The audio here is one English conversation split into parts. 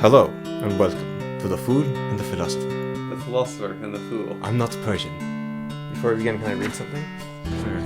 Hello, and welcome to The Fool and the Philosopher. The Philosopher and the Fool. I'm not Persian. Before we begin, can I read something? Sure.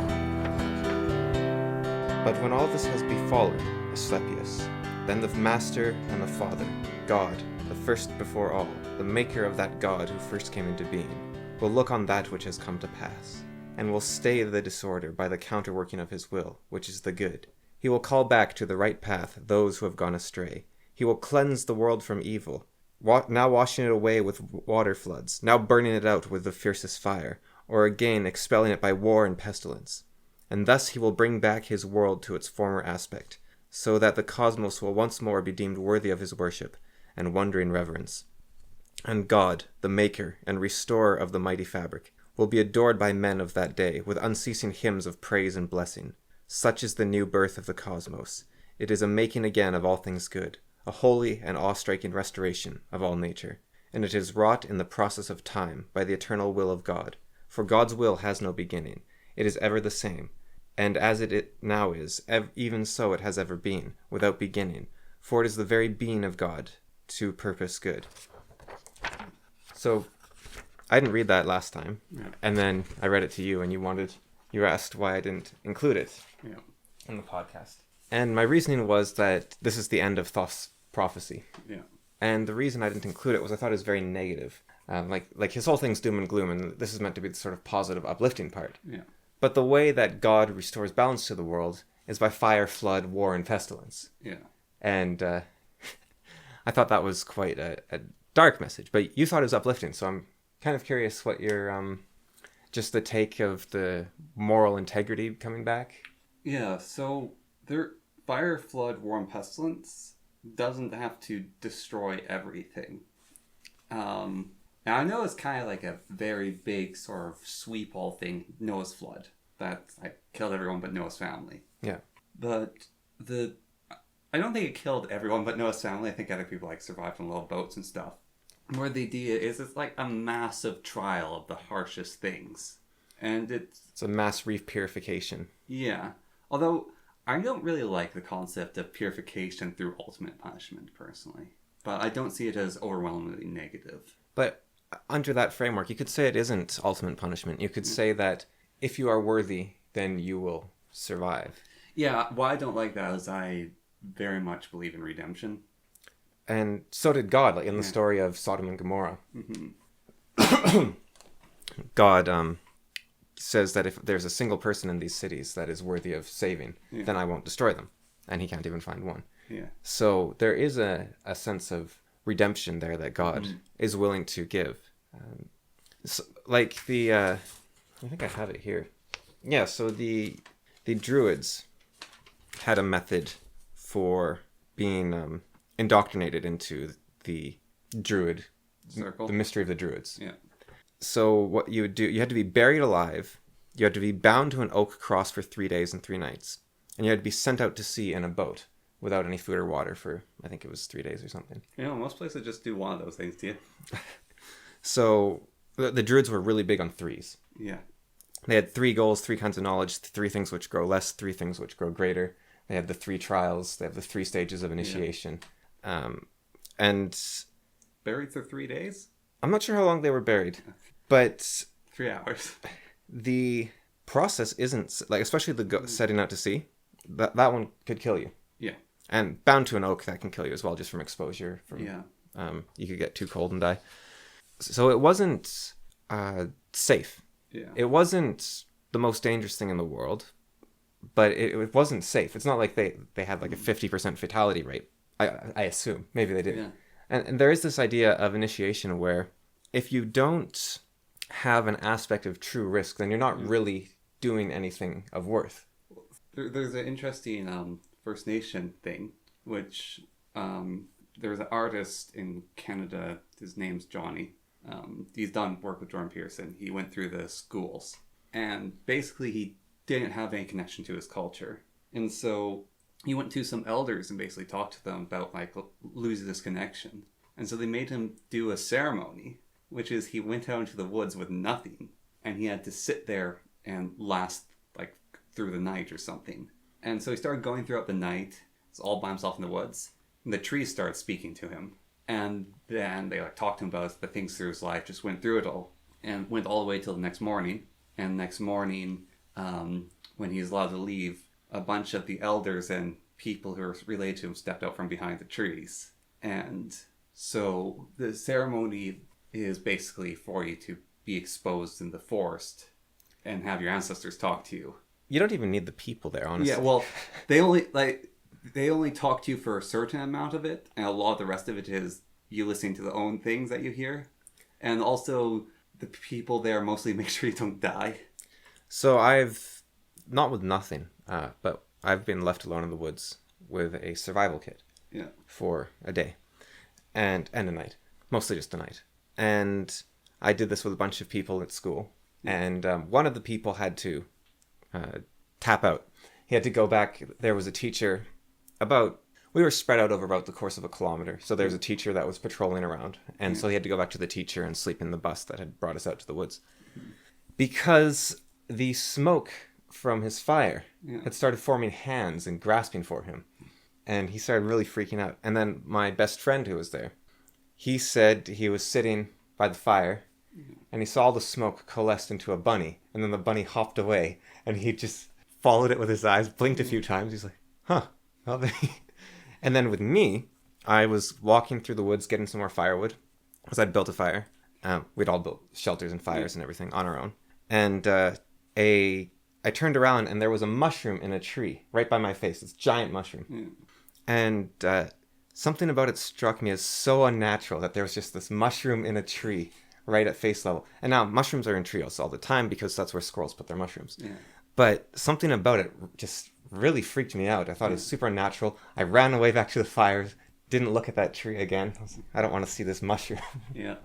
But when all this has befallen, Asclepius, then the Master and the Father, God, the first before all, the maker of that God who first came into being, will look on that which has come to pass, and will stay the disorder by the counterworking of his will, which is the good. He will call back to the right path those who have gone astray. He will cleanse the world from evil, now washing it away with water floods, now burning it out with the fiercest fire, or again expelling it by war and pestilence. And thus he will bring back his world to its former aspect, so that the cosmos will once more be deemed worthy of his worship and wondering reverence. And God, the maker and restorer of the mighty fabric, will be adored by men of that day with unceasing hymns of praise and blessing. Such is the new birth of the cosmos. It is a making again of all things good, a holy and awe-striking restoration of all nature, and it is wrought in the process of time by the eternal will of God. For God's will has no beginning, it is ever the same, and as it now is, even so it has ever been, without beginning, for it is the very being of God to purpose good. So, I didn't read that last time, and then I read it to you, and you asked why I didn't include it in the podcast. And my reasoning was that this is the end of Thoth's prophecy. Yeah. And the reason I didn't include it was I thought it was very negative. Like his whole thing's doom and gloom, and this is meant to be the sort of positive, uplifting part. Yeah. But the way that God restores balance to the world is by fire, flood, war, and pestilence. Yeah. And I thought that was quite a dark message, but you thought it was uplifting, so I'm kind of curious what your, just the take of the moral integrity coming back. Yeah, so fire, flood, war, and pestilence doesn't have to destroy everything. Now I know it's kind of like a very big sort of sweep all thing, Noah's flood. That killed everyone but Noah's family. Yeah. But I don't think it killed everyone but Noah's family. I think other people survived on little boats and stuff. More the idea is it's like a massive trial of the harshest things. And it's a mass reef purification. Yeah. Although I don't really like the concept of purification through ultimate punishment, personally. But I don't see it as overwhelmingly negative. But under that framework, you could say it isn't ultimate punishment. You could say that if you are worthy, then you will survive. Yeah, why I don't like that is I very much believe in redemption. And so did God, like in the story of Sodom and Gomorrah. Mm-hmm. God says that if there's a single person in these cities that is worthy of saving, then I won't destroy them. And he can't even find one. Yeah. So there is a sense of redemption there that God is willing to give. I think I have it here. Yeah, so the druids had a method for being indoctrinated into the druid circle, the mystery of the druids. Yeah. So what you would do, you had to be buried alive, you had to be bound to an oak cross for 3 days and 3 nights, and you had to be sent out to sea in a boat without any food or water for, I think it was 3 days or something. Most places just do one of those things to you. So the druids were really big on threes. Yeah. They had 3 goals, 3 kinds of knowledge, 3 things which grow less, 3 things which grow greater. They had the 3 trials, they have the 3 stages of initiation. And buried for 3 days? I'm not sure how long they were buried, but 3 hours. The process isn't, especially the setting out to sea, that one could kill you. Yeah. And bound to an oak, that can kill you as well, just from exposure. You could get too cold and die. So it wasn't safe. Yeah. It wasn't the most dangerous thing in the world, but it wasn't safe. It's not like they had a 50% fatality rate. I assume. Maybe they did. Yeah. And there is this idea of initiation where if you don't have an aspect of true risk, then you're not really doing anything of worth. There's an interesting First Nation thing, which there's an artist in Canada, his name's Johnny. He's done work with Jordan Peterson. He went through the schools, and basically he didn't have any connection to his culture. And so he went to some elders and basically talked to them about losing this connection. And so they made him do a ceremony, which is he went out into the woods with nothing, and he had to sit there and last through the night or something. And so he started going throughout the night. He's all by himself in the woods. And the trees started speaking to him. And then they like talked to him about the things through his life, just went through it all, and went all the way till the next morning. And next morning, when he was allowed to leave, a bunch of the elders and people who were related to him stepped out from behind the trees. And so the ceremony is basically for you to be exposed in the forest and have your ancestors talk to you. You don't even need the people there, honestly. Yeah, well, they only talk to you for a certain amount of it, and a lot of the rest of it is you listening to the own things that you hear. And also, the people there mostly make sure you don't die. So I've, not with nothing, but I've been left alone in the woods with a survival kit for a day and a night, mostly just a night. And I did this with a bunch of people at school, and one of the people had to tap out. He had to go back. There was a teacher we were spread out over about the course of a kilometer. So there was a teacher that was patrolling around. And so he had to go back to the teacher and sleep in the bus that had brought us out to the woods. Because the smoke from his fire had started forming hands and grasping for him. And he started really freaking out. And then my best friend who was there, he said he was sitting by the fire and he saw the smoke coalesced into a bunny. And then the bunny hopped away and he just followed it with his eyes, blinked a few times. He's like, huh. And then with me, I was walking through the woods getting some more firewood because I'd built a fire. We'd all built shelters and fires and everything on our own. And I turned around and there was a mushroom in a tree right by my face, this giant mushroom. And something about it struck me as so unnatural that there was just this mushroom in a tree right at face level. And now mushrooms are in trees all the time because that's where squirrels put their mushrooms. Yeah. But something about it just really freaked me out. I thought it was super unnatural. I ran away back to the fire, didn't look at that tree again. I was like, I don't want to see this mushroom. Yeah.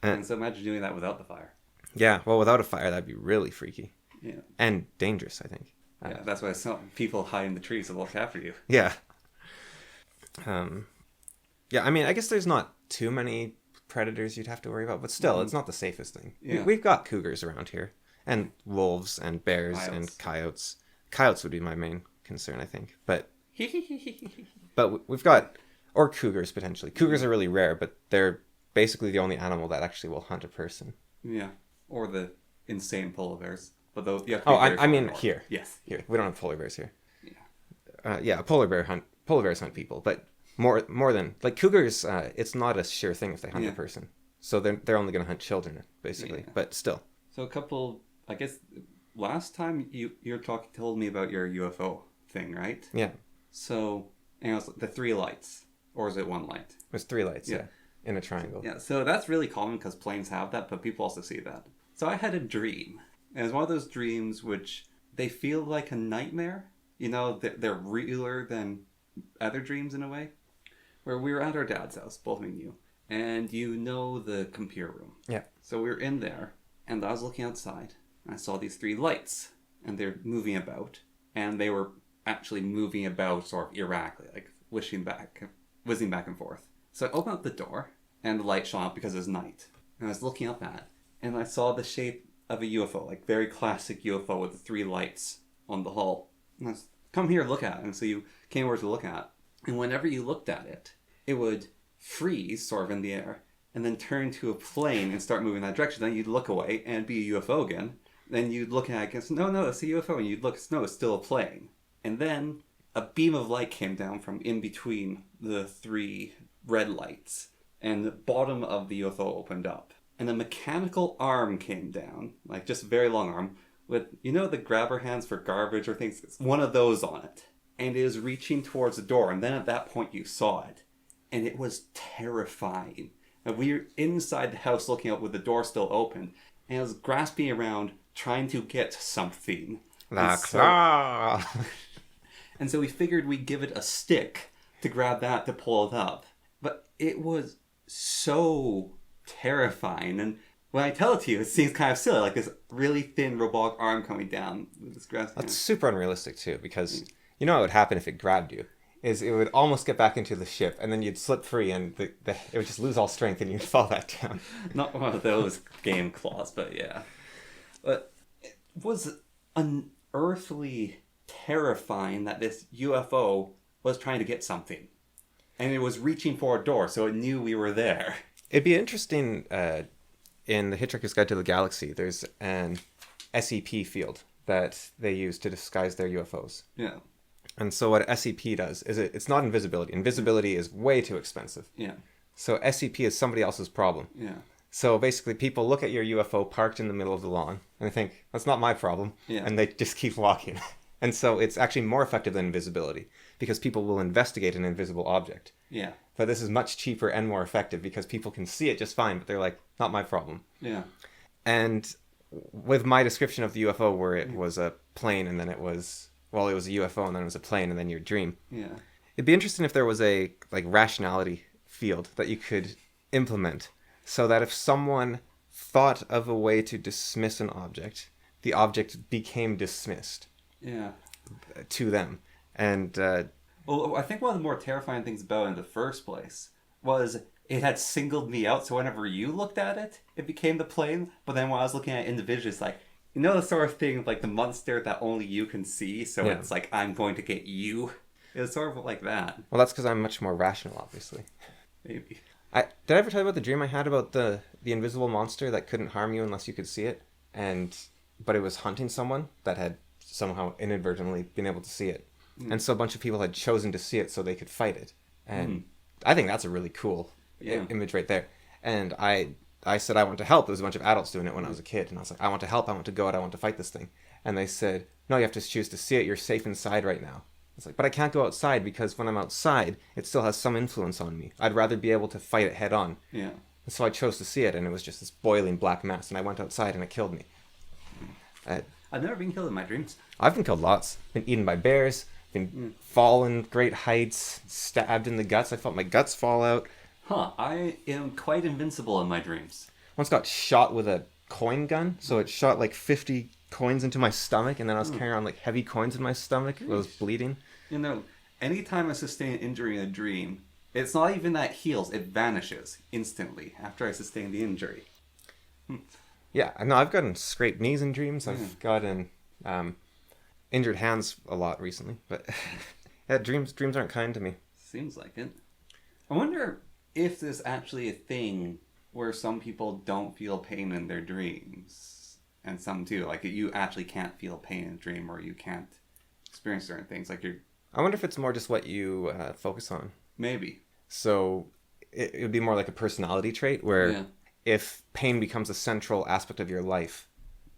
And so imagine doing that without the fire. Yeah, well, without a fire, that'd be really freaky. Yeah. And dangerous, I think. Yeah, that's why some people hide in the trees to look after you. Yeah. Yeah, I mean, I guess there's not too many predators you'd have to worry about, but still, it's not the safest thing. Yeah. We've got cougars around here, and wolves, and bears, and coyotes. Coyotes would be my main concern, I think. But we've got, or cougars, potentially. Cougars are really rare, but they're basically the only animal that actually will hunt a person. Yeah, or the insane polar bears. But those, I mean here. Yes. Here. We don't have polar bears here. Yeah. Polar bears hunt people, but more than, like, cougars, it's not a sure thing if they hunt a person. So they're only going to hunt children, basically. Yeah. But still. So I guess last time you told me about your UFO thing, right? Yeah. So, and it was the 3 lights, or is it 1 light? It was 3 lights, yeah, in a triangle. Yeah, so that's really common because planes have that, but people also see that. So I had a dream. And it was one of those dreams which they feel like a nightmare. You know, they're realer than other dreams in a way. Where we were at our dad's house, both me and you. And you know the computer room. Yeah. So we were in there, and I was looking outside. And I saw these 3 lights, and they're moving about. And they were actually moving about sort of erratically, like whizzing back and forth. So I opened up the door, and the light shone up because it was night. And I was looking up at it, and I saw the shape of a UFO, like very classic UFO with the 3 lights on the hull. And I was, come here, look at it. And so you came over to look at it. And whenever you looked at it, it would freeze sort of in the air and then turn to a plane and start moving that direction. Then you'd look away and it'd be a UFO again. Then you'd look at it and go, no, it's a UFO. And you'd look, no, it's still a plane. And then a beam of light came down from in between the 3 red lights. And the bottom of the UFO opened up. And a mechanical arm came down, like just a very long arm, with, you know, the grabber hands for garbage or things? It's one of those on it. And it was reaching towards the door. And then at that point you saw it. And it was terrifying. And we were inside the house looking out with the door still open. And it was grasping around, trying to get something. La claw! And so we figured we'd give it a stick to grab that to pull it up. But it was so terrifying. And when I tell it to you, it seems kind of silly. Like this really thin robotic arm coming down with this grasping. That's super unrealistic too, because you know what would happen if it grabbed you? Is it would almost get back into the ship, and then you'd slip free, and it would just lose all strength, and you'd fall back down. Not one of those game claws, but yeah. But it was unearthly terrifying that this UFO was trying to get something. And it was reaching for a door, so it knew we were there. It'd be interesting, in the Hitchhiker's Guide to the Galaxy, there's an SEP field that they use to disguise their UFOs. Yeah. And so what SEP does is it's not invisibility. Invisibility is way too expensive. Yeah. So SEP is somebody else's problem. Yeah. So basically people look at your UFO parked in the middle of the lawn and they think, that's not my problem. Yeah. And they just keep walking. And so it's actually more effective than invisibility because people will investigate an invisible object. Yeah. But this is much cheaper and more effective because people can see it just fine, but they're like, not my problem. Yeah. And with my description of the UFO where it was a plane and then it was a UFO and then it was a plane and then your dream. Yeah. It'd be interesting if there was a rationality field that you could implement so that if someone thought of a way to dismiss an object, the object became dismissed. Yeah. To them. And well, I think one of the more terrifying things about it in the first place was it had singled me out, so whenever you looked at it, it became the plane, but then when I was looking at it individually, it's like, you know, the sort of thing, like the monster that only you can see, so Yeah. It's like, I'm going to get you. It was sort of like that. well, that's because I'm much more rational, obviously. Maybe. Did I ever tell you about the dream I had about the invisible monster that couldn't harm you unless you could see it? But it was hunting someone that had somehow inadvertently been able to see it. And so a bunch of people had chosen to see it so they could fight it. And I think that's a really cool image right there. And I said I want to help. There was a bunch of adults doing it when I was a kid. And I was like, I want to help. I want to go out. I want to fight this thing. And they said, no, you have to choose to see it. You're safe inside right now. It's like, but I can't go outside because when I'm outside, it still has some influence on me. I'd rather be able to fight it head on. Yeah. And so I chose to see it. And it was just this boiling black mass. And I went outside and it killed me. I've never been killed in my dreams. I've been killed lots. Been eaten by bears. Been fallen great heights. Stabbed in the guts. I felt my guts fall out. Huh, I am quite invincible in my dreams. Once got shot with a coin gun. So it shot like 50 coins into my stomach. And then I was carrying around like heavy coins in my stomach. I was bleeding. You know, anytime I sustain an injury in a dream, it's not even that it heals, it vanishes instantly after I sustain the injury. Yeah, I know. I've gotten scraped knees in dreams. I've gotten injured hands a lot recently. But yeah, dreams aren't kind to me. Seems like it. I wonder if there's actually a thing where some people don't feel pain in their dreams, and some do. Like you actually can't feel pain in a dream, or you can't experience certain things. Like you're. I wonder if it's more just what you focus on. Maybe. So it would be more like a personality trait where if pain becomes a central aspect of your life,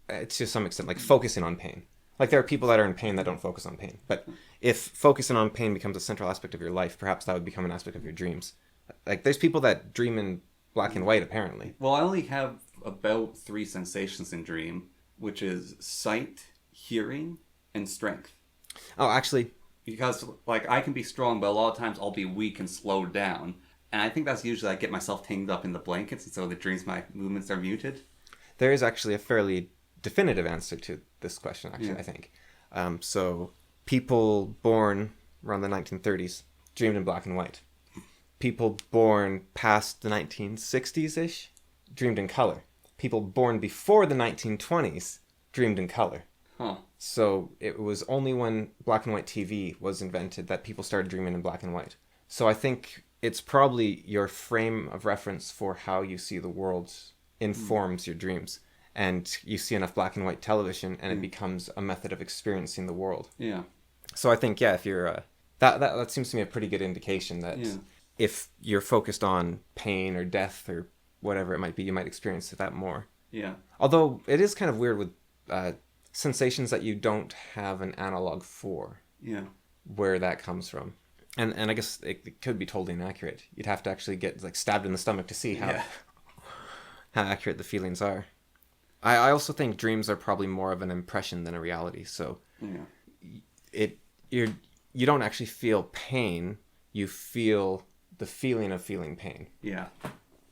it's to some extent like focusing on pain. Like there are people that are in pain that don't focus on pain. But if focusing on pain becomes a central aspect of your life, perhaps that would become an aspect of your dreams. Like there's people that dream in black and white, apparently. Well, I only have about 3 sensations in dream, which is sight, hearing, and strength. Oh, actually... Because, like, I can be strong, but a lot of times I'll be weak and slowed down. And I think that's usually I get myself tangled up in the blankets, and so the dreams, my movements are muted. There is actually a fairly definitive answer to this question, actually, I think. So, people born around the 1930s dreamed in black and white. People born past the 1960s-ish dreamed in color. People born before the 1920s dreamed in color. Huh. So it was only when black and white TV was invented that people started dreaming in black and white. So I think it's probably your frame of reference for how you see the world informs your dreams. And you see enough black and white television and it becomes a method of experiencing the world. Yeah. So I think, if you're... that seems to me a pretty good indication that if you're focused on pain or death or whatever it might be, you might experience that more. Yeah. Although it is kind of weird with... sensations that you don't have an analog for. Yeah. Where that comes from. And I guess it could be totally inaccurate. You'd have to actually get like stabbed in the stomach to see how accurate the feelings are. I also think dreams are probably more of an impression than a reality. So you don't actually feel pain, you feel the feeling of feeling pain. Yeah.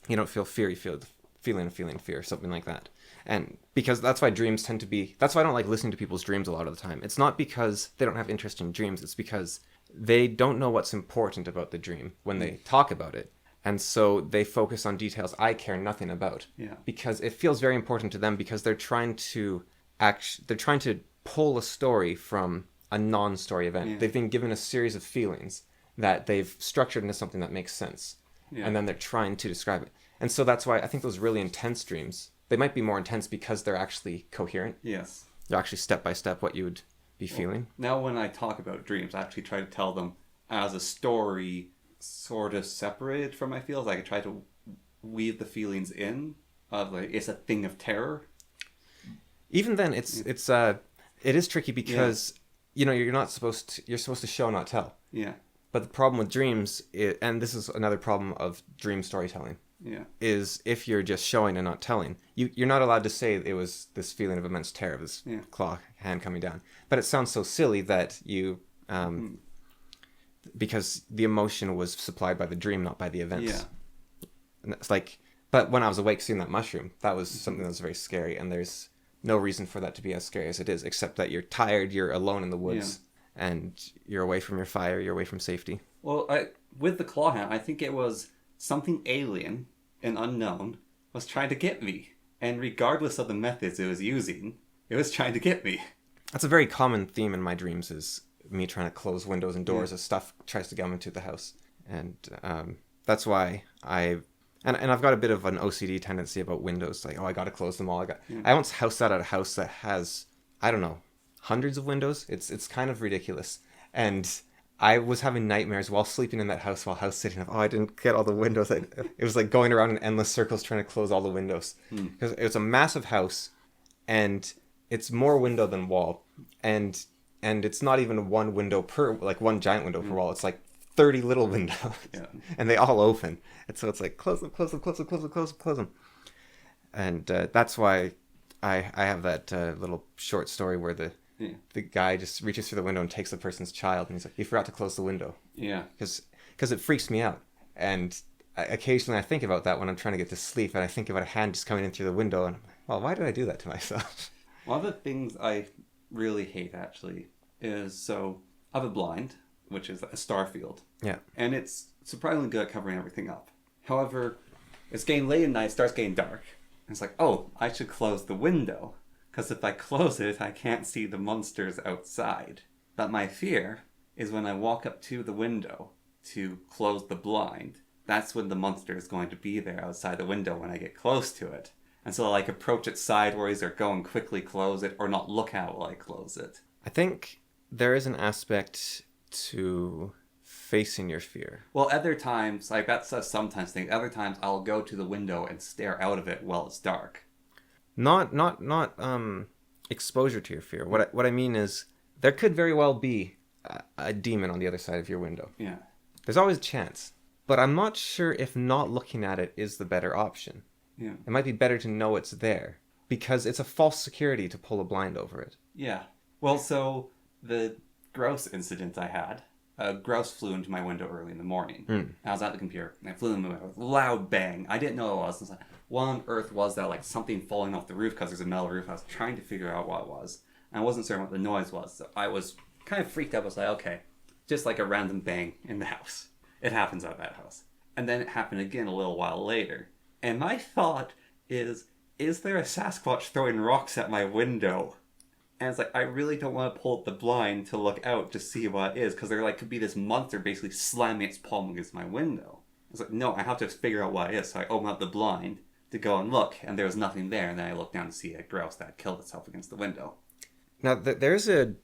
You don't feel fear, you feel the feeling of feeling fear, something like that. And because that's why dreams tend to be... That's why I don't like listening to people's dreams a lot of the time. It's not because they don't have interest in dreams. It's because they don't know what's important about the dream when they talk about it. And so they focus on details I care nothing about. Yeah. Because it feels very important to them because they're trying to pull a story from a non-story event. Yeah. They've been given a series of feelings that they've structured into something that makes sense. Yeah. And then they're trying to describe it. And so that's why I think those really intense dreams, they might be more intense because they're actually coherent. Yes. They're actually step by step what you would be feeling. Now when I talk about dreams, I actually try to tell them as a story sort of separated from my feels. Like I try to weave the feelings in of like it's a thing of terror. Even then it is tricky because you're supposed to show not tell. Yeah. But the problem with dreams, and this is another problem of dream storytelling, is if you're just showing and not telling, you're not allowed to say it was this feeling of immense terror, this claw hand coming down. But it sounds so silly that you, because the emotion was supplied by the dream, not by the events. Yeah. And it's like, but when I was awake seeing that mushroom, that was something that was very scary, and there's no reason for that to be as scary as it is, except that you're tired, you're alone in the woods, and you're away from your fire, you're away from safety. Well, with the claw hand, I think it was something alien and unknown was trying to get me. And regardless of the methods it was using, it was trying to get me. That's a very common theme in my dreams, is me trying to close windows and doors as stuff tries to come into the house. And that's why And I've got a bit of an OCD tendency about windows. Like, I got to close them all. I once house sat at a house that has, I don't know, hundreds of windows. It's kind of ridiculous. And I was having nightmares while sleeping in that house while house sitting. I didn't get all the windows. It was like going around in endless circles trying to close all the windows. Because it was a massive house, and it's more window than wall. And it's not even one window per, like one giant window per wall. It's like 30 little windows, and they all open, and so it's like close them. And that's why I have that little short story where the guy just reaches through the window and takes the person's child, and he's like, "You forgot to close the window." Yeah, because it freaks me out, and occasionally I think about that when I'm trying to get to sleep, and I think about a hand just coming in through the window, and I'm like, well, why did I do that to myself? One of the things I really hate actually is, so I have a blind, which is a star field. Yeah. And it's surprisingly good at covering everything up. However, it's getting late at night, it starts getting dark. And it's like, oh, I should close the window. Because if I close it, I can't see the monsters outside. But my fear is when I walk up to the window to close the blind, that's when the monster is going to be there outside the window when I get close to it. And so I'll like approach it sideways or go and quickly close it or not look at it while I close it. I think there is an aspect to facing your fear. Well, other times, like that's a sometimes thing. Other times, I'll go to the window and stare out of it while it's dark. Not exposure to your fear. What I mean is, there could very well be a demon on the other side of your window. Yeah. There's always a chance, but I'm not sure if not looking at it is the better option. Yeah. It might be better to know it's there, because it's a false security to pull a blind over it. Yeah. Well, so the grouse incident I had, a grouse flew into my window early in the morning. I was at the computer, and it flew into my window. Loud bang. I didn't know what it was. I was like, what on earth was that? Like something falling off the roof, because there's a metal roof. I was trying to figure out what it was. And I wasn't certain what the noise was. So I was kind of freaked out. I was like, okay, just like a random bang in the house. It happens at that house. And then it happened again a little while later. And my thought is there a Sasquatch throwing rocks at my window? And it's like, I really don't want to pull up the blind to look out to see what it is, because there like could be this monster basically slamming its palm against my window. It's like, no, I have to figure out what it is. So I open up the blind to go and look, and there was nothing there. And then I look down to see a grouse that had killed itself against the window. Now, there's a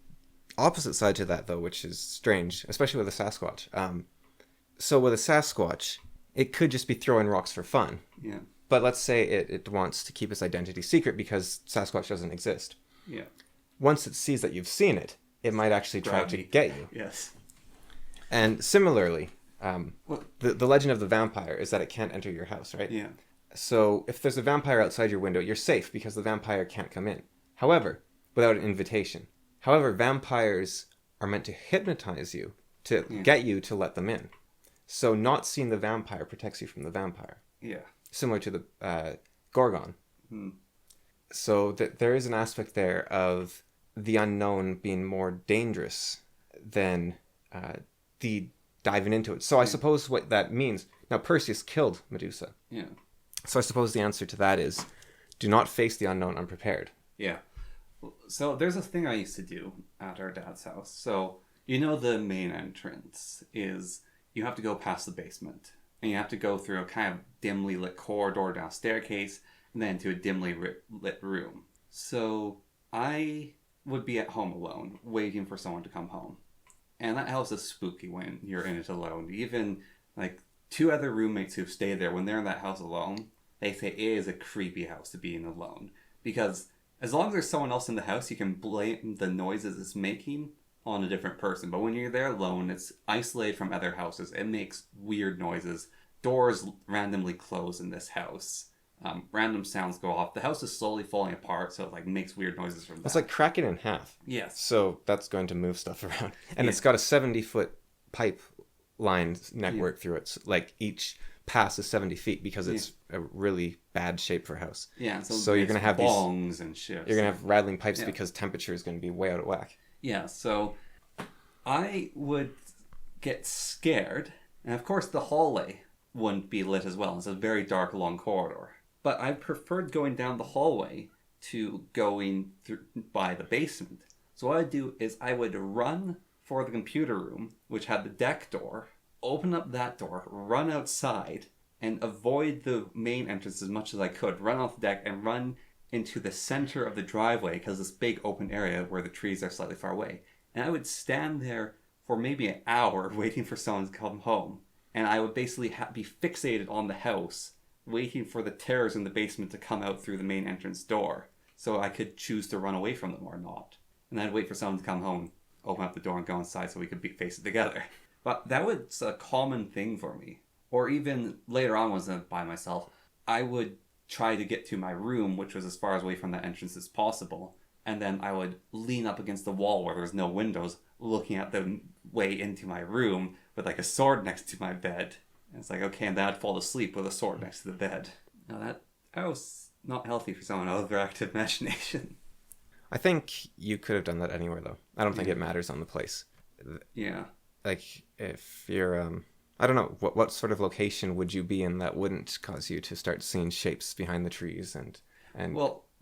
opposite side to that, though, which is strange, especially with a Sasquatch. So with a Sasquatch, it could just be throwing rocks for fun. Yeah. But let's say it wants to keep its identity secret because Sasquatch doesn't exist. Yeah. Once it sees that you've seen it, it might actually try to get you. Yes. And similarly, the legend of the vampire is that it can't enter your house, right? Yeah. So if there's a vampire outside your window, you're safe because the vampire can't come in. However, without an invitation. However, vampires are meant to hypnotize you, to get you to let them in. So not seeing the vampire protects you from the vampire. Yeah. Similar to the Gorgon. So there is an aspect there of the unknown being more dangerous than the diving into it. So I suppose what that means... Now, Perseus killed Medusa. Yeah. So I suppose the answer to that is, do not face the unknown unprepared. Yeah. So there's a thing I used to do at our dad's house. So You know, the main entrance is you have to go past the basement, and you have to go through a kind of dimly lit corridor down a staircase, and then to a dimly lit room. So I would be at home alone, waiting for someone to come home. And that house is spooky when you're in it alone. Even like two other roommates who've stayed there, when they're in that house alone, they say it is a creepy house to be in alone. Because as long as there's someone else in the house, you can blame the noises it's making on a different person. But when you're there alone, it's isolated from other houses. It makes weird noises. Doors randomly close in this house. Random sounds go off. The house is slowly falling apart, so it like makes weird noises from that. It's like cracking in half. Yes. So that's going to move stuff around. And it's got a 70-foot pipe line network through it. So, like each pass is 70 feet because it's a really bad shape for a house. Yeah. So you're going to have bongs and shit. You're going to have rattling pipes because temperature is going to be way out of whack. Yeah. So I would get scared. And of course the hallway wouldn't be lit as well. It's a very dark, long corridor. But I preferred going down the hallway to going through by the basement. So what I'd do is I would run for the computer room, which had the deck door, open up that door, run outside, and avoid the main entrance as much as I could. Run off the deck and run into the center of the driveway, because this big open area where the trees are slightly far away. And I would stand there for maybe an hour waiting for someone to come home. And I would basically be fixated on the house, waiting for the terrors in the basement to come out through the main entrance door, so I could choose to run away from them or not. And I'd wait for someone to come home, open up the door and go inside so we could face it together. But that was a common thing for me. Or even later on when I was by myself, I would try to get to my room, which was as far away from that entrance as possible. And then I would lean up against the wall where there's no windows, looking at the way into my room with like a sword next to my bed. And it's like, okay, and then I'd fall asleep with a sword next to the bed. Now that was not healthy for someone with overactive imagination. I think you could have done that anywhere, though. I don't think it matters on the place. Yeah. Like, if you're, I don't know, what sort of location would you be in that wouldn't cause you to start seeing shapes behind the trees and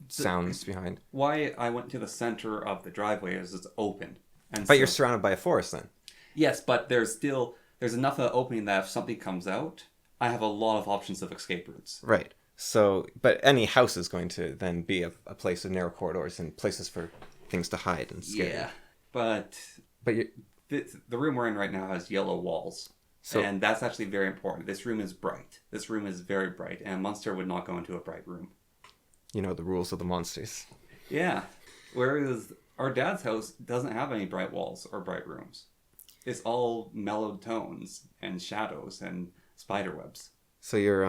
sounds behind? Why I went to the center of the driveway is it's open. But you're surrounded by a forest then. Yes, but there's enough of an opening that if something comes out, I have a lot of options of escape routes. Right. So, but any house is going to then be a place of narrow corridors and places for things to hide and scare. Yeah, but the room we're in right now has yellow walls. And that's actually very important. This room is bright. This room is very bright, and a monster would not go into a bright room. You know the rules of the monsters. Yeah. Whereas our dad's house doesn't have any bright walls or bright rooms. It's all mellowed tones and shadows and spider webs. So you're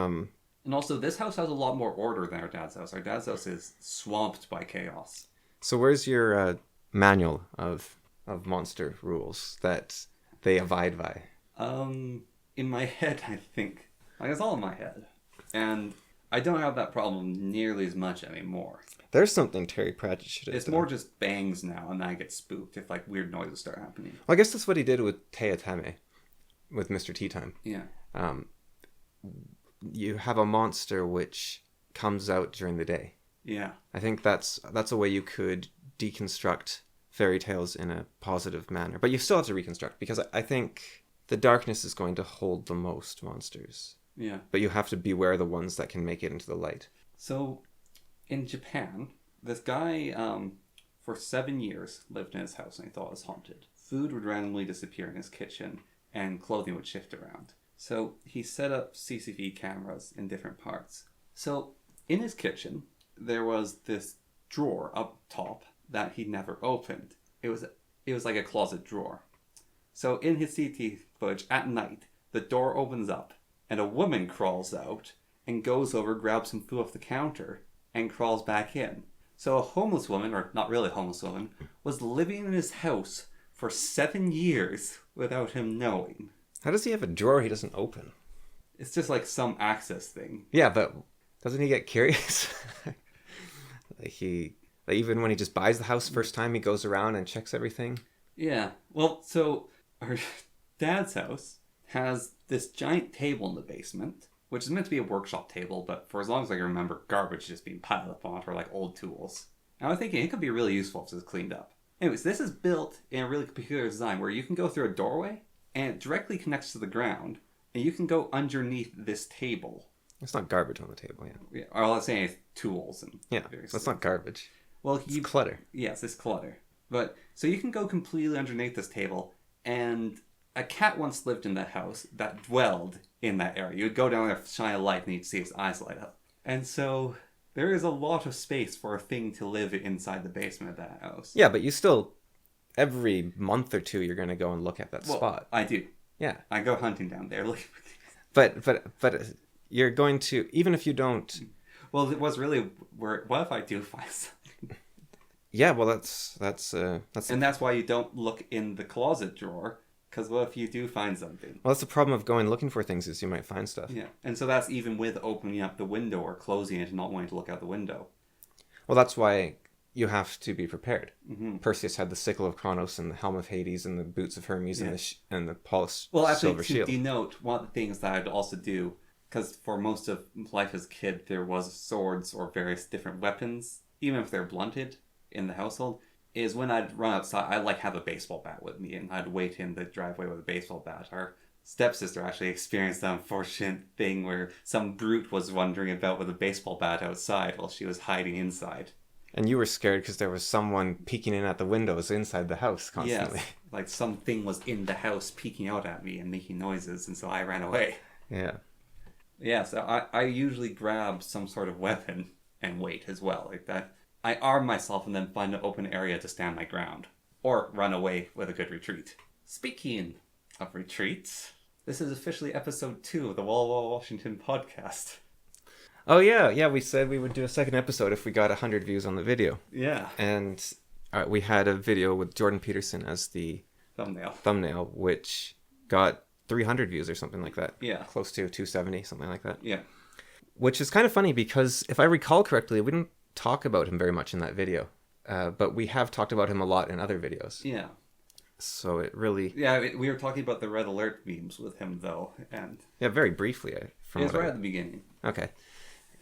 And also, this house has a lot more order than our dad's house. Our dad's house is swamped by chaos. So where's your manual of monster rules that they abide by? In my head, I think. Like, it's all in my head. And I don't have that problem nearly as much anymore. There's something Terry Pratchett should have done. It's more just bangs now, and then I get spooked if, like, weird noises start happening. Well, I guess that's what he did with Teatame, with Mr. Tea Time. Yeah. You have a monster which comes out during the day. Yeah. I think that's a way you could deconstruct fairy tales in a positive manner. But you still have to reconstruct, because I think the darkness is going to hold the most monsters. Yeah. But you have to beware the ones that can make it into the light. So, in Japan, this guy, for 7 years, lived in his house and he thought it was haunted. Food would randomly disappear in his kitchen, and clothing would shift around. So, he set up CCTV cameras in different parts. So, in his kitchen, there was this drawer up top that he never opened. It was like a closet drawer. So, in his CCTV footage, at night, the door opens up, and a woman crawls out and goes over, grabs some food off the counter, and crawls back in. So a homeless woman, or not really a homeless woman, was living in his house for 7 years without him knowing. How does he have a drawer he doesn't open? It's just like some access thing. Yeah, but doesn't he get curious? Even when he just buys the house first time, he goes around and checks everything. Yeah. Well, so our dad's house has this giant table in the basement, which is meant to be a workshop table, but for as long as I can remember, garbage just being piled up on it, or like old tools. And I was thinking it could be really useful if it was cleaned up. Anyways, this is built in a really peculiar design where you can go through a doorway and it directly connects to the ground, and you can go underneath this table. It's not garbage on the table, yeah. Yeah, or let's say it's tools and That's not garbage. Well, it's clutter. Yes, it's clutter. But so you can go completely underneath this table, and a cat once lived in that house that dwelled in that area. You would go down there, shine a light, and you'd see its eyes light up. And so there is a lot of space for a thing to live inside the basement of that house. Yeah, but you still, every month or two, you're going to go and look at that spot. I do. Yeah. I go hunting down there. But you're going to, even if you don't... Well, it was really, what if I do find something? Yeah, well, that's... And that's why you don't look in the closet drawer, because what if you do find something? Well, that's the problem of going looking for things, is you might find stuff. Yeah, and so that's even with opening up the window or closing it and not wanting to look out the window. Well, that's why you have to be prepared. Mm-hmm. Perseus had the sickle of Kronos and the helm of Hades and the boots of Hermes and the polished silver shield. To denote, one of the things that I'd also do, because for most of life as a kid, there was swords or various different weapons, even if they're blunted in the household, is when I'd run outside, I'd have a baseball bat with me, and I'd wait in the driveway with a baseball bat. Our stepsister actually experienced the unfortunate thing where some brute was wandering about with a baseball bat outside while she was hiding inside. And you were scared because there was someone peeking in at the windows inside the house constantly. Yes, like something was in the house peeking out at me and making noises, and so I ran away. Yeah. Yeah, so I usually grab some sort of weapon and wait as well. Like that, I arm myself and then find an open area to stand my ground. Or run away with a good retreat. Speaking of retreats, this is officially episode 2 of the Wall Wall Washington podcast. Oh, yeah, we said we would do a second episode if we got 100 views on the video. Yeah. And we had a video with Jordan Peterson as the thumbnail, which got 300 views or something like that. Yeah. Close to 270, something like that. Yeah. Which is kind of funny because if I recall correctly, we didn't talk about him very much in that video. But we have talked about him a lot in other videos. Yeah. So it really... Yeah, we were talking about the Red Alert memes with him, though. And yeah, very briefly. It was right at the beginning. Okay.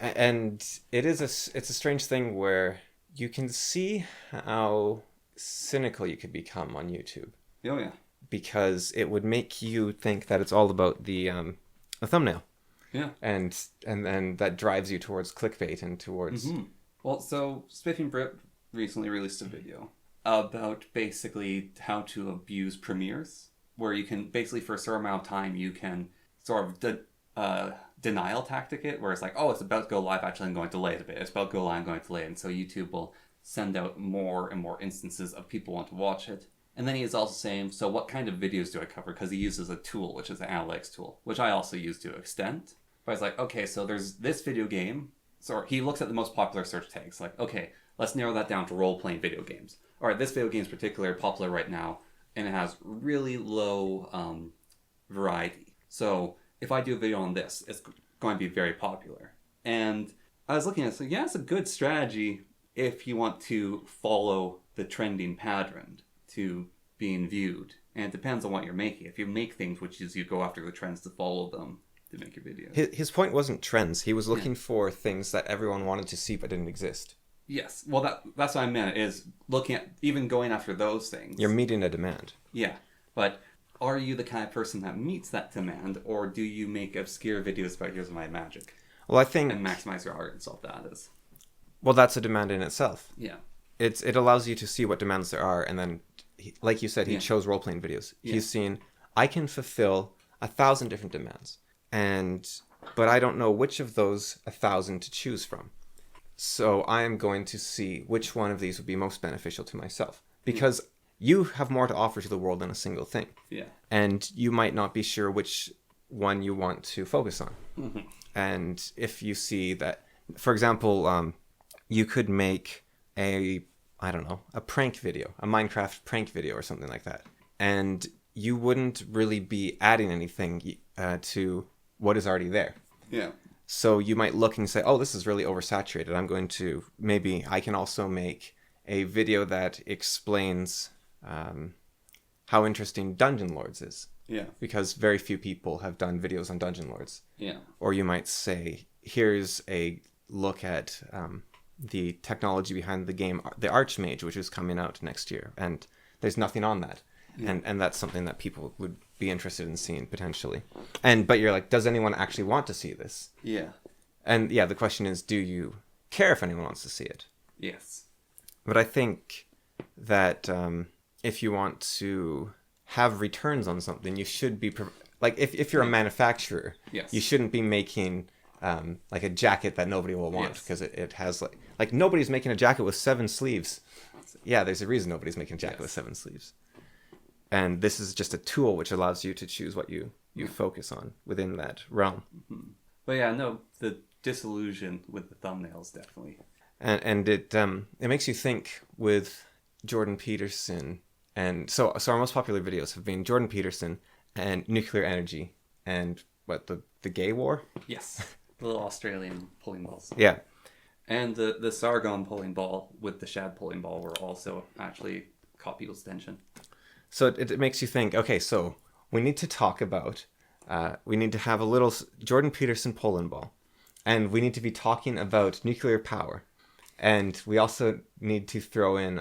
And it's a strange thing where you can see how cynical you could become on YouTube. Oh, yeah. Because it would make you think that it's all about the thumbnail. Yeah. And then that drives you towards clickbait and towards... Mm-hmm. Well, so Spiffing Brit recently released a video about basically how to abuse premieres, where you can basically, for a certain amount of time, you can sort of denial tactic it, where it's like, oh, it's about to go live, actually I'm going to delay it a bit. It's about to go live, I'm going to delay it. And so YouTube will send out more and more instances of people want to watch it. And then he is also saying, so what kind of videos do I cover? Because he uses a tool, which is an analytics tool, which I also use to an extent. But it's like, okay, so there's this video game. So he looks at the most popular search tags. Like, okay, let's narrow that down to role-playing video games. All right, this video game is particularly popular right now, and it has really low variety. So if I do a video on this, it's going to be very popular. And I was looking at it, so yeah, it's a good strategy if you want to follow the trending pattern to being viewed. And it depends on what you're making. If you make things, which is you go after the trends to follow them to make your videos. His point wasn't trends. He was looking for things that everyone wanted to see but didn't exist. Yes. Well, that's what I meant, is looking at, even going after those things. You're meeting a demand. Yeah. But are you the kind of person that meets that demand, or do you make obscure videos about here's my magic? Well, I think... And maximize your art and stuff that is. Well, that's a demand in itself. Yeah. It allows you to see what demands there are, and then, like you said, he chose role-playing videos. Yeah. He's seen, I can fulfill 1,000 different demands, but I don't know which of those 1,000 to choose from. So I am going to see which one of these would be most beneficial to myself. Because you have more to offer to the world than a single thing. Yeah. And you might not be sure which one you want to focus on. Mm-hmm. And if you see that, for example, you could make a prank video, a Minecraft prank video or something like that. And you wouldn't really be adding anything to what is already there. Yeah. So you might look and say, oh, this is really oversaturated. Maybe I can also make a video that explains how interesting Dungeon Lords is. Yeah. Because very few people have done videos on Dungeon Lords. Yeah. Or you might say, here's a look at the technology behind the game, the Archmage, which is coming out next year, and there's nothing on that. Yeah. And that's something that people would be interested in seeing potentially. But you're like, does anyone actually want to see this? Yeah. And yeah, the question is, do you care if anyone wants to see it? Yes. But I think that if you want to have returns on something, you should be like if you're a manufacturer, yes, you shouldn't be making like a jacket that nobody will want because it has like nobody's making a jacket with 7 sleeves. Yeah, there's a reason nobody's making a jacket with 7 sleeves. And this is just a tool which allows you to choose what you focus on within that realm. Mm-hmm. But yeah, no, the disillusion with the thumbnails definitely. And it makes you think with Jordan Peterson, and so our most popular videos have been Jordan Peterson and nuclear energy and the gay war. Yes, the little Australian pulling balls. Yeah, and the Sargon pulling ball with the Shad pulling ball were also actually caught people's attention. So it makes you think. Okay, so we need to talk about. We need to have a little Jordan Peterson pulling ball, and we need to be talking about nuclear power. And we also need to throw in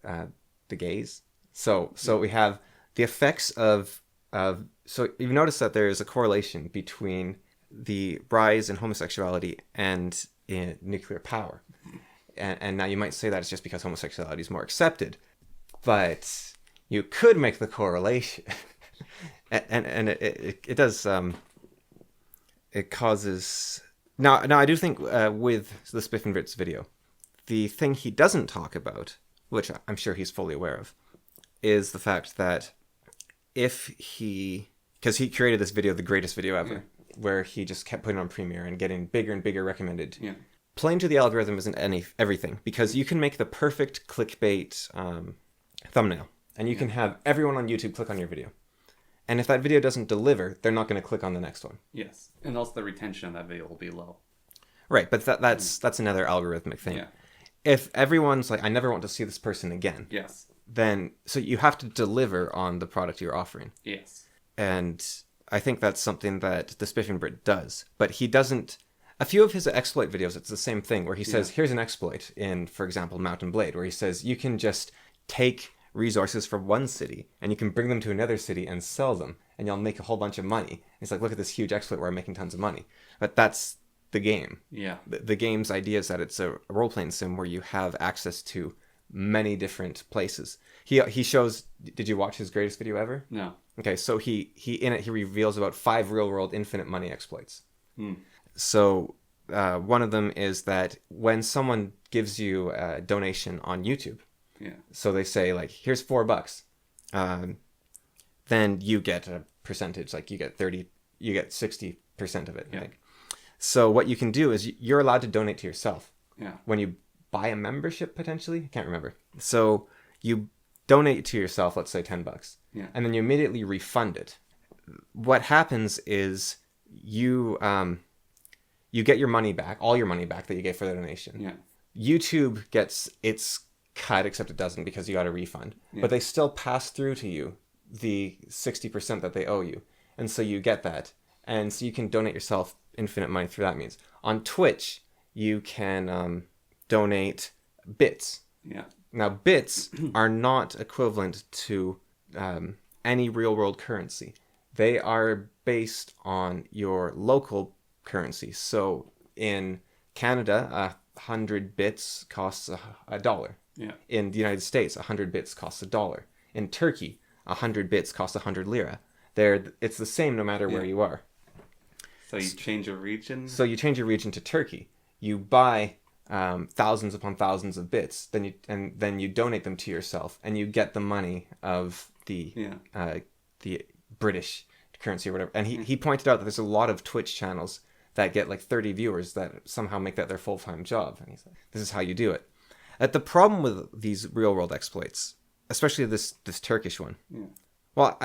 the gays. So we have the effects of so you've noticed that there is a correlation between the rise in homosexuality and in nuclear power. And now you might say that it's just because homosexuality is more accepted, but you could make the correlation. and it does it causes. Now I do think with the Spiff and Bits video, the thing he doesn't talk about, which I'm sure he's fully aware of, is the fact that because he created this video, the greatest video ever, where he just kept putting on Premiere and getting bigger and bigger recommended. Yeah. Playing to the algorithm isn't everything, because you can make the perfect clickbait thumbnail, and you can have everyone on YouTube click on your video. And if that video doesn't deliver, they're not going to click on the next one. Yes, and also the retention of that video will be low. Right, but that's another algorithmic thing. Yeah. If everyone's like, I never want to see this person again. Yes. Then, so you have to deliver on the product you're offering. Yes. And I think that's something that the Spiffing Brit does. But he doesn't. A few of his exploit videos, it's the same thing, where he says, here's an exploit in, for example, Mountain Blade, where he says you can just take resources from one city and you can bring them to another city and sell them, and you'll make a whole bunch of money. And it's like, look at this huge exploit where I'm making tons of money. But that's the game. Yeah. The game's idea is that it's a role-playing sim where you have access to many different places. He shows. Did you watch his greatest video ever? No. Okay, so he in it he reveals about 5 real-world infinite money exploits. So one of them is that when someone gives you a donation on YouTube, so they say like, here's $4, then you get a percentage, like you get 60% of it. I think. So what you can do is you're allowed to donate to yourself. Yeah. When you buy a membership, potentially, I can't remember. So you donate to yourself, let's say $10, and then you immediately refund it. What happens is you get your money back, all your money back that you gave for the donation. Yeah. YouTube gets its cut, except it doesn't because you got a refund. Yeah. But they still pass through to you the 60% that they owe you, and so you get that, and so you can donate yourself infinite money through that means. On Twitch, you can donate bits. Yeah. Now, bits are not equivalent to any real-world currency. They are based on your local currency. So in Canada, 100 bits costs $1. Yeah. In the United States, 100 bits costs $1. In Turkey, 100 bits cost 100 lira. It's the same no matter where you are. So you change your region? So you change your region to Turkey. You buy thousands upon thousands of bits, then you donate them to yourself, and you get the money of the British currency or whatever. And he pointed out that there's a lot of Twitch channels that get like 30 viewers that somehow make that their full-time job. And he's like, this is how you do it. The problem with these real-world exploits, especially this Turkish one, well,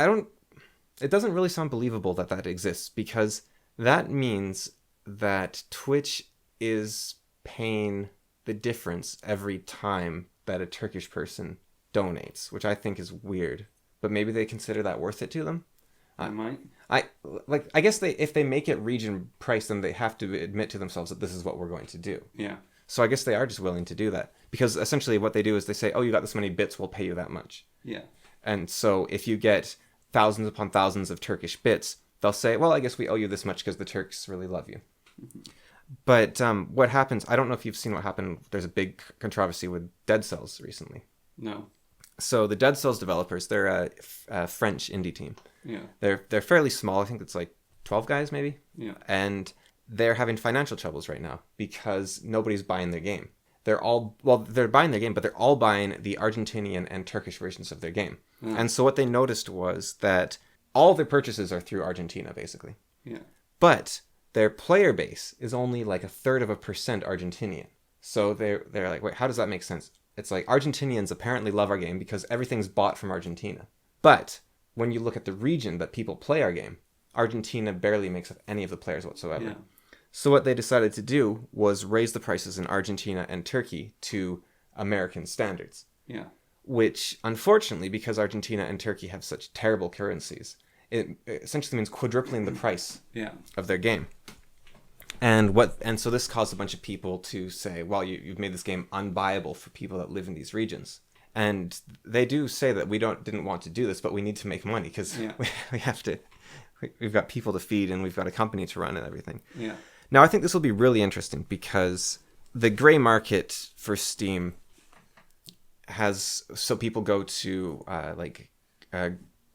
it doesn't really sound believable that exists, because that means that Twitch is paying the difference every time that a Turkish person donates, which I think is weird. But maybe they consider that worth it to them. I might. I guess if they make it region price, then they have to admit to themselves that this is what we're going to do. Yeah. So I guess they are just willing to do that. Because essentially what they do is they say, oh, you got this many bits, we'll pay you that much. Yeah. And so if you get thousands upon thousands of Turkish bits, they'll say, well, I guess we owe you this much because the Turks really love you. But what happens, I don't know if you've seen what happened, there's a big controversy with Dead Cells recently. No. So the Dead Cells developers, they're a French indie team. Yeah. They're fairly small, I think it's like 12 guys maybe. Yeah. And they're having financial troubles right now because nobody's buying their game. They're buying their game, but they're all buying the Argentinian and Turkish versions of their game. Mm. And so what they noticed was that all their purchases are through Argentina, basically. Yeah. But their player base is only like 1/3% Argentinian. So they're like, wait, how does that make sense? It's like Argentinians apparently love our game because everything's bought from Argentina. But when you look at the region that people play our game, Argentina barely makes up any of the players whatsoever. Yeah. So what they decided to do was raise the prices in Argentina and Turkey to American standards. Yeah. Which, unfortunately, because Argentina and Turkey have such terrible currencies, it essentially means quadrupling the price Yeah. of their game. And so this caused a bunch of people to say, well, you've made this game unbuyable for people that live in these regions. And they do say that didn't want to do this, but we need to make money because we have to. We've got people to feed and we've got a company to run and everything. Yeah. Now, I think this will be really interesting because the gray market for Steam so people go to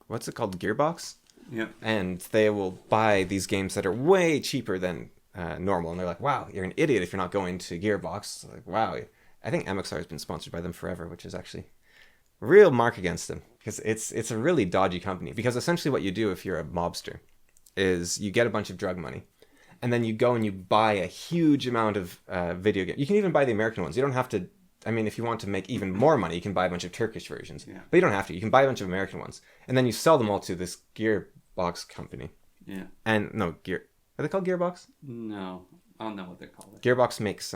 what's it called, Gearbox? Yeah. And they will buy these games that are way cheaper than normal. And they're like, wow, you're an idiot if you're not going to Gearbox. Like, wow. I think MXR has been sponsored by them forever, which is actually a real mark against them because it's a really dodgy company. Because essentially what you do if you're a mobster is you get a bunch of drug money and then you go and you buy a huge amount of video games. You can even buy the American ones. You don't have to. I mean, if you want to make even more money, you can buy a bunch of Turkish versions. Yeah. But you don't have to. You can buy a bunch of American ones. And then you sell them all to this Gearbox company. Yeah. And no, are they called Gearbox? No. I don't know what they're called. Gearbox makes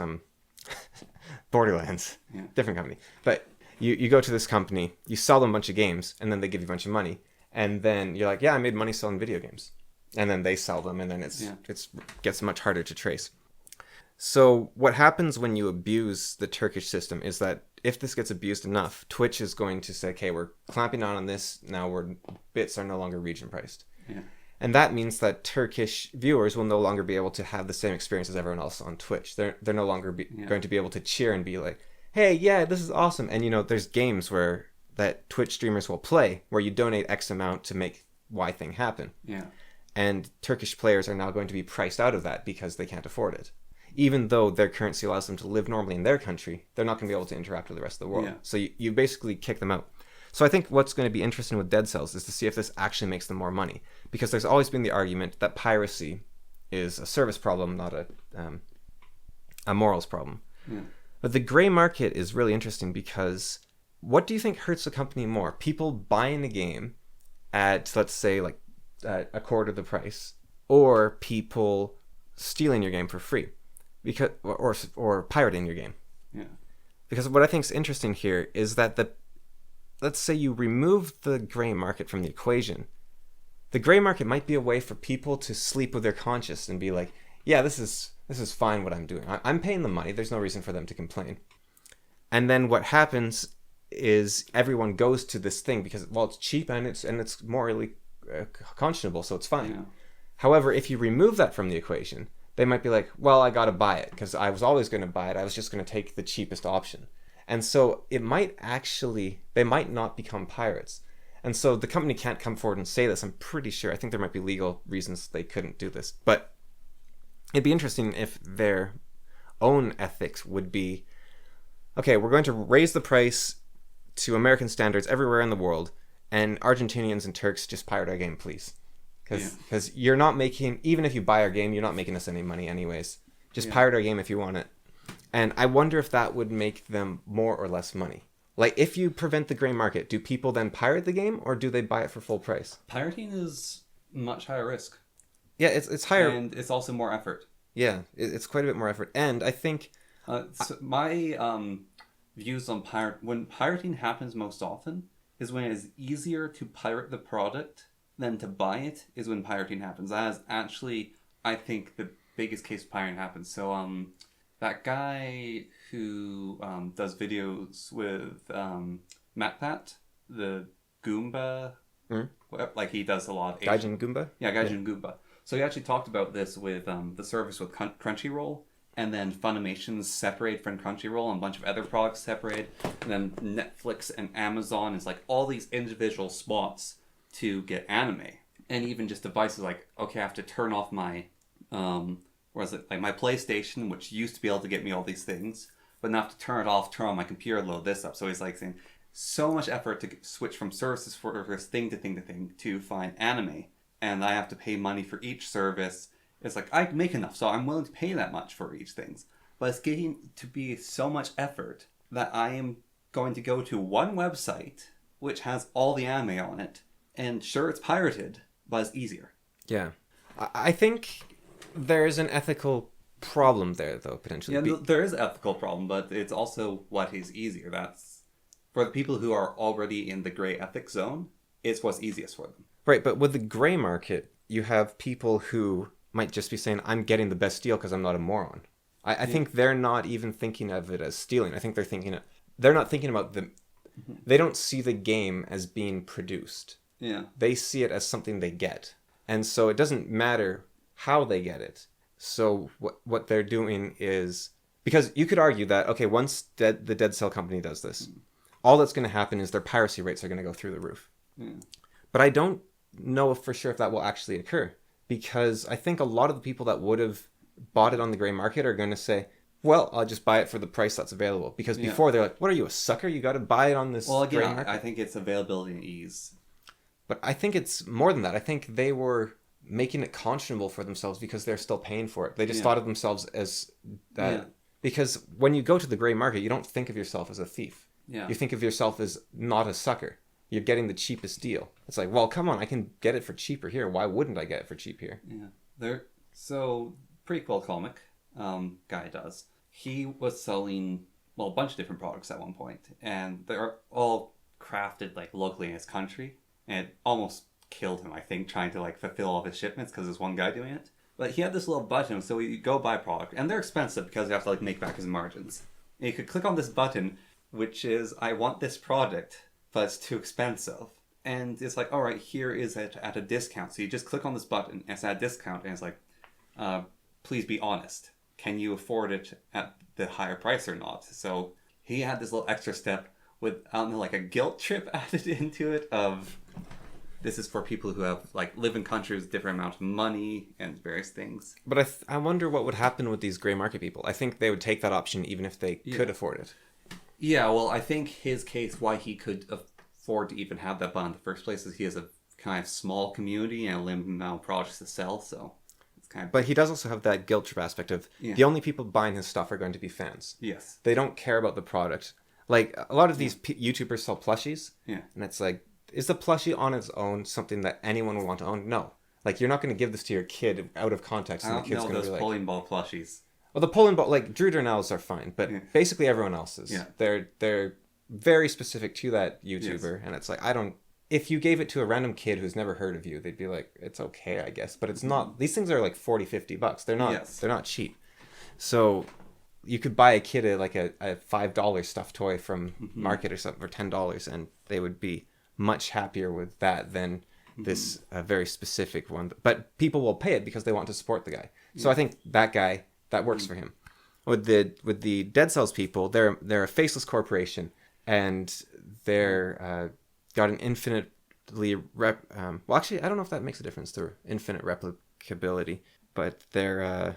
Borderlands. Yeah. Different company. But you go to this company, you sell them a bunch of games, and then they give you a bunch of money. And then you're like, yeah, I made money selling video games. And then they sell them, and then it gets much harder to trace. So what happens when you abuse the Turkish system is that if this gets abused enough, Twitch is going to say, okay, we're clamping down on this. Now bits are no longer region priced. Yeah. And that means that Turkish viewers will no longer be able to have the same experience as everyone else on Twitch. They're no longer going to be able to cheer and be like, hey, yeah, this is awesome. And, there's games that Twitch streamers will play where you donate X amount to make Y thing happen. Yeah. And Turkish players are now going to be priced out of that because they can't afford it. Even though their currency allows them to live normally in their country, they're not going to be able to interact with the rest of the world. Yeah. So you basically kick them out. So I think what's going to be interesting with Dead Cells is to see if this actually makes them more money. Because there's always been the argument that piracy is a service problem, not a morals problem. Yeah. But the gray market is really interesting because what do you think hurts a company more? People buying a game at, let's say, like a quarter the price, or people stealing your game for free? Because or pirating your game. Yeah. Because what I think is interesting here is that let's say you remove the gray market from the equation. The gray market might be a way for people to sleep with their conscience and be like, yeah, this is fine what I'm doing. I'm paying them money. There's no reason for them to complain. And then what happens is everyone goes to this thing because, well, it's cheap and it's morally conscionable, so it's fine. Yeah. However, if you remove that from the equation, they might be like, well, I got to buy it because I was always going to buy it. I was just going to take the cheapest option. And so they might not become pirates. And so the company can't come forward and say this. I'm pretty sure. I think there might be legal reasons they couldn't do this. But it'd be interesting if their own ethics would be, okay, we're going to raise the price to American standards everywhere in the world, and Argentinians and Turks just pirate our game, please. Because you're not making, even if you buy our game, you're not making us any money anyways. Just pirate our game if you want it. And I wonder if that would make them more or less money. Like, if you prevent the gray market, do people then pirate the game, or do they buy it for full price? Pirating is much higher risk. Yeah, it's higher. And it's also more effort. Yeah, it's quite a bit more effort. And I think... So my views on when pirating happens most often is when it is easier to pirate the product than to buy it is when pirating happens. That is actually, I think, the biggest case of pirating happens. So That guy who does videos with MatPat, the Goomba, like he does a lot of Gaijin Goomba? Yeah, Gaijin Goomba. So he actually talked about this with the service with Crunchyroll, and then Funimation's separate from Crunchyroll, and a bunch of other products separate, and then Netflix and Amazon is like all these individual spots to get anime, and even just devices like, okay, I have to turn off my like my PlayStation, which used to be able to get me all these things, but now I have to turn it off, turn on my computer, load this up. So he's like saying so much effort to switch from services for thing to thing to thing to find anime, and I have to pay money for each service. It's like, I make enough, so I'm willing to pay that much for each thing. But it's getting to be so much effort that I am going to go to one website which has all the anime on it, and sure, it's pirated, but it's easier. Yeah. I think there is an ethical problem there, though, potentially. Yeah, there is an ethical problem, but it's also what is easier. That's, for the people who are already in the gray ethics zone, it's what's easiest for them. Right, but with the gray market, you have people who might just be saying, I'm getting the best deal because I'm not a moron. I think they're not even thinking of it as stealing. I think they're not thinking about they don't see the game as being produced. Yeah. They see it as something they get. And so it doesn't matter how they get it. So what they're doing is, because you could argue that, okay, once the Dead Cell company does this, all that's going to happen is their piracy rates are going to go through the roof. Yeah. But I don't know for sure if that will actually occur, because I think a lot of the people that would have bought it on the gray market are going to say, well, I'll just buy it for the price that's available. Because before they're like, what are you, a sucker? You got to buy it on this gray market? I think it's availability and ease. But I think it's more than that. I think they were making it conscionable for themselves because they're still paying for it. They just thought of themselves as that. Yeah. Because when you go to the gray market, you don't think of yourself as a thief. Yeah. You think of yourself as not a sucker. You're getting the cheapest deal. It's like, well, come on, I can get it for cheaper here. Why wouldn't I get it for cheap here? Yeah. So, prequel comic guy does. He was selling, well, a bunch of different products at one point, and they're all crafted like locally in his country, and it almost killed him, I think, trying to like fulfill all of his shipments because there's one guy doing it. But he had this little button, so you go buy product, and they're expensive because you have to like make back his margins. And you could click on this button, which is, I want this product, but it's too expensive. And it's like, all right, here is it at a discount. So you just click on this button, and it's at a discount, and it's like, please be honest. Can you afford it at the higher price or not? So he had this little extra step with, I don't know, like a guilt trip added into it of, this is for people who have like live in countries with different amount of money and various things. But I wonder what would happen with these gray market people. I think they would take that option even if they could afford it. Yeah, well, I think his case, why he could afford to even have that button in the first place, is he has a kind of small community and a limited amount of products to sell, so it's kind of... But he does also have that guilt trip aspect of the only people buying his stuff are going to be fans. Yes. They don't care about the product. Like, a lot of these YouTubers sell plushies, and it's like, is the plushie on its own something that anyone would want to own? No. Like, you're not going to give this to your kid out of context, and the kid's going to be like... bowling ball plushies. Well, the bowling ball, like, Drew Darnell's are fine, but basically everyone else's. Yeah. They're very specific to that YouTuber, and it's like, if you gave it to a random kid who's never heard of you, they'd be like, it's okay, I guess. But it's not, these things are like $40-$50. They're not cheap. So you could buy a kid a $5 stuffed toy from Market or something for $10, and they would be much happier with that than this very specific one. But people will pay it because they want to support the guy. So I think that guy, that works for him. With the Dead Cells people, they're a faceless corporation, and they're got an infinitely well, actually, I don't know if that makes a difference to infinite replicability, but they're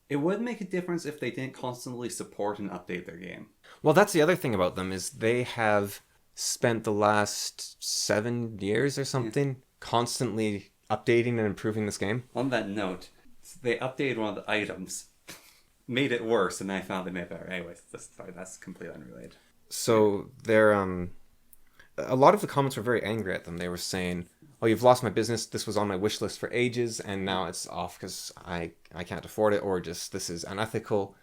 it would make a difference if they didn't constantly support and update their game. Well, that's the other thing about them, is they have spent the last 7 years or something constantly updating and improving this game. On that note, they updated one of the items, made it worse, and then I found they made it better. Anyways, that's completely unrelated. So they're a lot of the comments were very angry at them. They were saying, oh, you've lost my business. This was on my wish list for ages, and now it's off because I can't afford it, or just this is unethical.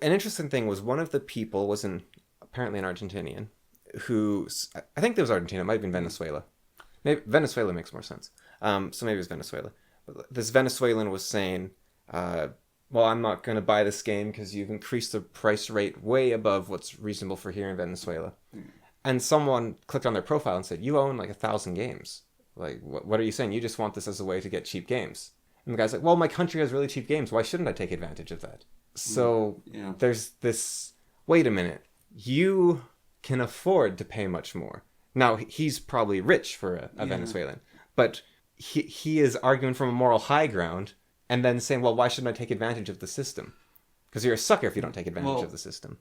An interesting thing was one of the people was apparently an Argentinian who, I think it was Argentina, it might have been Venezuela. Maybe Venezuela makes more sense. So maybe it was Venezuela. But this Venezuelan was saying, well, I'm not going to buy this game because you've increased the price rate way above what's reasonable for here in Venezuela. And someone clicked on their profile and said, you own like 1,000 games. Like, what are you saying? You just want this as a way to get cheap games. And the guy's like, well, my country has really cheap games. Why shouldn't I take advantage of that? So there's this, wait a minute, you can afford to pay much more. Now, he's probably rich for a Venezuelan, but he is arguing from a moral high ground and then saying, well, why shouldn't I take advantage of the system? Because you're a sucker if you don't take advantage of the system.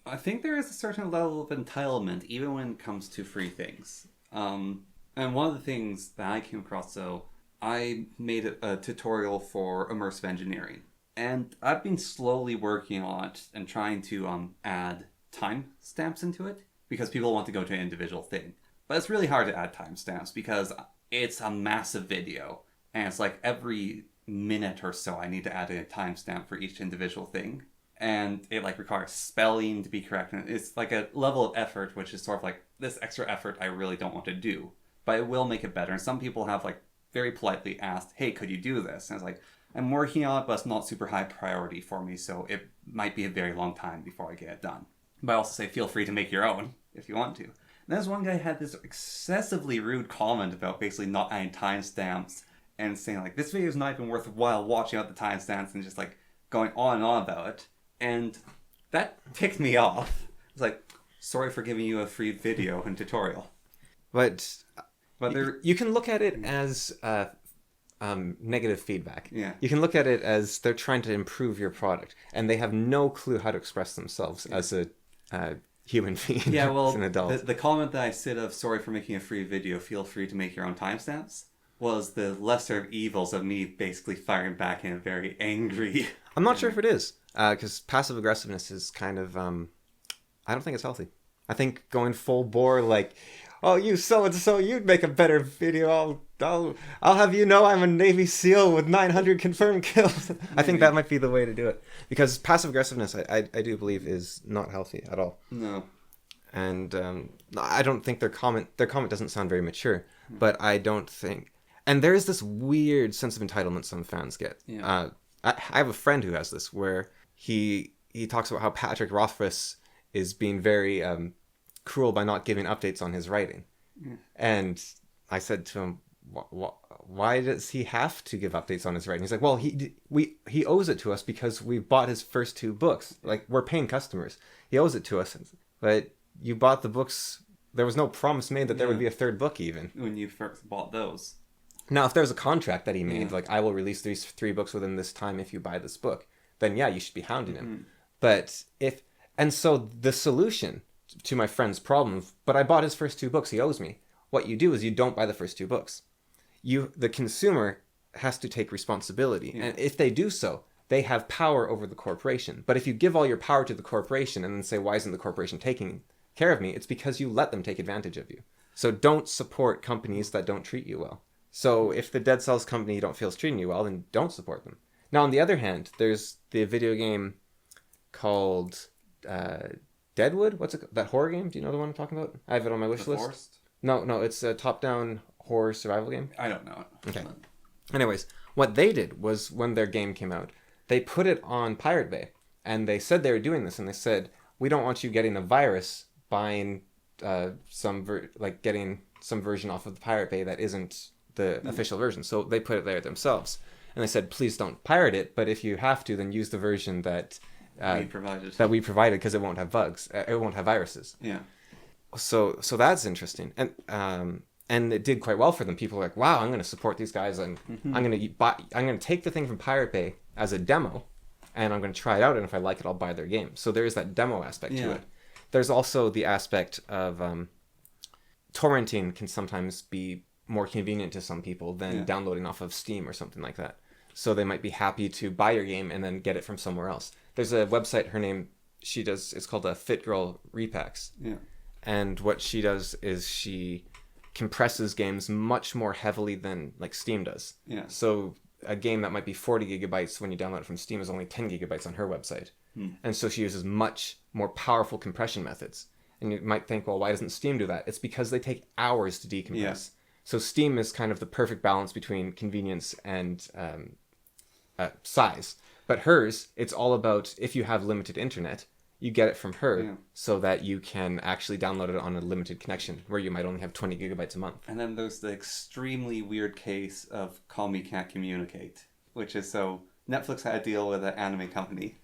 I think there is a certain level of entitlement, even when it comes to free things. And one of the things that I came across, so I made a tutorial for immersive engineering. And I've been slowly working on it and trying to add timestamps into it, because people want to go to an individual thing. But it's really hard to add timestamps because it's a massive video. And it's like every minute or so I need to add a timestamp for each individual thing. And it like requires spelling to be correct. And it's like a level of effort, which is sort of like this extra effort I really don't want to do. But it will make it better. And some people have like very politely asked, hey, could you do this? And it's like, I'm working on it, but it's not super high priority for me. So it might be a very long time before I get it done. But I also say, feel free to make your own if you want to. And there's one guy had this excessively rude comment about basically not adding timestamps and saying like, this video is not even worthwhile watching out the timestamps, and just like going on and on about it. And that ticked me off. It's like, sorry for giving you a free video and tutorial. But you can look at it as negative feedback. Yeah. You can look at it as they're trying to improve your product, and they have no clue how to express themselves as a human being. Yeah, well, as an adult. The comment that I said of sorry for making a free video, feel free to make your own timestamps, was the lesser of evils of me basically firing back in a very angry... I'm not sure if it is, because passive aggressiveness is kind of... I don't think it's healthy. I think going full bore, like, oh, you so-and-so, you'd make a better video. I'll have you know I'm a Navy SEAL with 900 confirmed kills. I think that might be the way to do it. Because passive aggressiveness, I do believe, is not healthy at all. No. And I don't think their comment doesn't sound very mature. But I don't think... And there is this weird sense of entitlement some fans get. Yeah. I have a friend who has this, where he talks about how Patrick Rothfuss is being very cruel by not giving updates on his writing. Yeah. And I said to him, why does he have to give updates on his writing? He's like, well, he owes it to us because we bought his first 2 books. Like, we're paying customers. He owes it to us. But you bought the books. There was no promise made that there would be a 3rd book even. When you first bought those. Now, if there's a contract that he made, like, I will release these 3 books within this time if you buy this book, then yeah, you should be hounding him. But and so the solution to my friend's problem, but I bought his first 2 books, he owes me. What you do is you don't buy the first 2 books. The consumer has to take responsibility. Yeah. And if they do so, they have power over the corporation. But if you give all your power to the corporation and then say, why isn't the corporation taking care of me? It's because you let them take advantage of you. So don't support companies that don't treat you well. So if the Dead Cells company you don't feel is treating you well, then don't support them. Now, on the other hand, there's the video game called Deadwood. What's it? That horror game? Do you know the one I'm talking about? I have it on my wish list. Forest? No, it's a top-down horror survival game. I don't know it. Okay. Anyways, what they did was when their game came out, they put it on Pirate Bay, and they said they were doing this, and they said, we don't want you getting a virus buying getting some version off of the Pirate Bay that isn't the official version. So they put it there themselves. And they said, please don't pirate it, but if you have to, then use the version that we provided, because it won't have bugs. It won't have viruses. Yeah. So that's interesting. And it did quite well for them. People were like, wow, I'm going to support these guys, and I'm going to take the thing from Pirate Bay as a demo, and I'm going to try it out, and if I like it, I'll buy their game. So there is that demo aspect to it. There's also the aspect of torrenting can sometimes be more convenient to some people than downloading off of Steam or something like that. So they might be happy to buy your game and then get it from somewhere else. There's a website, it's called a Fit Girl Repacks. Yeah. And what she does is she compresses games much more heavily than like Steam does. Yeah. So a game that might be 40 gigabytes when you download it from Steam is only 10 gigabytes on her website. And so she uses much more powerful compression methods. And you might think, well, why doesn't Steam do that? It's because they take hours to decompress. Yeah. So Steam is kind of the perfect balance between convenience and size. But hers, it's all about if you have limited internet, you get it from her so that you can actually download it on a limited connection where you might only have 20 gigabytes a month. And then there's the extremely weird case of Call Me Can't Communicate, which is so Netflix had a deal with an anime company,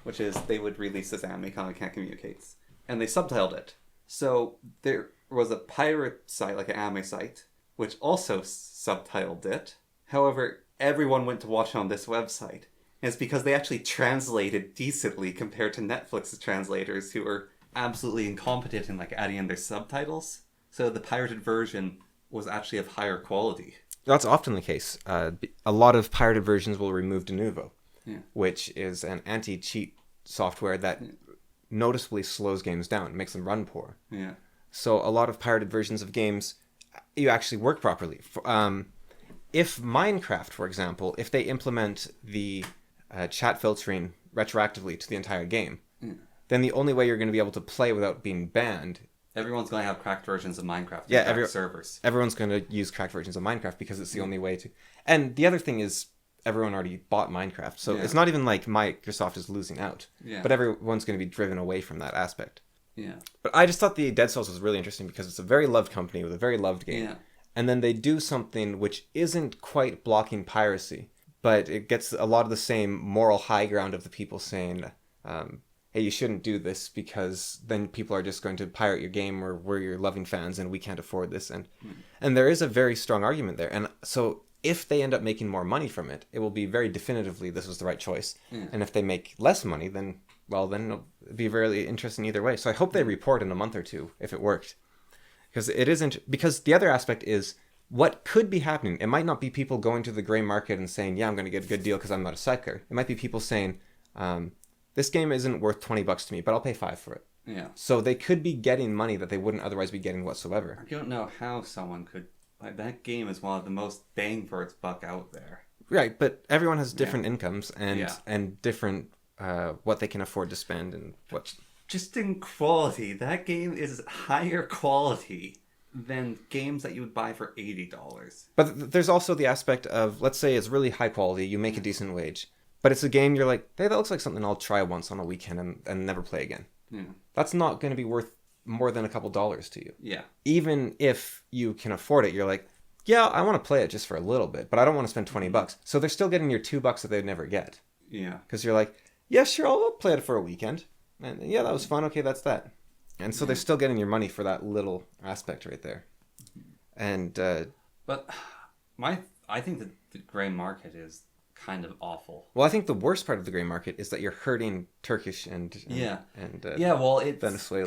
which is they would release this anime, Call Me Can't Communicate, and they subtitled it. So there was a pirate site, like an anime site, which also subtitled it. However, everyone went to watch on this website. And it's because they actually translated decently compared to Netflix's translators, who are absolutely incompetent in like adding in their subtitles. So the pirated version was actually of higher quality. That's often the case. A lot of pirated versions will remove de novo, which is an anti-cheat software that noticeably slows games down, makes them run poor. Yeah. So a lot of pirated versions of games, you actually work properly. If Minecraft, for example, if they implement the chat filtering retroactively to the entire game, then the only way you're going to be able to play without being banned. Everyone's going to have cracked versions of Minecraft. Servers. Everyone's going to use cracked versions of Minecraft because it's the only way to. And the other thing is, everyone already bought Minecraft, so it's not even like Microsoft is losing out. Yeah. But everyone's going to be driven away from that aspect. Yeah. But I just thought the Dead Cells was really interesting because it's a very loved company with a very loved game. Yeah. And then they do something which isn't quite blocking piracy, but it gets a lot of the same moral high ground of the people saying, hey, you shouldn't do this because then people are just going to pirate your game, or we're your loving fans and we can't afford this. And there is a very strong argument there. And so if they end up making more money from it, it will be very definitively this was the right choice. And if they make less money, then it'll be very interesting either way. So I hope they report in a month or two if it worked. Because it isn't, because the other aspect is what could be happening. It might not be people going to the gray market and saying, yeah, I'm going to get a good deal because I'm not a sucker. It might be people saying, this game isn't worth $20 to me, but I'll pay $5 for it. Yeah. So they could be getting money that they wouldn't otherwise be getting whatsoever. I don't know how someone could, like, that game is one of the most bang for its buck out there. Right, but everyone has different incomes and different what they can afford to spend and what. Just in quality, that game is higher quality than games that you would buy for $80. But there's also the aspect of, let's say it's really high quality, you make a decent wage, but it's a game you're like, hey, that looks like something I'll try once on a weekend and never play again. Yeah. That's not going to be worth more than a couple dollars to you. Yeah. Even if you can afford it, you're like, yeah, I want to play it just for a little bit, but I don't want to spend $20. So they're still getting your $2 that they'd never get. Yeah. Because you're like, yeah, sure, I'll play it for a weekend. And yeah, that was fun. Okay, that's that. And so they're still getting your money for that little aspect right there. And but I think that the gray market is kind of awful. Well, I think the worst part of the gray market is that you're hurting Turkish and Venezuela.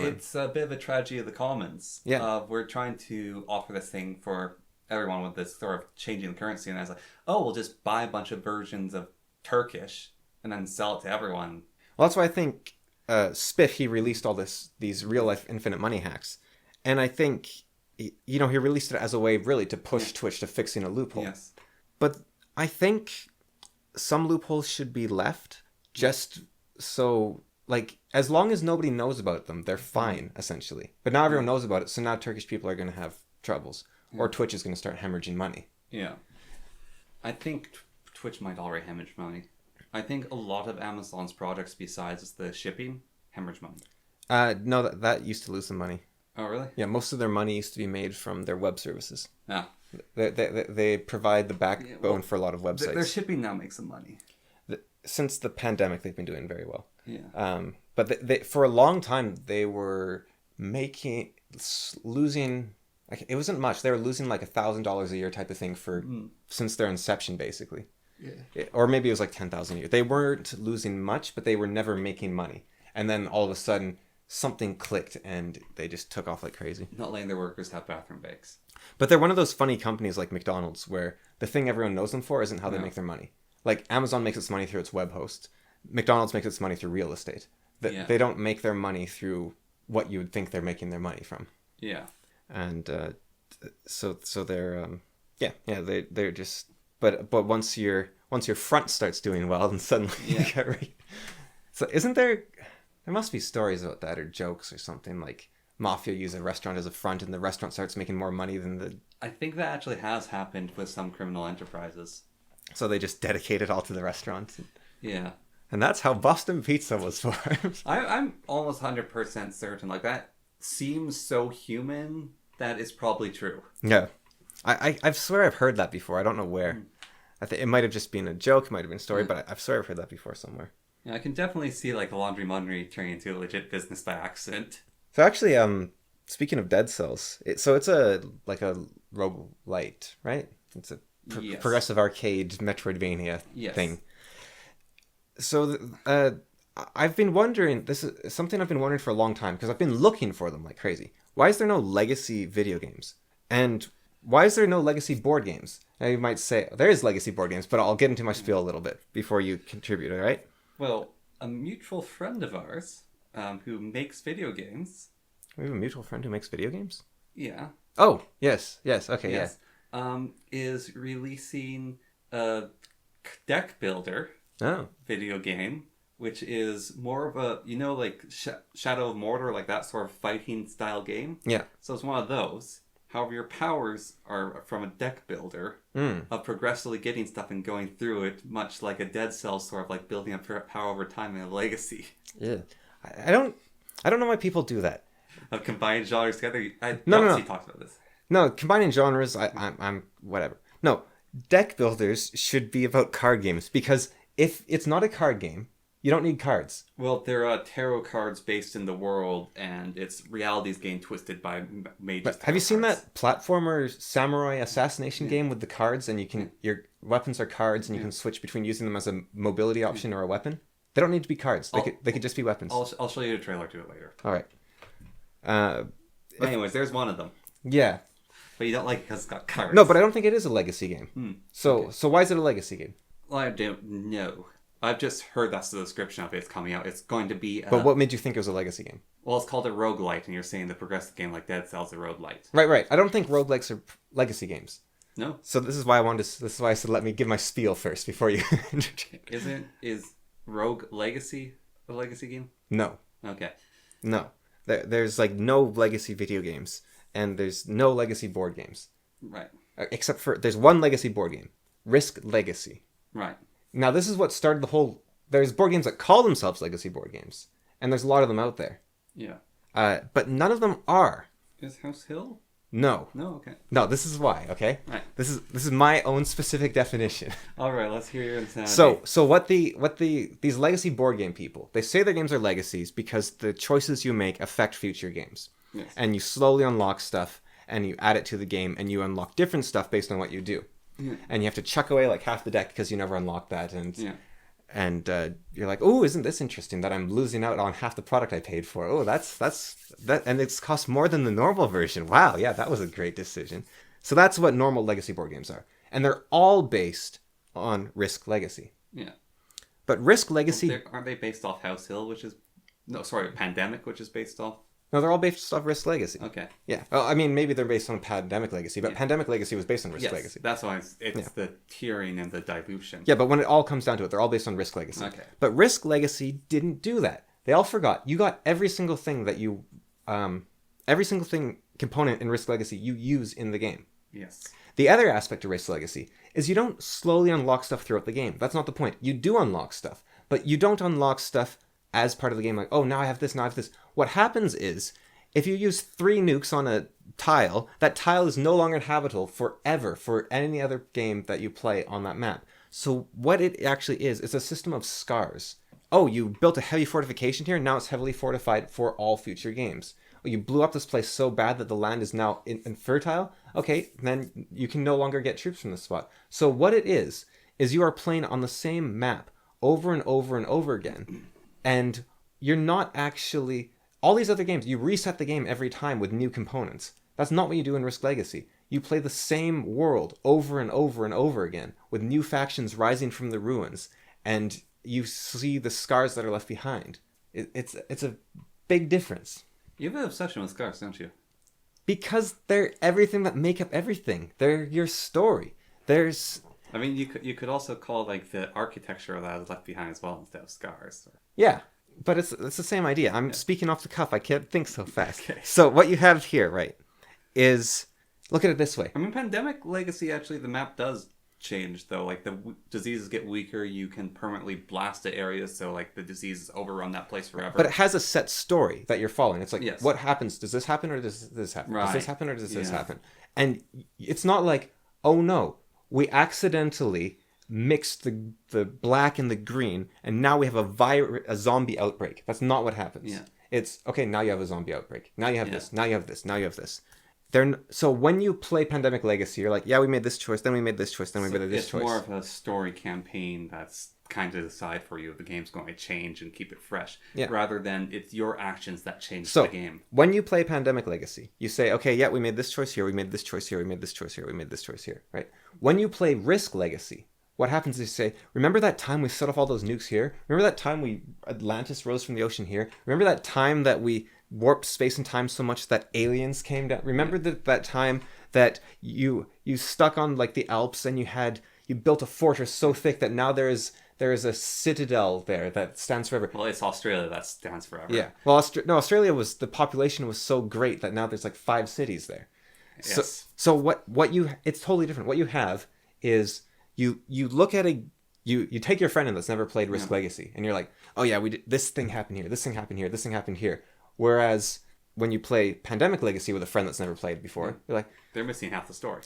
It's a bit of a tragedy of the commons. Yeah, we're trying to offer this thing for everyone with this sort of changing the currency, and I was like, oh, we'll just buy a bunch of versions of Turkish and then sell it to everyone. Well, that's why I think Spiff, he released all these real life infinite money hacks, and I think he released it as a way really to push Twitch to fixing a loophole. Yes, but I think some loopholes should be left just so, like, as long as nobody knows about them, they're fine essentially. But now everyone knows about it, so now Turkish people are going to have troubles, or Twitch is going to start hemorrhaging money. Yeah, I think Twitch might already hemorrhage money. I think a lot of Amazon's products, besides the shipping, hemorrhage money. No, that used to lose some money. Oh, really? Yeah, most of their money used to be made from their web services. Yeah. They provide the backbone for a lot for their shipping now makes some money. Since the pandemic, they've been doing very well. Yeah. But they for a long time, they were losing... Like, it wasn't much. They were losing like $1,000 a year type of thing since their inception, basically. Yeah. Or maybe it was like 10,000 a year. They weren't losing much, but they were never making money. And then all of a sudden, something clicked and they just took off like crazy. Not letting their workers have bathroom breaks. But they're one of those funny companies like McDonald's where the thing everyone knows them for isn't how they make their money. Like Amazon makes its money through its web host. McDonald's makes its money through real estate. They don't make their money through what you would think they're making their money from. Yeah. And so they're they're just but once your front starts doing well, then suddenly you get right. So isn't there must be stories about that or jokes or something like mafia use a restaurant as a front and the restaurant starts making more money than the... I think that actually has happened with some criminal enterprises. So they just dedicate it all to the restaurant. Yeah. And that's how Boston Pizza was formed. I'm almost 100% certain. Like, that seems so human that it's probably true. Yeah. I swear I've heard that before. I don't know where. I think it might have just been a joke, it might have been a story, but I swear I've heard that before somewhere. Yeah, I can definitely see, like, the Laundry Monday turning into a legit business by accident. So actually, speaking of Dead Cells, it's a roguelite, right? It's a Yes. progressive arcade Metroidvania Yes. thing. So I've been wondering, this is something I've been wondering for a long time, because I've been looking for them like crazy. Why is there no legacy video games? And why is there no legacy board games? Now you might say, there is legacy board games, but I'll get into my spiel a little bit before you contribute, all right? Well, a mutual friend of ours who makes video games. We have a mutual friend who makes video games? Yeah. Oh, yes, okay, Yes. Is releasing a deck builder yeah. Oh, video game, which is more of a, like Shadow of Mordor, like that sort of fighting style game. yeah. So it's one of those. However, your powers are from a deck builder of progressively getting stuff and going through it, much like a Dead Cells, sort of like building up your power over time in a legacy. Yeah. I don't know why people do that. Of combining genres together. No. He talks about this. No, combining genres, I'm whatever. No, deck builders should be about card games, because if it's not a card game, you don't need cards. Well, they're tarot cards based in the world, and it's reality's getting twisted by mages. But have you seen that platformer samurai assassination game with the cards, and your weapons are cards, and you can switch between using them as a mobility option or a weapon? They don't need to be cards. They could just be weapons. I'll show you a trailer to it later. All right. Anyways, there's one of them. Yeah. But you don't like it because it's got cards. No, but I don't think it is a legacy game. So why is it a legacy game? Well, I don't know. I've just heard that's the description of it. It's coming out. It's going to be... But what made you think it was a legacy game? Well, it's called a roguelite, and you're saying the progressive game like Dead Cells is a roguelite. Right. I don't think roguelikes are legacy games. No? So this is why I said let me give my spiel first before you... Is Rogue Legacy a legacy game? No. Okay. No. There's like no legacy video games, and there's no legacy board games. Right. Except for, there's one legacy board game. Risk Legacy. Right. Now this is what started the whole... There's board games that call themselves legacy board games, and there's a lot of them out there. Yeah. But none of them are. Is House Hill? No. No, okay. No, this is why, okay? Right. This is my own specific definition. All right, let's hear your insanity. So what these legacy board game people, they say their games are legacies because the choices you make affect future games. Yes. And you slowly unlock stuff, and you add it to the game, and you unlock different stuff based on what you do. Yeah. And you have to chuck away like half the deck because you never unlocked that, and Yeah. and you're like, oh, isn't this interesting that I'm losing out on half the product I paid for? Oh, that's that, and it's cost more than the normal version. Wow, yeah, that was a great decision. So that's what normal legacy board games are, and they're all based on Risk Legacy. Yeah. But Risk Legacy, Aren't they based off House Hill, which is... No, sorry, Pandemic, which is based off... no, they're all based off Risk Legacy. Okay. Yeah. Well, I mean, maybe they're based on Pandemic Legacy, but Yeah. Pandemic Legacy was based on Risk Yes, Legacy. that's why it's the tiering and the dilution. Yeah, but when it all comes down to it, they're all based on Risk Legacy. Okay. But Risk Legacy didn't do that. They all forgot. You got every single thing that you, every single thing component in Risk Legacy you use in the game. Yes. The other aspect of Risk Legacy is you don't slowly unlock stuff throughout the game. That's not the point. You do unlock stuff, but you don't unlock stuff as part of the game. Like, oh, now I have this, now I have this. What happens is, if you use 3 nukes on a tile, that tile is no longer inhabitable forever for any other game that you play on that map. So what it actually is a system of scars. Oh, you built a heavy fortification here, now it's heavily fortified for all future games. Oh, you blew up this place so bad that the land is now infertile. Okay, then you can no longer get troops from this spot. So what it is you are playing on the same map over and over and over again. And you're not actually... All these other games, you reset the game every time with new components. That's not what you do in Risk Legacy. You play the same world over and over and over again, with new factions rising from the ruins, and you see the scars that are left behind. It's a big difference. You have an obsession with scars, don't you? Because they're everything that make up everything. They're your story. There's... I mean, you could also call like the architecture that is left behind as well instead of scars. Yeah. But it's the same idea. I'm speaking off the cuff. I can't think so fast. Okay. So what you have here, right, is... Look at it this way. I mean, Pandemic Legacy, actually, the map does change though. Like the diseases get weaker, you can permanently blast the areas, so like the diseases overrun that place forever. But it has a set story that you're following. It's like, Yes. what happens? Does this happen or does this happen? Does this Right. happen or does this Yeah. happen? And it's not like, oh no, we accidentally mixed the black and the green, and now we have a zombie outbreak. That's not what happens. Yeah. It's, okay, now you have a zombie outbreak. Now you have Yeah. this. Now you have this. Now you have this. So when you play Pandemic Legacy, you're like, yeah, we made this choice, then we made this choice, then we made this choice. It's more of a story campaign that's kind of decide for you if the game's going to change and keep it fresh, rather than it's your actions that change the game. When you play Pandemic Legacy, you say, okay, yeah, we made this choice here, we made this choice here, we made this choice here, we made this choice here, right? When you play Risk Legacy, what happens is you say, remember that time we set off all those nukes here? Remember that time Atlantis rose from the ocean here? Remember that time that we warped space and time so much that aliens came down? Remember that time that you stuck on like the Alps and you built a fortress so thick that now there is a citadel there that stands forever. Well, it's Australia that stands forever. Yeah. Well, Australia the population was so great that now there's like 5 cities there. Yes. So it's totally different. What you have is you look at you take your friend in that's never played Risk Legacy, and you're like, oh yeah, this thing happened here, this thing happened here, this thing happened here. Whereas when you play Pandemic Legacy with a friend that's never played before, you're like, they're missing half the story.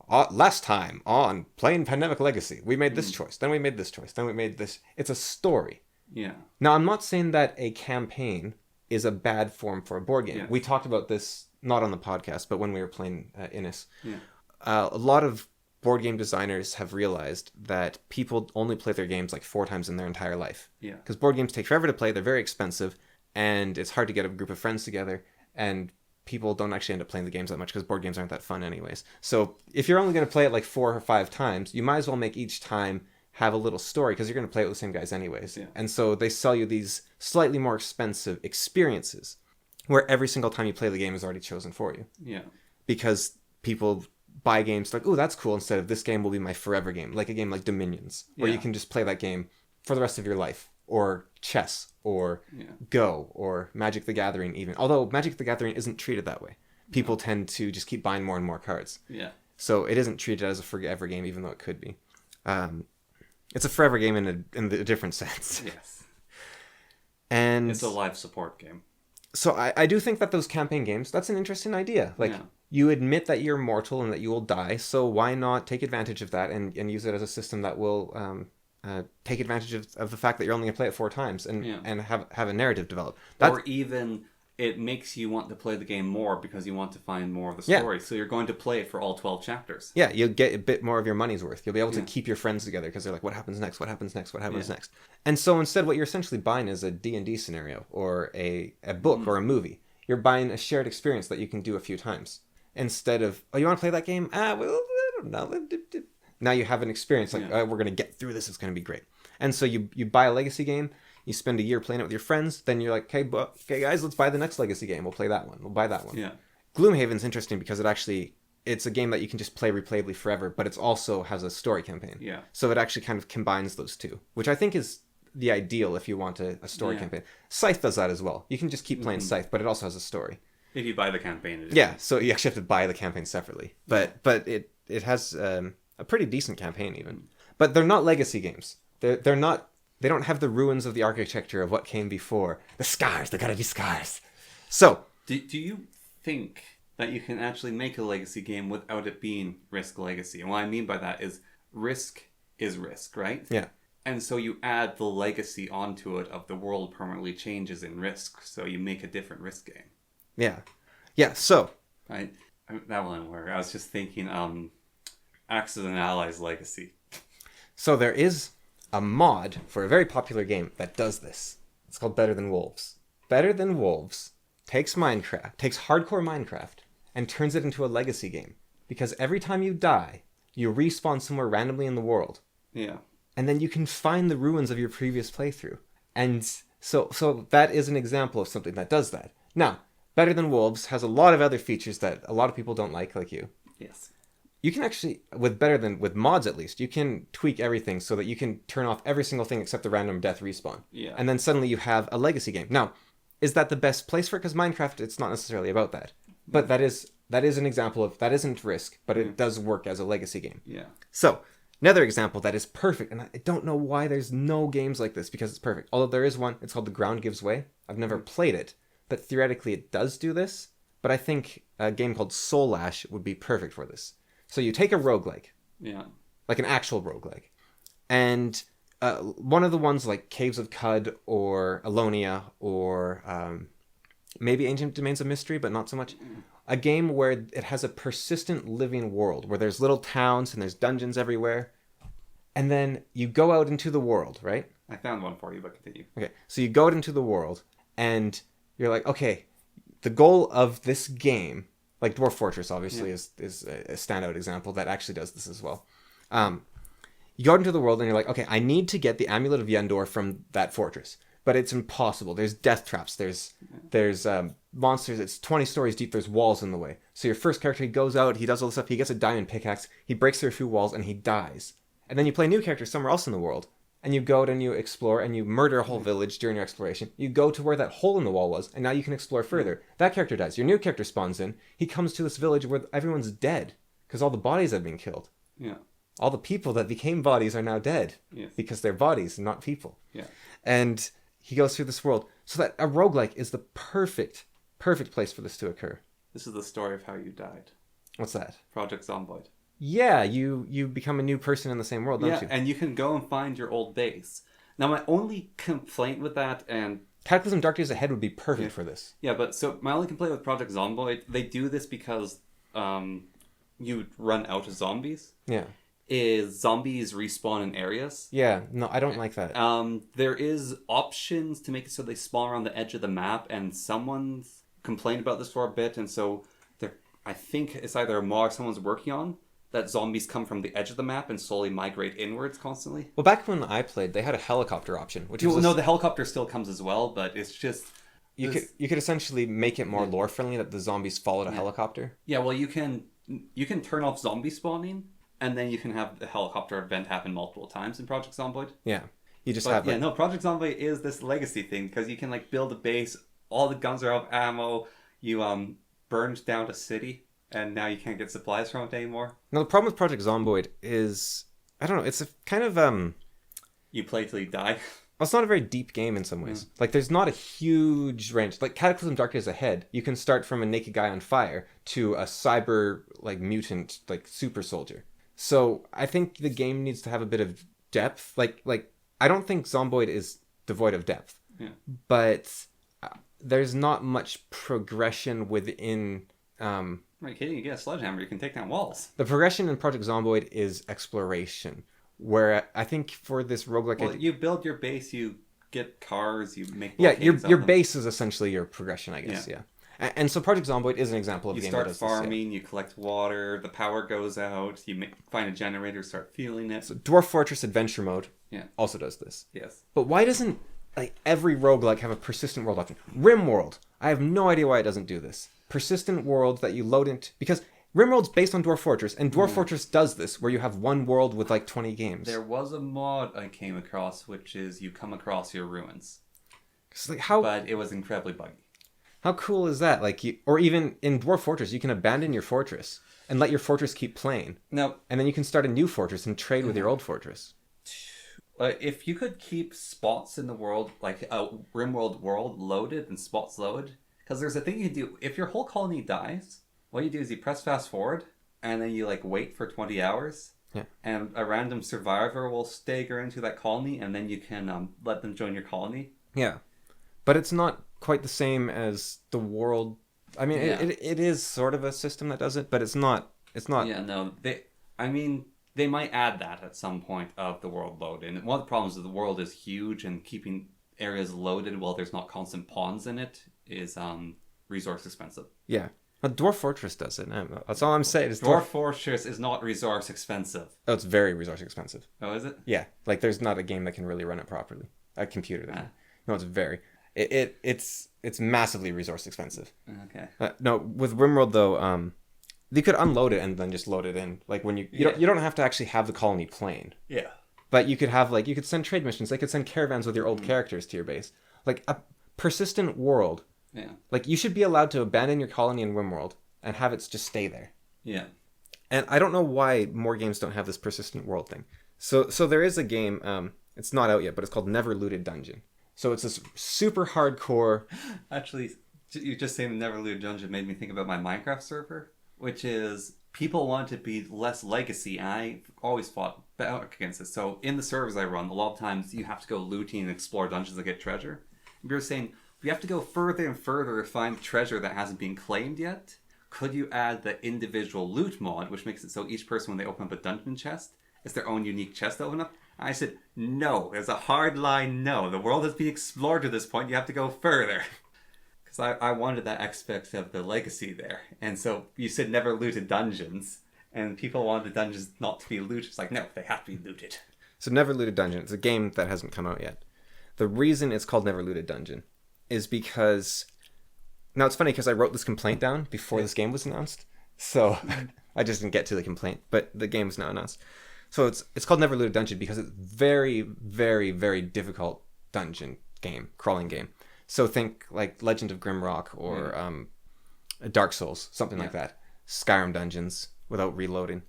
Last time on playing Pandemic Legacy, we made this choice, then we made this choice, then we made this. It's a story. Yeah. Now, I'm not saying that a campaign is a bad form for a board game. Yeah. We talked about this, not on the podcast, but when we were playing Innis. Yeah. A lot of board game designers have realized that people only play their games like 4 times in their entire life. Yeah. Because board games take forever to play, they're very expensive, and it's hard to get a group of friends together, and people don't actually end up playing the games that much because board games aren't that fun anyways. So if you're only going to play it like 4 or 5 times, you might as well make each time have a little story, because you're going to play it with the same guys anyways. Yeah. And so they sell you these slightly more expensive experiences where every single time you play the game is already chosen for you. Yeah. Because people buy games like, oh, that's cool, instead of this game will be my forever game, like a game like Dominions, where you can just play that game for the rest of your life, or chess, or Go, or Magic the Gathering even. Although Magic the Gathering isn't treated that way. People tend to just keep buying more and more cards. Yeah. So it isn't treated as a forever game, even though it could be. It's a forever game in a different sense. Yes. And it's a live support game. So I do think that those campaign games, that's an interesting idea. Like, you admit that you're mortal and that you will die, so why not take advantage of that and use it as a system that will take advantage of the fact that you're only going to play it 4 times and have a narrative develop. Or even it makes you want to play the game more because you want to find more of the story. So you're going to play it for all 12 chapters. Yeah, you'll get a bit more of your money's worth. You'll be able to keep your friends together because they're like, what happens next? What happens next? What happens next? And so instead, what you're essentially buying is a D&D scenario or a book or a movie. You're buying a shared experience that you can do a few times. Instead of, oh, you want to play that game? Well, I don't know. Now you have an experience like, oh, we're going to get through this. It's going to be great. And so you buy a legacy game. You spend a year playing it with your friends. Then you're like, okay, guys, let's buy the next legacy game. We'll play that one. We'll buy that one. Yeah. Gloomhaven's interesting because it's a game that you can just play replayably forever, but it also has a story campaign. Yeah. So it actually kind of combines those two, which I think is the ideal if you want a story campaign. Scythe does that as well. You can just keep playing Scythe, but it also has a story. If you buy the campaign. So you actually have to buy the campaign separately. But it has a pretty decent campaign even. But they're not legacy games. They're not. They don't have the ruins of the architecture of what came before. The scars. They gotta be scars. So do you think that you can actually make a legacy game without it being Risk Legacy? And what I mean by that is risk, right? Yeah. And so you add the legacy onto it of the world permanently changes in Risk. So you make a different Risk game. Yeah. Yeah. So. Right. That one where I was just thinking, Axis and Allies Legacy. So there is a mod for a very popular game that does this. It's called Better Than Wolves. Better Than Wolves takes hardcore Minecraft, and turns it into a legacy game. Because every time you die, you respawn somewhere randomly in the world. Yeah. And then you can find the ruins of your previous playthrough. And so that is an example of something that does that. Now, Better Than Wolves has a lot of other features that a lot of people don't like you. Yes. You can actually, with mods at least, you can tweak everything so that you can turn off every single thing except the random death respawn. Yeah. And then suddenly you have a legacy game. Now, is that the best place for it? Because Minecraft, it's not necessarily about that. But that is an example of, that isn't Risk, but it does work as a legacy game. Yeah. So, Another example that is perfect, and I don't know why there's no games like this, because it's perfect. Although there is one, it's called The Ground Gives Way. I've never played it, but theoretically it does do this. But I think a game called Soul Ash would be perfect for this. So you take a roguelike, like an actual roguelike, and one of the ones like Caves of Cud or Alonia or maybe Ancient Domains of Mystery, but not so much. A game where it has a persistent living world, where there's little towns and there's dungeons everywhere. And then you go out into the world, right? I found one for you, but continue. Okay, so you go out into the world, and you're like, okay, the goal of this game, like Dwarf Fortress obviously is a standout example that actually does this as well. You go out into the world and you're like, okay, I need to get the Amulet of Yendor from that fortress. But it's impossible. There's death traps. There's monsters. It's 20 stories deep. There's walls in the way. So your first character, he goes out, he does all this stuff, he gets a diamond pickaxe, he breaks through a few walls, and he dies. And then you play a new character somewhere else in the world, and you go out and you explore, and you murder a whole village during your exploration. You go to where that hole in the wall was, and now you can explore further. That character dies. Your new character spawns in. He comes to this village where everyone's dead, because all the bodies have been killed. Yeah. All the people that became bodies are now dead, because they're bodies and not people. Yeah. And he goes through this world. So that a roguelike is the perfect place for this to occur. This is the story of how you died. What's that? Project Zomboid. Yeah, you become a new person in the same world, don't you? Yeah, and you can go and find your old base. Now, my only complaint with that, and Cataclysm Dark Days Ahead would be perfect for this. Yeah, but so my only complaint with Project Zomboid, they do this because you run out of zombies. Yeah. Is zombies respawn in areas. Yeah, no, I don't like that. There is options to make it so they spawn around the edge of the map, and someone's complained about this for a bit, and so I think it's either a mod someone's working on, that zombies come from the edge of the map and slowly migrate inwards constantly. Well, back when I played, they had a helicopter option, which was... No, the helicopter still comes as well, but it's just... You could essentially make it more lore friendly that the zombies followed a helicopter. Yeah, well, you can turn off zombie spawning, and then you can have the helicopter event happen multiple times in Project Zomboid. Yeah. You just have... Yeah, no, Project Zomboid is this legacy thing, because you can, like, build a base, all the guns are out of ammo, you burned down a city, and now you can't get supplies from it anymore. No, the problem with Project Zomboid is... I don't know, it's a kind of... You play till you die. Well, it's not a very deep game in some ways. Like, there's not a huge range. Like, Cataclysm Dark Days Ahead, you can start from a naked guy on fire to a cyber, like, mutant, like, super soldier. So I think the game needs to have a bit of depth. Like I don't think Zomboid is devoid of depth. Yeah. But there's not much progression within... Right, kidding? You get a sledgehammer, you can take down walls. The progression in Project Zomboid is exploration. Where I think for this roguelike... Well, you build your base, you get cars, you make... Yeah, your base is essentially your progression, I guess, yeah. And so Project Zomboid is an example of a game that does this. You start farming, you collect water, the power goes out, you find a generator, start fueling it. So Dwarf Fortress Adventure Mode also does this. Yes. But why doesn't every roguelike have a persistent world option? RimWorld, I have no idea why it doesn't do this. Persistent world that you load into... Because RimWorld's based on Dwarf Fortress, and Dwarf Fortress does this, where you have one world with like 20 games. There was a mod I came across, which is you come across your ruins. But it was incredibly buggy. How cool is that? Or even in Dwarf Fortress, you can abandon your fortress and let your fortress keep playing. No. And then you can start a new fortress and trade with your old fortress. If you could keep spots in the world, like a RimWorld world loaded and spots loaded, because there's a thing you can do. If your whole colony dies, what you do is you press fast forward, and then you wait for 20 hours. Yeah. And a random survivor will stagger into that colony, and then you can let them join your colony. Yeah. But it's not quite the same as the world. I mean, it is sort of a system that does it, but it's not. Yeah, no. They might add that at some point of the world load. And one of the problems is the world is huge, and keeping areas loaded while there's not constant pawns in it is resource expensive. Yeah. But Dwarf Fortress does it. That's all I'm saying. Dwarf Fortress is not resource expensive. Oh, it's very resource expensive. Oh, is it? Yeah. There's not a game that can really run it properly. A computer that. No, it's very... It's massively resource expensive. Okay. No, with RimWorld though, you could unload it and then just load it in. Like when you don't have to actually have the colony playing. Yeah. But you could have you could send trade missions. They could send caravans with your old characters to your base. Like a persistent world. Yeah. You should be allowed to abandon your colony in RimWorld and have it just stay there. Yeah. And I don't know why more games don't have this persistent world thing. So there is a game, it's not out yet, but it's called Never Looted Dungeon. So it's this super hardcore... Actually, you just saying the Never Looted Dungeon made me think about my Minecraft server, which is people want to be less legacy, and I always fought back against it. So in the servers I run, a lot of times you have to go looting and explore dungeons to get treasure. And we were saying, we have to go further and further to find treasure that hasn't been claimed yet. Could you add the individual loot mod, which makes it so each person, when they open up a dungeon chest, it's their own unique chest to open up? And I said, no. There's a hard line no. The world has been explored to this point. You have to go further. Because I wanted that aspect of the legacy there. And so you said never looted dungeons. And people wanted the dungeons not to be looted. It's like, no, they have to be looted. So Never Looted Dungeon, it's a game that hasn't come out yet. The reason it's called Never Looted Dungeon is because... Now, it's funny because I wrote this complaint down before this game was announced. So I just didn't get to the complaint, but the game is now announced. So it's called Never Looted Dungeon because it's very, very, very difficult dungeon game, crawling game. So think like Legend of Grimrock or Dark Souls, something like that. Skyrim dungeons without reloading.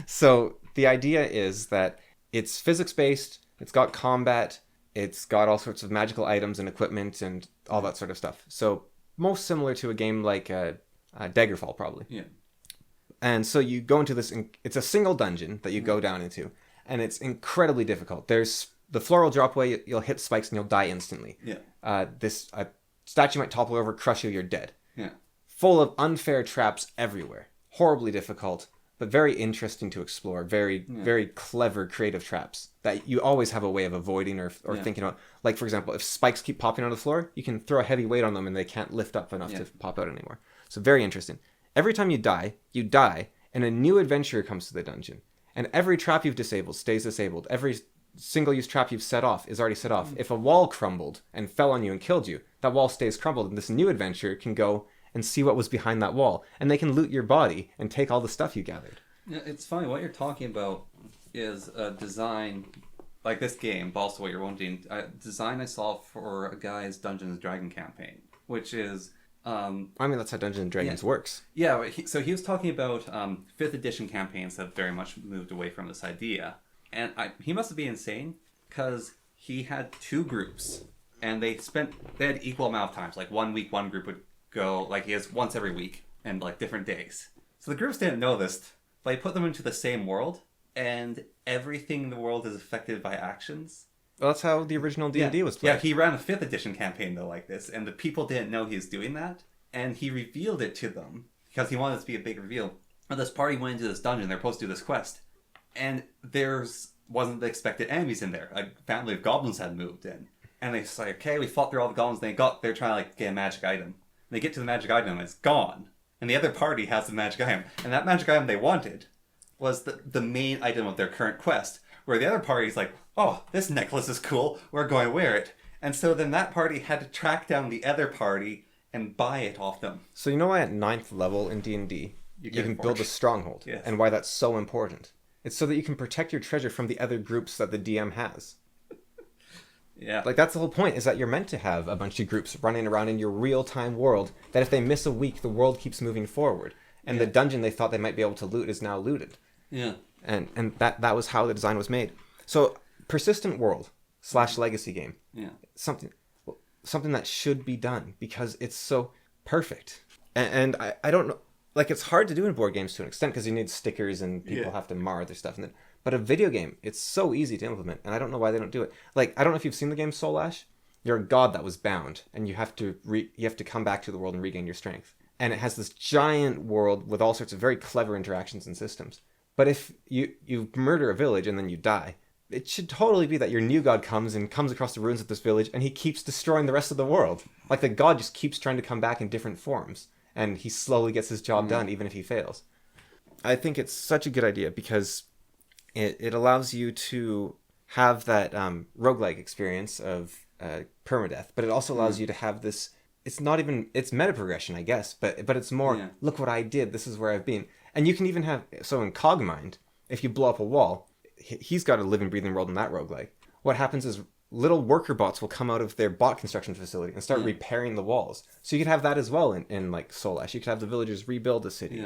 So the idea is that it's physics-based, it's got combat, it's got all sorts of magical items and equipment and all that sort of stuff. So most similar to a game like Daggerfall, probably. Yeah. And so you go into this, it's a single dungeon that you go down into, and it's incredibly difficult. There's the floor will drop away, you'll hit spikes and you'll die instantly. Yeah. This statue might topple over, crush you, you're dead. Yeah. Full of unfair traps everywhere. Horribly difficult, but very interesting to explore. Very, very clever, creative traps that you always have a way of avoiding or thinking about. Like, for example, if spikes keep popping on the floor, you can throw a heavy weight on them and they can't lift up enough to pop out anymore. So very interesting. Every time you die, and a new adventurer comes to the dungeon. And every trap you've disabled stays disabled. Every single-use trap you've set off is already set off. If a wall crumbled and fell on you and killed you, that wall stays crumbled, and this new adventurer can go and see what was behind that wall. And they can loot your body and take all the stuff you gathered. Yeah, it's funny. What you're talking about is a design, like this game, but also what you're wanting, a design I saw for a guy's Dungeons & Dragons campaign, which is... I mean, that's how Dungeons & Dragons works. Yeah, so he was talking about 5th edition campaigns that very much moved away from this idea. And he must be insane, because he had 2 groups, and they had equal amount of times. Like 1 week, one group would go, like he has once every week, and like different days. So the groups didn't know this, but he put them into the same world, and everything in the world is affected by actions. Well, that's how the original D&D was played. Yeah, he ran a 5th edition campaign though like this, and the people didn't know he was doing that, and he revealed it to them because he wanted it to be a big reveal. And this party went into this dungeon, they're supposed to do this quest, and wasn't the expected enemies in there. A family of goblins had moved in, and they say, okay, we fought through all the goblins, they're trying to like get a magic item. And they get to the magic item, and it's gone. And the other party has the magic item, and that magic item they wanted was the main item of their current quest, where the other party's like, oh, this necklace is cool, we're going to wear it. And so then that party had to track down the other party and buy it off them. So you know why at 9th level in D&D, you can build a stronghold, yes. And why that's so important? It's so that you can protect your treasure from the other groups that the DM has. Yeah. Like, that's the whole point, is that you're meant to have a bunch of groups running around in your real-time world, that if they miss a week, the world keeps moving forward. And the dungeon they thought they might be able to loot is now looted. Yeah. And that was how the design was made. So, persistent world / legacy game. Yeah. Something that should be done, because it's so perfect. And I don't know, like, it's hard to do in board games to an extent, because you need stickers and people have to mar their stuff. But a video game, it's so easy to implement, and I don't know why they don't do it. Like, I don't know if you've seen the game Soul Ash. You're a god that was bound, and you have to come back to the world and regain your strength. And it has this giant world with all sorts of very clever interactions and systems. But if you murder a village and then you die, it should totally be that your new god comes across the ruins of this village, and he keeps destroying the rest of the world. Like, the god just keeps trying to come back in different forms, and he slowly gets his job done, even if he fails. I think it's such a good idea, because it allows you to have that roguelike experience of permadeath, but it also allows you to have this, it's meta progression, I guess, but it's more, look what I did, this is where I've been. And you can even have, so in Cogmind, if you blow up a wall, he's got a living, breathing world in that roguelike. What happens is little worker bots will come out of their bot construction facility and start repairing the walls. So you could have that as well in like Soul Ash. You could have the villagers rebuild the city.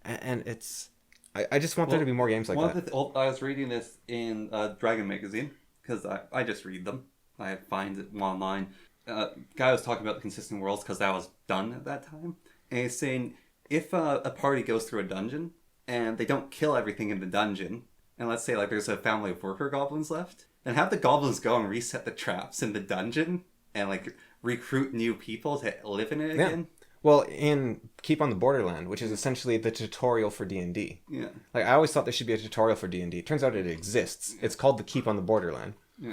And it's I just want there to be more games like that. I was reading this in Dragon Magazine because I just read them. I find it online. Guy was talking about the consistent worlds because that was done at that time, and he's saying if a party goes through a dungeon and they don't kill everything in the dungeon, and let's say like there's a family of worker goblins left, then have the goblins go and reset the traps in the dungeon and like recruit new people to live in it again. Well, in Keep on the Borderland, which is essentially the tutorial for D&D. Yeah. Like, I always thought there should be a tutorial for D&D. It turns out it exists. It's called the Keep on the Borderland. Yeah.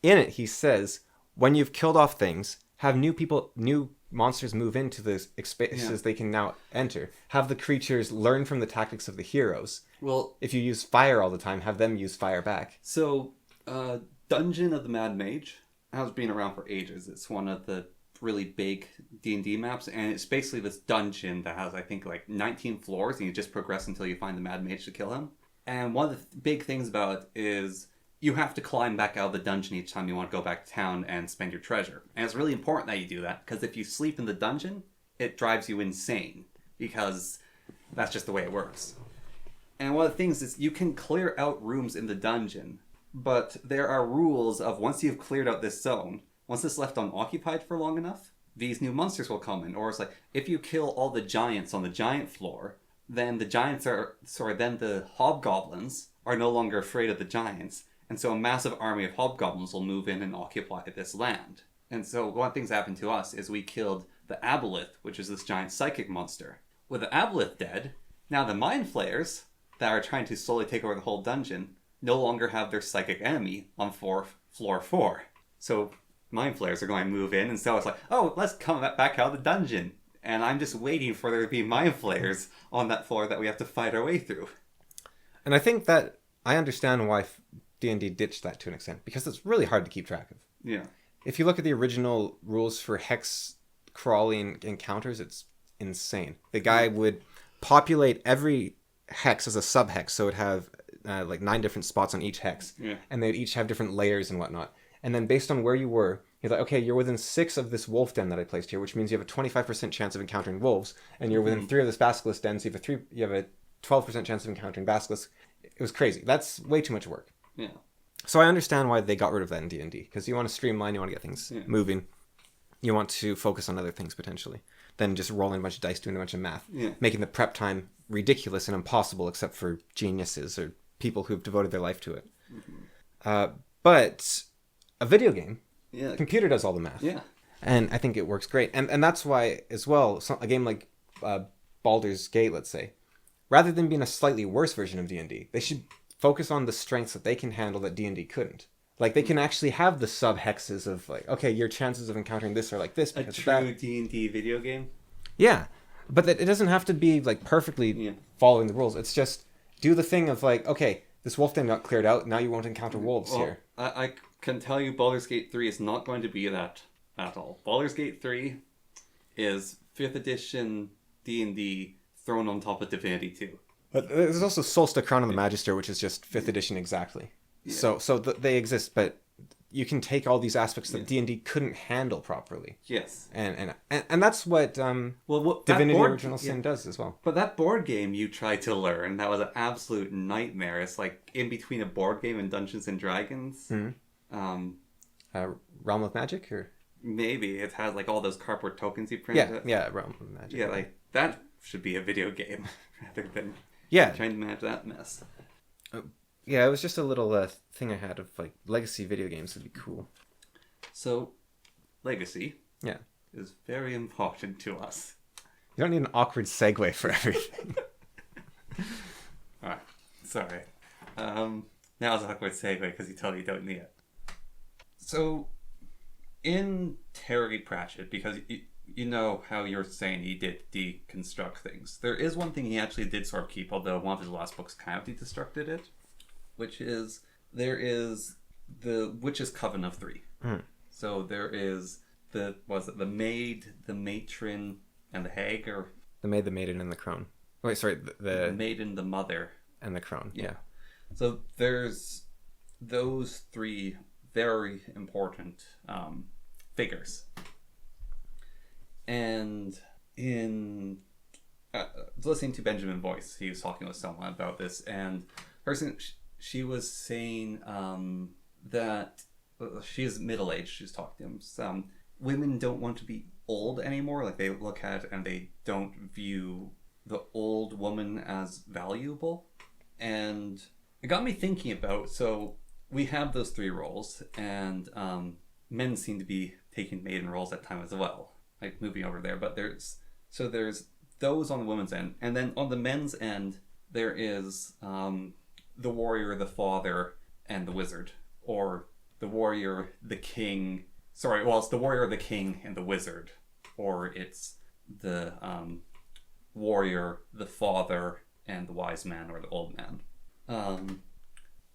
In it, he says, when you've killed off things, have new monsters move into the spaces they can now enter. Have the creatures learn from the tactics of the heroes. Well, if you use fire all the time, have them use fire back. So, Dungeon of the Mad Mage has been around for ages. It's one of the really big D&D maps, and it's basically this dungeon that has, I think, like 19 floors, and you just progress until you find the Mad Mage to kill him. And one of the big things about it is you have to climb back out of the dungeon each time you want to go back to town and spend your treasure. And it's really important that you do that, because if you sleep in the dungeon, it drives you insane, because that's just the way it works. And one of the things is you can clear out rooms in the dungeon, but there are rules of once you've cleared out this zone, once it's left unoccupied for long enough, these new monsters will come in. Or it's like, if you kill all the giants on the giant floor, then the hobgoblins are no longer afraid of the giants. And so a massive army of hobgoblins will move in and occupy this land. And so one of the things that happened to us is we killed the Aboleth, which is this giant psychic monster. With the Aboleth dead, now the Mind Flayers that are trying to slowly take over the whole dungeon no longer have their psychic enemy on floor 4. So Mind Flayers are going to move in, and so it's like, oh, let's come back out of the dungeon. And I'm just waiting for there to be Mind Flayers on that floor that we have to fight our way through. And I think that I understand why D&D ditched that to an extent, because it's really hard to keep track of. Yeah. If you look at the original rules for hex crawling encounters, it's insane. The guy would populate every hex as a sub-hex, so it would have like 9 different spots on each hex. Yeah. And they'd each have different layers and whatnot. And then based on where you were, he's like, okay, you're within 6 of this wolf den that I placed here, which means you have a 25% chance of encountering wolves, and you're within 3 of this basilisk den, so you have a 12% chance of encountering basilisks. It was crazy. That's way too much work. Yeah. So I understand why they got rid of that in D&D, because you want to streamline, you want to get things moving, you want to focus on other things potentially, than just rolling a bunch of dice, doing a bunch of math, making the prep time ridiculous and impossible except for geniuses or people who've devoted their life to it. But a video game, computer does all the math. Yeah. And I think it works great. And that's why, as well, a game like Baldur's Gate, let's say, rather than being a slightly worse version of D&D, they should focus on the strengths that they can handle that D&D couldn't. Like, they can actually have the sub-hexes of, like, okay, your chances of encountering this are like this. A true D&D video game? Yeah. But it doesn't have to be, like, perfectly following the rules. It's just do the thing of, like, okay, this wolf den got cleared out, now you won't encounter wolves here. I can tell you Baldur's Gate 3 is not going to be that at all. Baldur's Gate 3 is 5th edition D&D thrown on top of Divinity 2. But there's also Solstice Crown of the Magister, which is just 5th edition exactly. Yeah. So they exist, but you can take all these aspects that D&D couldn't handle properly. Yes. And that's what Divinity Original Sin does as well. But that board game you tried to learn, that was an absolute nightmare. It's like in between a board game and Dungeons and Dragons. Mm-hmm. Realm of Magic? Or maybe. It has like all those cardboard tokens you printed. Yeah, Realm of Magic. Yeah, like that should be a video game rather than trying to manage that mess. Yeah, it was just a little thing I had of like legacy video games would be cool. So, legacy is very important to us. You don't need an awkward segue for everything. Alright, sorry. Now it's an awkward segue because you totally don't need it. So, in Terry Pratchett, because you know how you're saying he did deconstruct things, there is one thing he actually did sort of keep, although one of his last books kind of deconstructed it, which is there is the Witch's Coven of 3. So there is the maid, the matron, and the hag, or the maid, the maiden, and the crone. Wait, sorry, the maiden, the mother, and the crone. Yeah. So there's those 3 very important figures, and listening to Benjamin Boyce. He was talking with someone about this, and she was saying that she's middle aged. She's talking to him. Some women don't want to be old anymore. Like they look at it and they don't view the old woman as valuable, and it got me thinking about. So we have those three roles, and men seem to be taking maiden roles at time as well. Like moving over there, but there's those on the women's end, and then on the men's end there is the warrior, the father, and the wizard, or the warrior, the king. Sorry, well, it's the warrior, the king, and the wizard, or it's the warrior, the father, and the wise man, or the old man.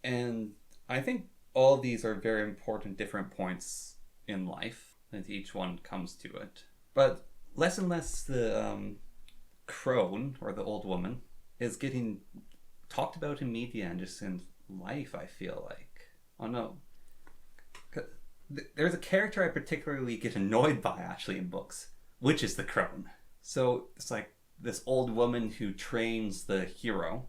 And I think all these are very important different points in life, and each one comes to it. But less and less the crone, or the old woman, is getting talked about in media and just in life, I feel like. Oh no. There's a character I particularly get annoyed by, actually, in books, which is the crone. So it's like this old woman who trains the hero,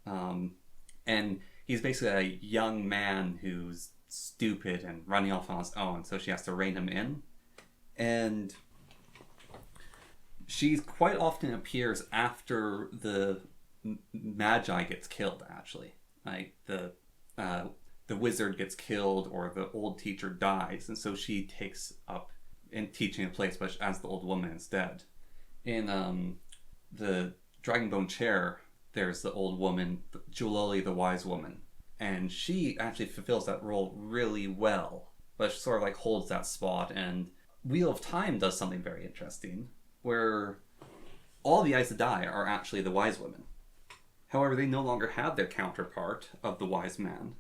and he's basically a young man who's stupid and running off on his own, so she has to rein him in. And she quite often appears after the magi gets killed, actually. Like the wizard gets killed or the old teacher dies, and so she takes up in teaching a place, but as the old woman instead. In the Dragonbone Chair, there's the old woman, Juloli the wise woman, and she actually fulfills that role really well, but she sort of like holds that spot. And Wheel of Time does something very interesting, where all the Aes Sedai are actually the wise women. However, they no longer have their counterpart of the wise man,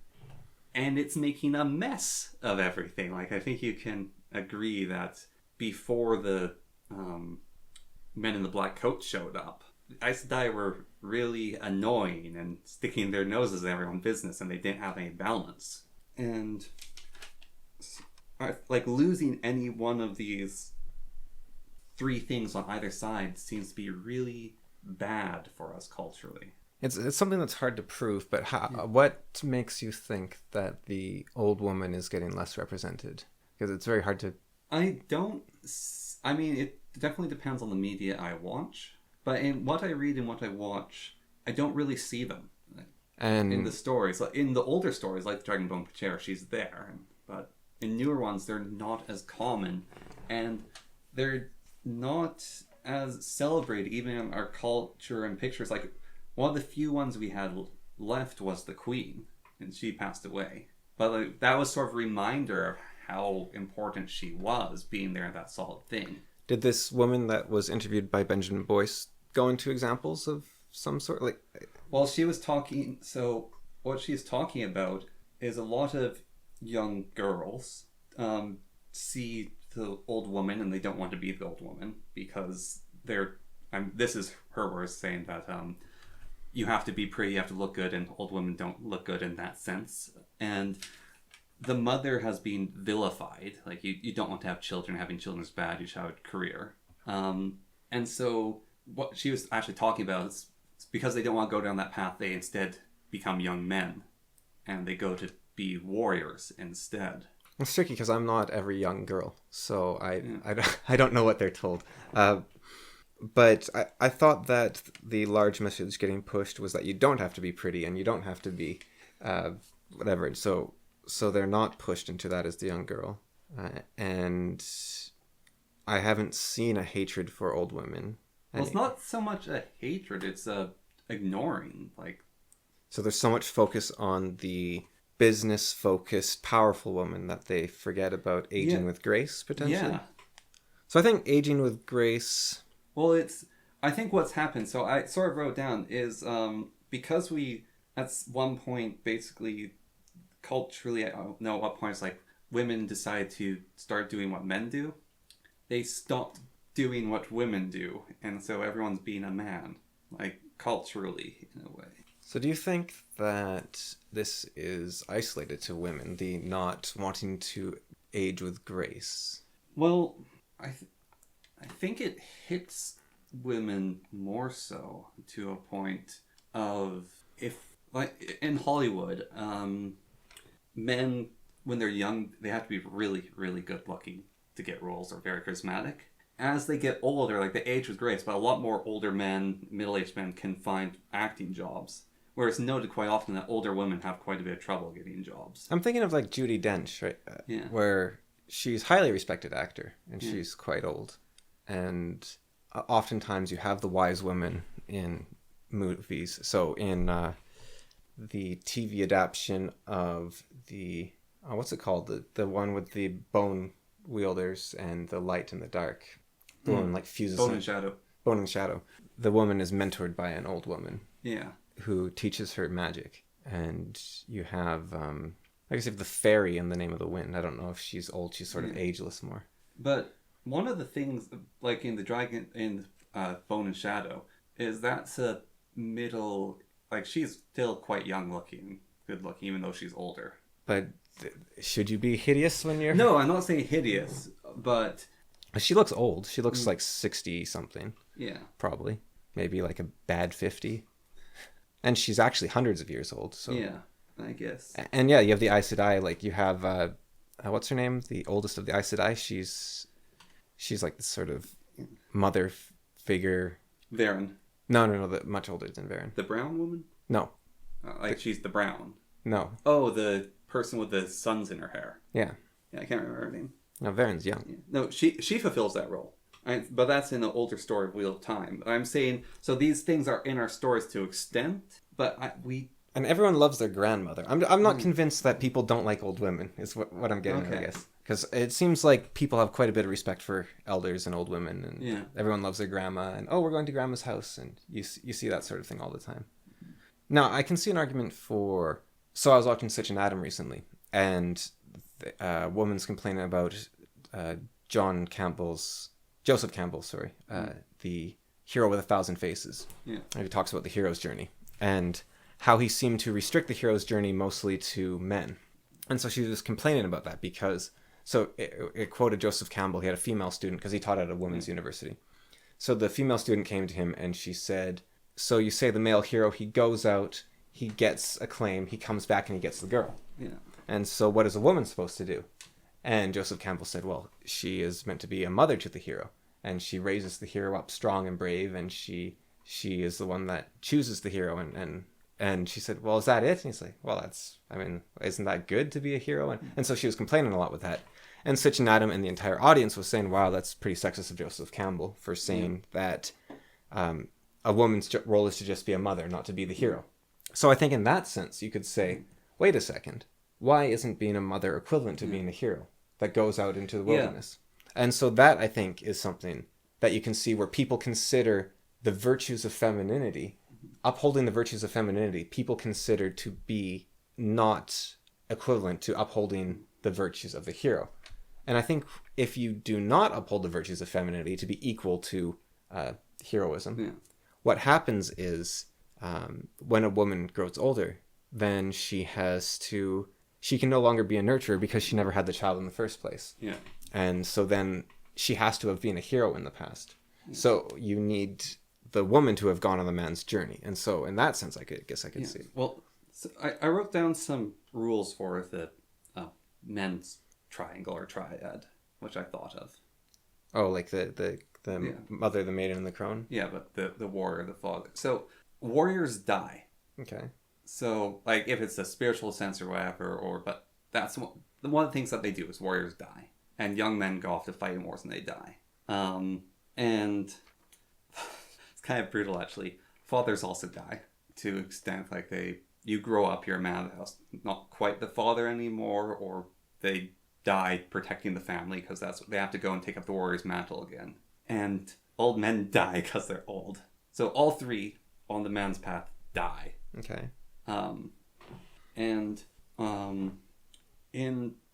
and it's making a mess of everything. Like, I think you can agree that before the men in the black coats showed up, the Aes Sedai were really annoying and sticking their noses in everyone's business, and they didn't have any balance. And like losing any one of these three things on either side seems to be really bad for us culturally. It's something that's hard to prove, but what makes you think that the old woman is getting less represented? Because it's very hard to... I mean, it definitely depends on the media I watch, but in what I read and what I watch, I don't really see them. And in the stories, like in the older stories, like the Dragonbone Chair, she's there, but in newer ones, they're not as common, and they're not as celebrated, even in our culture and pictures. Like, one of the few ones we had left was the Queen, and she passed away. But like, that was sort of a reminder of how important she was, being there in that solid thing. Did this woman that was interviewed by Benjamin Boyce go into examples of some sort? Like, well, she was talking... So what she's talking about is a lot of young girls see the old woman and they don't want to be the old woman because they're... this is her words, saying that you have to be pretty, you have to look good, and old women don't look good in that sense. And the mother has been vilified. Like, you don't want to have children. Having children is bad. You should have a career. And so what she was actually talking about is because they don't want to go down that path, they instead become young men. And they go to be warriors instead. It's tricky because I'm not every young girl. So I don't know what they're told. But I thought that the large message getting pushed was that you don't have to be pretty and you don't have to be whatever. So they're not pushed into that as the young girl. And I haven't seen a hatred for old women. Well, it's not so much a hatred, it's a ignoring. Like, so there's so much focus on the business-focused, powerful woman that they forget about aging with grace, potentially. Yeah. So I think aging with grace... Well, I think what's happened, so I sort of wrote down, is because we, at one point, basically, culturally, I don't know what point, it's like, women decide to start doing what men do. They stopped doing what women do, and so everyone's being a man, like, culturally, in a way. So do you think that this is isolated to women, the not wanting to age with grace? Well, I think it hits women more so, to a point of, if like in Hollywood, men when they're young they have to be really really good looking to get roles, or very charismatic. As they get older, like the age with grace, but a lot more older men, middle-aged men, can find acting jobs. Whereas noted quite often that older women have quite a bit of trouble getting jobs. I'm thinking of like Judi Dench, right? Yeah. Where she's a highly respected actor, and she's quite old. And oftentimes you have the wise women in movies. So in the TV adaptation of the, what's it called? The one with the bone wielders and the light and the dark. The woman like fuses. Bone and Shadow. Bone and Shadow. The woman is mentored by an old woman. Yeah. Who teaches her magic. And you have, I guess you have the fairy in The Name of the Wind. I don't know if she's old. She's sort of ageless more. But one of the things, like in the dragon, in Bone and Shadow, is that's a middle, like she's still quite young looking, good looking, even though she's older. But should you be hideous when you're... No, I'm not saying hideous, but... She looks old. She looks like 60-something. Yeah. Probably. Maybe like a bad 50. And she's actually hundreds of years old. So. Yeah, I guess. And yeah, you have the Aes Sedai. Like you have, what's her name? The oldest of the Aes Sedai. She's like this sort of mother figure. Varen. No, much older than Varen. The brown woman? No. She's the brown. No. Oh, the person with the suns in her hair. Yeah. Yeah, I can't remember her name. No, Varen's young. Yeah. No, she fulfills that role. But that's in the older story of Wheel of Time. I'm saying, so these things are in our stories to extent, but we... And everyone loves their grandmother. I'm not convinced that people don't like old women, is what I'm getting at, I guess. Because it seems like people have quite a bit of respect for elders and old women, and everyone loves their grandma, and we're going to grandma's house, and you see that sort of thing all the time. Now, I can see an argument for... So I was watching Such an Adam recently, and a woman's complaining about Joseph Campbell, the hero with 1,000 faces. Yeah. And he talks about the hero's journey, and how he seemed to restrict the hero's journey mostly to men. And so she was complaining about that because... So it quoted Joseph Campbell. He had a female student because he taught at a women's university. So the female student came to him and she said, so you say the male hero, he goes out, he gets acclaim, he comes back and he gets the girl. Yeah. And so what is a woman supposed to do? And Joseph Campbell said, well, she is meant to be a mother to the hero. And she raises the hero up strong and brave, and she is the one that chooses the hero. And she said, well, is that it? And he's like, well, isn't that good to be a hero? And so she was complaining a lot with that. And Such an Adam and the entire audience was saying, wow, that's pretty sexist of Joseph Campbell for saying that a woman's role is to just be a mother, not to be the hero. So I think in that sense, you could say, wait a second, why isn't being a mother equivalent to being a hero that goes out into the wilderness? And so that, I think, is something that you can see where people consider the virtues of femininity, upholding the virtues of femininity, people consider to be not equivalent to upholding the virtues of the hero. And I think if you do not uphold the virtues of femininity to be equal to heroism, what happens is when a woman grows older, then she can no longer be a nurturer because she never had the child in the first place. Yeah. And so then she has to have been a hero in the past. Yeah. So you need the woman to have gone on the man's journey. And so in that sense, I guess I could see. Well, so I wrote down some rules for the men's triangle or triad, which I thought of. Oh, like the mother, the maiden, and the crone? Yeah, but the warrior, the father. So warriors die. Okay. So, like, if it's a spiritual sense or whatever, but that's one of the things that they do is warriors die. And young men go off to fight in wars and they die. And it's kind of brutal, actually. Fathers also die to extent, like, you grow up, you're a man of the house, not quite the father anymore, or they die protecting the family because they have to go and take up the warrior's mantle again. And old men die because they're old. So all three on the man's path die. Okay. In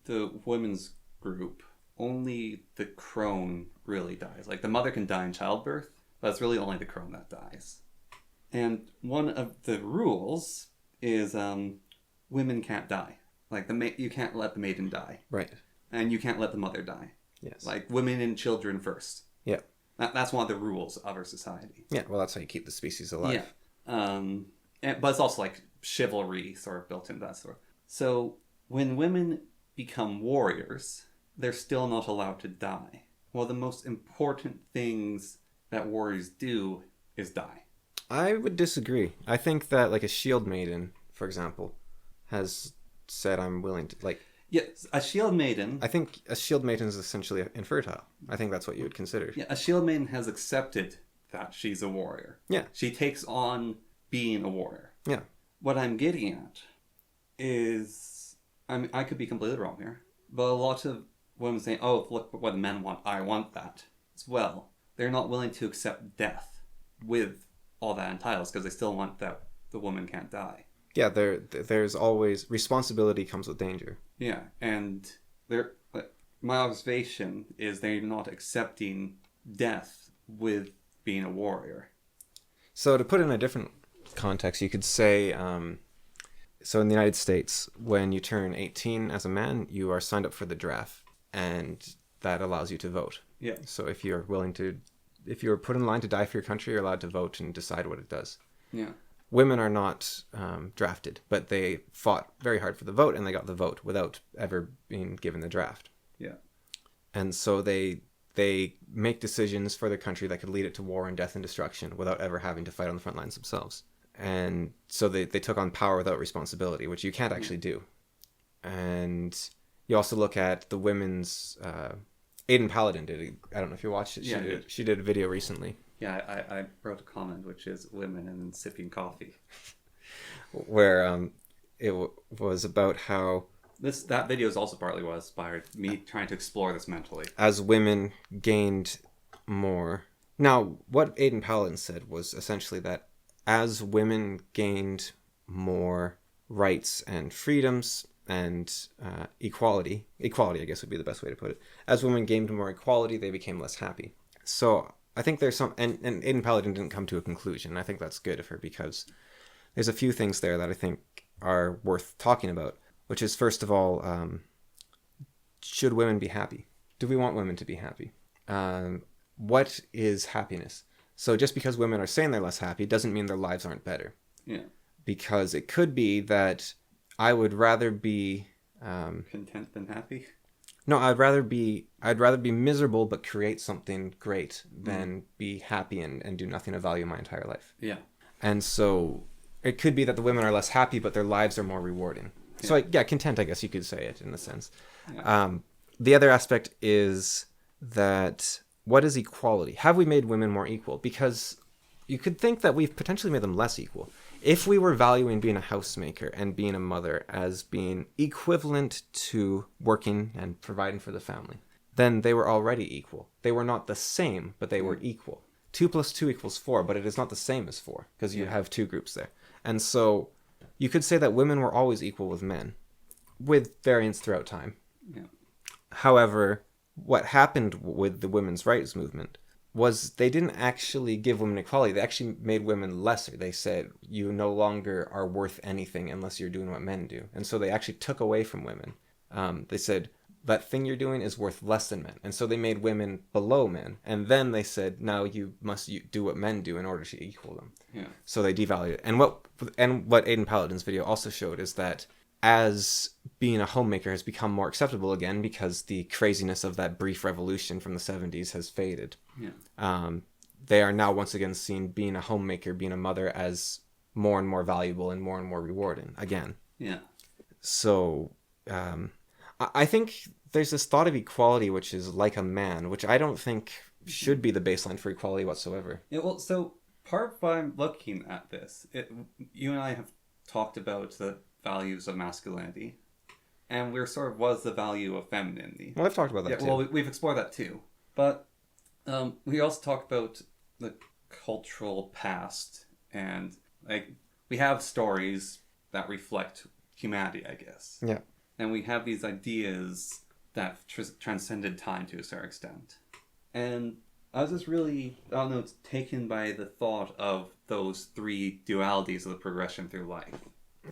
the women's group, only the crone really dies. Like, the mother can die in childbirth, but it's really only the crone that dies. And one of the rules is women can't die. Like, you can't let the maiden die. Right. And you can't let the mother die. Yes. Like, women and children first. Yeah. That's one of the rules of our society. Yeah, well, that's how you keep the species alive. Yeah. But it's also like chivalry sort of built into that sort. So when women become warriors, they're still not allowed to die. One of the most important things that warriors do is die. I would disagree. I think that, like, a shield maiden, for example, has said, I'm willing to, like... Yes, a shield maiden... I think a shield maiden is essentially infertile. I think that's what you would consider. Yeah, a shield maiden has accepted that she's a warrior. Yeah. She takes on being a warrior. Yeah. What I'm getting at is... I could be completely wrong here, but a lot of women say, oh, look what the men want. I want that as well. They're not willing to accept death with all that entitles because they still want that the woman can't die. Yeah, there's always... Responsibility comes with danger. Yeah, and my observation is they're not accepting death with being a warrior. So to put it in a different context, you could say... So in the United States, when you turn 18 as a man, you are signed up for the draft, and that allows you to vote. Yeah. So if you're put in line to die for your country, you're allowed to vote and decide what it does. Yeah. Women are not drafted, but they fought very hard for the vote, and they got the vote without ever being given the draft. Yeah. And so they make decisions for their country that could lead it to war and death and destruction without ever having to fight on the front lines themselves. And so they took on power without responsibility, which you can't actually do. And you also look at the women's... Aiden Paladin did it. I don't know if you watched it. She did a video recently. Yeah, I wrote a comment, which is women and sipping coffee. Where it was about how... That video is also partly what inspired me trying to explore this mentally. As women gained more... Now, what Aiden Paladin said was essentially that as women gained more rights and freedoms and equality, I guess would be the best way to put it. As women gained more equality, they became less happy. So I think there's some, and Aiden Paladin didn't come to a conclusion. I think that's good of her because there's a few things there that I think are worth talking about, which is, first of all, should women be happy? Do we want women to be happy? What is happiness? So just because women are saying they're less happy doesn't mean their lives aren't better. Yeah. Because it could be that I would rather be... content than happy? No, I'd rather be miserable but create something great than be happy and do nothing of value my entire life. Yeah. And so it could be that the women are less happy, but their lives are more rewarding. Yeah. So content, I guess you could say it in a sense. Yeah. The other aspect is that what is equality? Have we made women more equal? Because you could think that we've potentially made them less equal. If we were valuing being a housemaker and being a mother as being equivalent to working and providing for the family, then they were already equal. They were not the same, but they were equal. 2 + 2 = 4, but it is not the same as 4 because you have two groups there. And so you could say that women were always equal with men, with variance throughout time. Yeah. However, what happened with the women's rights movement was they didn't actually give women equality. They actually made women lesser. They said, you no longer are worth anything unless you're doing what men do. And so they actually took away from women. They said, that thing you're doing is worth less than men. And so they made women below men. And then they said, now you must do what men do in order to equal them. Yeah. So they devalued it. And what Aiden Paladin's video also showed is that as being a homemaker has become more acceptable again because the craziness of that brief revolution from the 70s has faded. Yeah. They are now once again seeing being a homemaker, being a mother as more and more valuable and more rewarding again. Yeah. So I think there's this thought of equality which is like a man, which I don't think should be the baseline for equality whatsoever. Yeah, well, so part of I'm looking at this, you and I have talked about the values of masculinity, and we're sort of what's the value of femininity. Well, I've talked about that too. Well, we've explored that too. But we also talked about the cultural past, and like we have stories that reflect humanity, I guess. Yeah. And we have these ideas that transcended time to a certain extent. And I was just really, taken by the thought of those 3 dualities of the progression through life.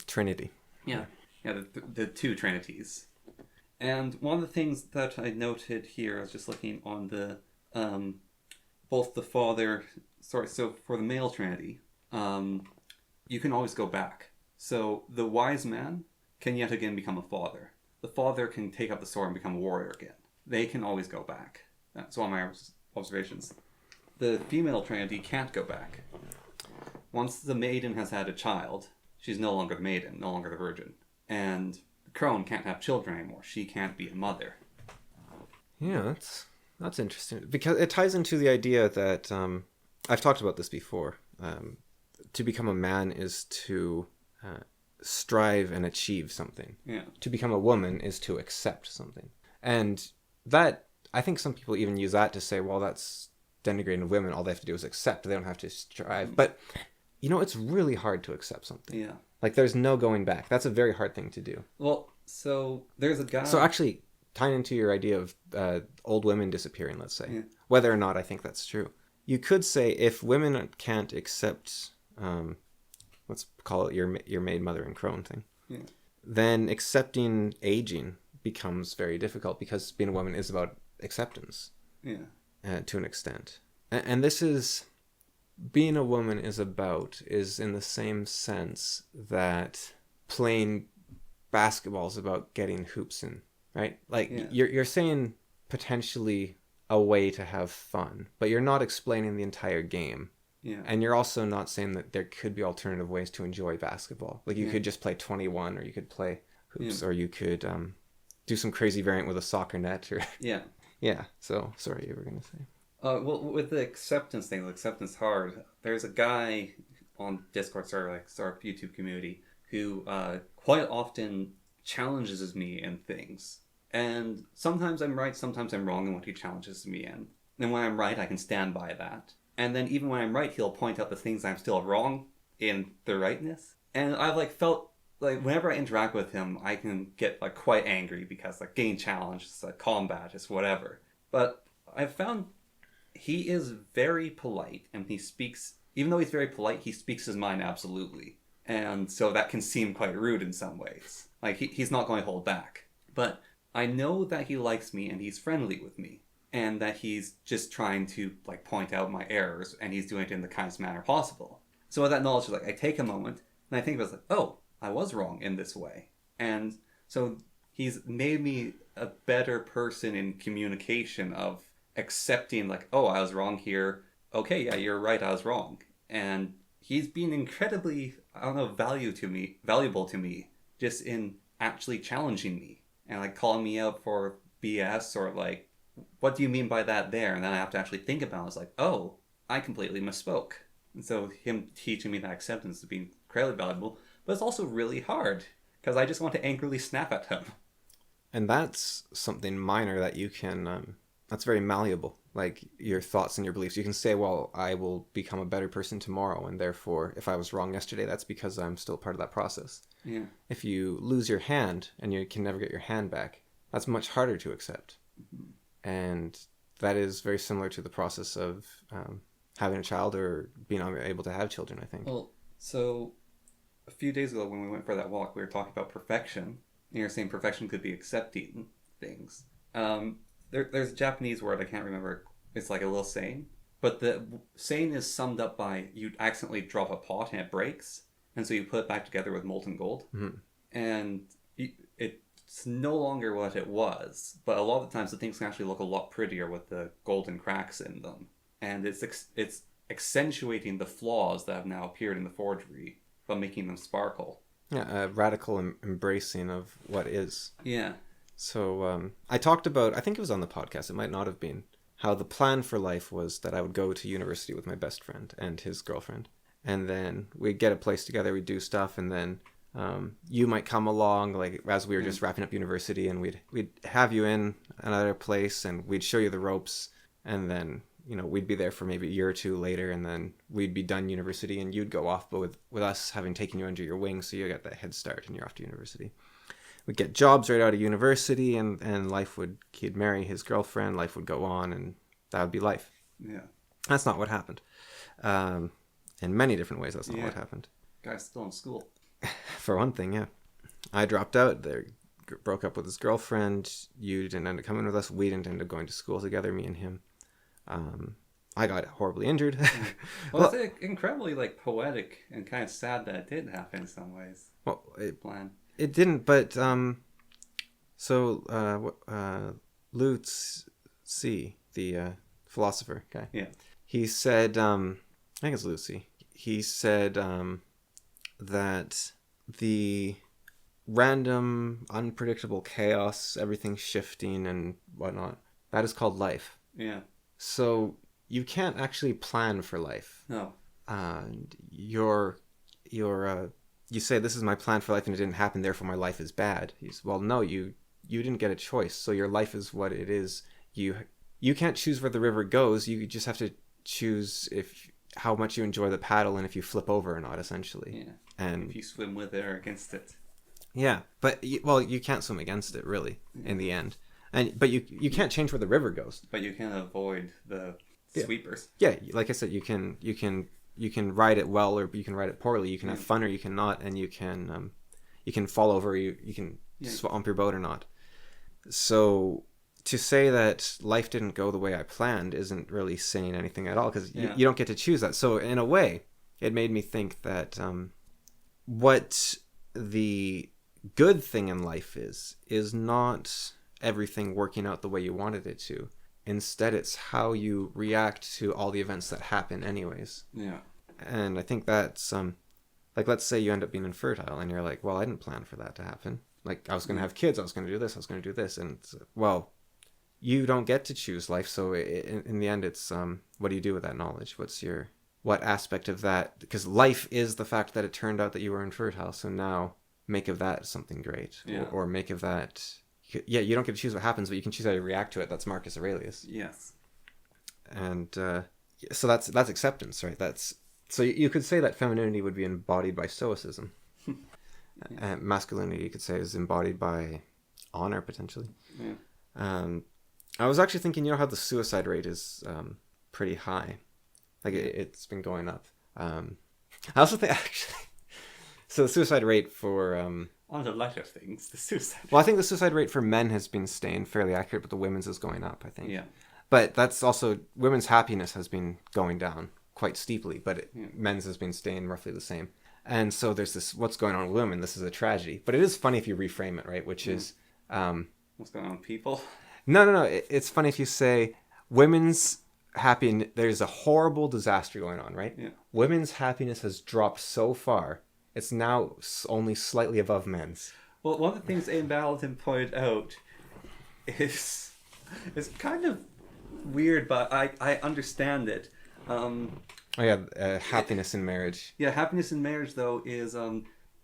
Trinity. Yeah, the 2 trinities. And one of the things that I noted here, I was just looking on the both the father... Sorry, so for the male trinity, you can always go back. So the wise man can yet again become a father. The father can take up the sword and become a warrior again. They can always go back. That's one of my observations. The female trinity can't go back. Once the maiden has had a child, she's no longer the maiden, no longer the virgin. And the crone can't have children anymore. She can't be a mother. Yeah, that's interesting. Because it ties into the idea that, I've talked about this before. To become a man is to strive and achieve something. Yeah. To become a woman is to accept something. And that, I think some people even use that to say, well, that's denigrating of women. All they have to do is accept. They don't have to strive. But, it's really hard to accept something. Yeah. Like, there's no going back. That's a very hard thing to do. Well, so there's a guy... So actually, tying into your idea of old women disappearing, let's say, whether or not I think that's true, you could say if women can't accept, let's call it your maid, mother, and crone thing, then accepting aging becomes very difficult because being a woman is about acceptance to an extent. And this is... Being a woman is in the same sense that playing basketball is about getting hoops in, right? Like, you're saying potentially a way to have fun, but you're not explaining the entire game. Yeah. And you're also not saying that there could be alternative ways to enjoy basketball. Like, you could just play 21, or you could play hoops, or you could do some crazy variant with a soccer net. Or yeah. So, sorry, you were going to say. Well, with the acceptance thing, acceptance hard, there's a guy on Discord server, like our YouTube community, who quite often challenges me in things. And sometimes I'm right, sometimes I'm wrong in what he challenges me in. And when I'm right, I can stand by that. And then even when I'm right, he'll point out the things I'm still wrong in the rightness. And I've felt like whenever I interact with him, I can get quite angry because getting challenged, it's combat, it's whatever. But I've found he is very polite, and he speaks, even though he's very polite, he speaks his mind absolutely. And so that can seem quite rude in some ways. He's not going to hold back. But I know that he likes me and he's friendly with me. And that he's just trying to point out my errors, and he's doing it in the kindest manner possible. So with that knowledge, I take a moment and I think about it, oh, I was wrong in this way. And so he's made me a better person in communication of accepting oh, I was wrong here. Okay, yeah, you're right, I was wrong. And he's been incredibly, valuable to me just in actually challenging me and calling me out for BS or what do you mean by that there? And then I have to actually think about it. It's oh, I completely misspoke. And so him teaching me that acceptance has been incredibly valuable, but it's also really hard because I just want to angrily snap at him. And that's something minor that you can, that's very malleable. Your thoughts and your beliefs. You can say, well, I will become a better person tomorrow, and therefore, if I was wrong yesterday, that's because I'm still part of that process. Yeah. If you lose your hand and you can never get your hand back, that's much harder to accept. Mm-hmm. And that is very similar to the process of having a child or being able to have children, I think. Well, so a few days ago when we went for that walk, we were talking about perfection. And you're saying perfection could be accepting things. There's a Japanese word, I can't remember. It's a little saying. But the saying is summed up by you accidentally drop a pot and it breaks. And so you put it back together with molten gold. Mm-hmm. And it's no longer what it was. But a lot of the times the things can actually look a lot prettier with the golden cracks in them. And it's accentuating the flaws that have now appeared in the forgery, but making them sparkle. Yeah, a radical embracing of what is. Yeah. So I talked about, I think it was on the podcast, it might not have been, how the plan for life was that I would go to university with my best friend and his girlfriend. And then we'd get a place together, we'd do stuff, and then you might come along, as we were just wrapping up university, and we'd have you in another place, and we'd show you the ropes, and then, we'd be there for maybe a year or two later, and then we'd be done university, and you'd go off, but with us having taken you under your wing, so you got that head start, and you're off to university. We'd get jobs right out of university, and he'd marry his girlfriend, life would go on, and that would be life. Yeah. That's not what happened. In many different ways, that's not what happened. Guy's still in school. For one thing, yeah. I dropped out there, broke up with his girlfriend. You didn't end up coming with us. We didn't end up going to school together, me and him. I got horribly injured. Well, it's incredibly like poetic and kind of sad that it did happen in some ways. Well, It didn't, but Lu Tzu, the philosopher guy. Yeah. He said, I think it's Lucy. He said that the random, unpredictable chaos, everything shifting and whatnot, that is called life. Yeah. So you can't actually plan for life. No. You say, this is my plan for life and it didn't happen, therefore my life is bad. Well, no, you didn't get a choice, so your life is what it is. You can't choose where the river goes, you just have to choose how much you enjoy the paddle and if you flip over or not, essentially. Yeah. And if you swim with it or against it. Yeah, but you can't swim against it, really, in the end. But you can't change where the river goes. But you can avoid the sweepers. Yeah, like I said, you can ride it well or you can ride it poorly. You can have fun or you can not, and you can fall over. You can swamp your boat or not. So to say that life didn't go the way I planned isn't really saying anything at all, because you don't get to choose that. So in a way, it made me think that what the good thing in life is not everything working out the way you wanted it to. Instead, it's how you react to all the events that happen anyways. Yeah. And I think that's like, let's say you end up being infertile and you're like, well, I didn't plan for that to happen. Like, I was going to have kids, I was going to do this, I was going to do this, and well, you don't get to choose life. So in the end, it's what do you do with that knowledge? What aspect of that? Because life is the fact that it turned out that you were infertile. So now make of that something great, or make of that. Yeah, you don't get to choose what happens, but you can choose how you react to it. That's Marcus Aurelius. Yes. And so that's acceptance, right? So you could say that femininity would be embodied by stoicism. And masculinity, you could say, is embodied by honor, potentially. Yeah. I was actually thinking, how the suicide rate is pretty high. Like, it's been going up. I also think, actually, so the suicide rate for... on the lighter things, the suicide. Well, I think the suicide rate for men has been staying fairly accurate, but the women's is going up, I think. Yeah. But that's also, women's happiness has been going down quite steeply, but men's has been staying roughly the same. And so there's this, what's going on with women? This is a tragedy. But it is funny if you reframe it, right? Which is... what's going on with people? No. It's funny if you say women's there's a horrible disaster going on, right? Yeah. Women's happiness has dropped so far, it's now only slightly above men's. Well, one of the things Ayn Baldwin pointed out is kind of weird, but I understand it. Happiness in marriage. Yeah, happiness in marriage, though, is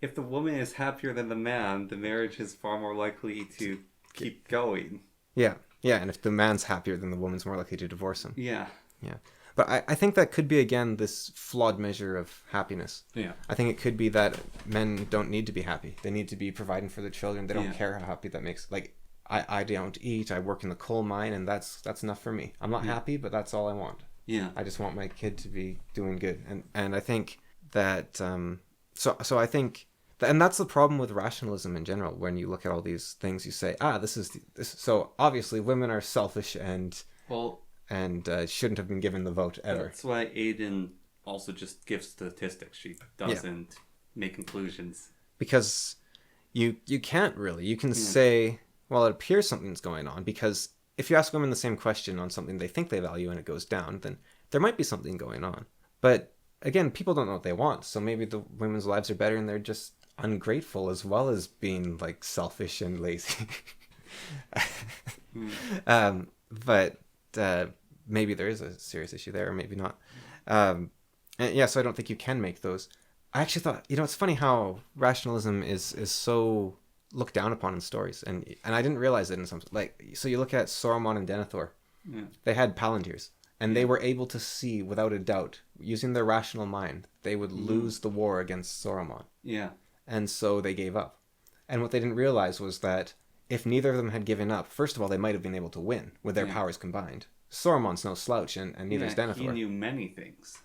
if the woman is happier than the man, the marriage is far more likely to keep going. Yeah, and if the man's happier, then the woman's more likely to divorce him. Yeah. But I think that could be, again, this flawed measure of happiness. Yeah. I think it could be that men don't need to be happy. They need to be providing for their children. They don't care how happy that makes. Like, I don't eat. I work in the coal mine, and that's enough for me. I'm not happy, but that's all I want. Yeah. I just want my kid to be doing good. And I think that... So I think... And that's the problem with rationalism in general. When you look at all these things, you say, this is... So obviously women are selfish and shouldn't have been given the vote ever. That's why Adrian also just gives statistics. She doesn't make conclusions. Because you can't really. You can say, well, it appears something's going on, because if you ask women the same question on something they think they value and it goes down, then there might be something going on. But again, people don't know what they want. So maybe the women's lives are better and they're just ungrateful as well as being like selfish and lazy. But maybe there is a serious issue there, or maybe not. So I don't think you can make those. I actually thought, it's funny how rationalism is so looked down upon in stories, and I didn't realize it in some, like, so you look at Saruman and Denethor. They had palantirs, and they were able to see without a doubt, using their rational mind, they would lose the war against Saruman. Yeah. And so they gave up. And what they didn't realize was that if neither of them had given up, first of all, they might have been able to win with their powers combined. Saruman's no slouch, and neither is Denethor. He knew many things.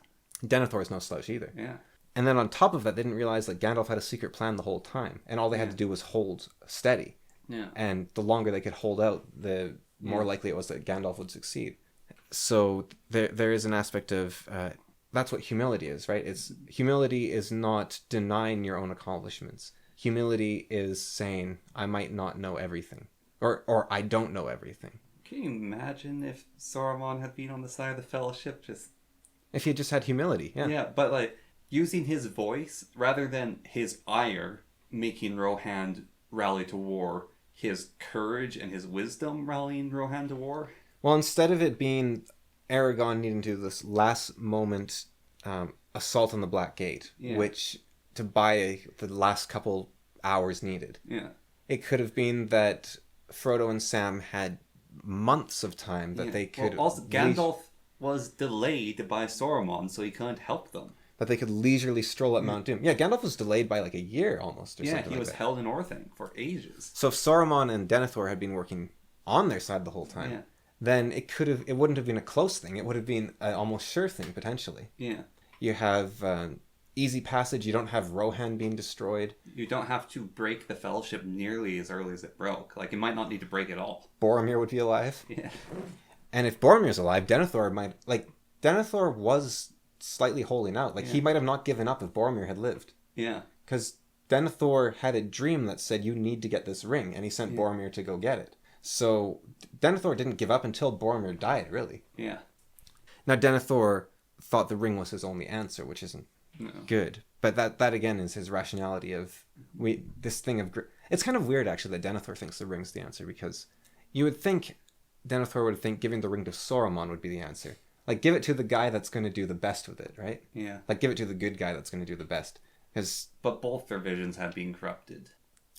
Denethor is no slouch either. Yeah. And then on top of that, they didn't realize that Gandalf had a secret plan the whole time, and all they had to do was hold steady. Yeah. And the longer they could hold out, the more likely it was that Gandalf would succeed. So there is an aspect of that's what humility is, right? Humility is not denying your own accomplishments. Humility is saying, I might not know everything, or I don't know everything. Can you imagine if Saruman had been on the side of the Fellowship? If he just had humility, yeah. Yeah, but like using his voice rather than his ire making Rohan rally to war, his courage and his wisdom rallying Rohan to war. Well, instead of it being Aragon needing to do this last moment assault on the Black Gate, which to buy the last couple hours needed. Yeah. It could have been that Frodo and Sam had months of time that they could... Well, also, Gandalf was delayed by Saruman, so he couldn't help them. That they could leisurely stroll at Mount Doom. Yeah, Gandalf was delayed by like a year almost, or something like that. Yeah, he was held in Orthanc for ages. So if Saruman and Denethor had been working on their side the whole time, then it wouldn't have been a close thing. It would have been an almost sure thing, potentially. Yeah. You have easy passage. You don't have Rohan being destroyed. You don't have to break the Fellowship nearly as early as it broke. Like, you might not need to break it all. Boromir would be alive. Yeah. And if Boromir's alive, Denethor might... Like, Denethor was slightly holding out. Like, he might have not given up if Boromir had lived. Yeah. Because Denethor had a dream that said, you need to get this ring, and he sent Boromir to go get it. So, Denethor didn't give up until Boromir died, really. Yeah. Now, Denethor thought the ring was his only answer, which isn't good. But that again, is his rationality of... This thing of... It's kind of weird, actually, that Denethor thinks the ring's the answer, because you would think... Denethor would think giving the ring to Saruman would be the answer. Like, give it to the guy that's going to do the best with it, right? Yeah. Like, give it to the good guy that's going to do the best. But both their visions had been corrupted.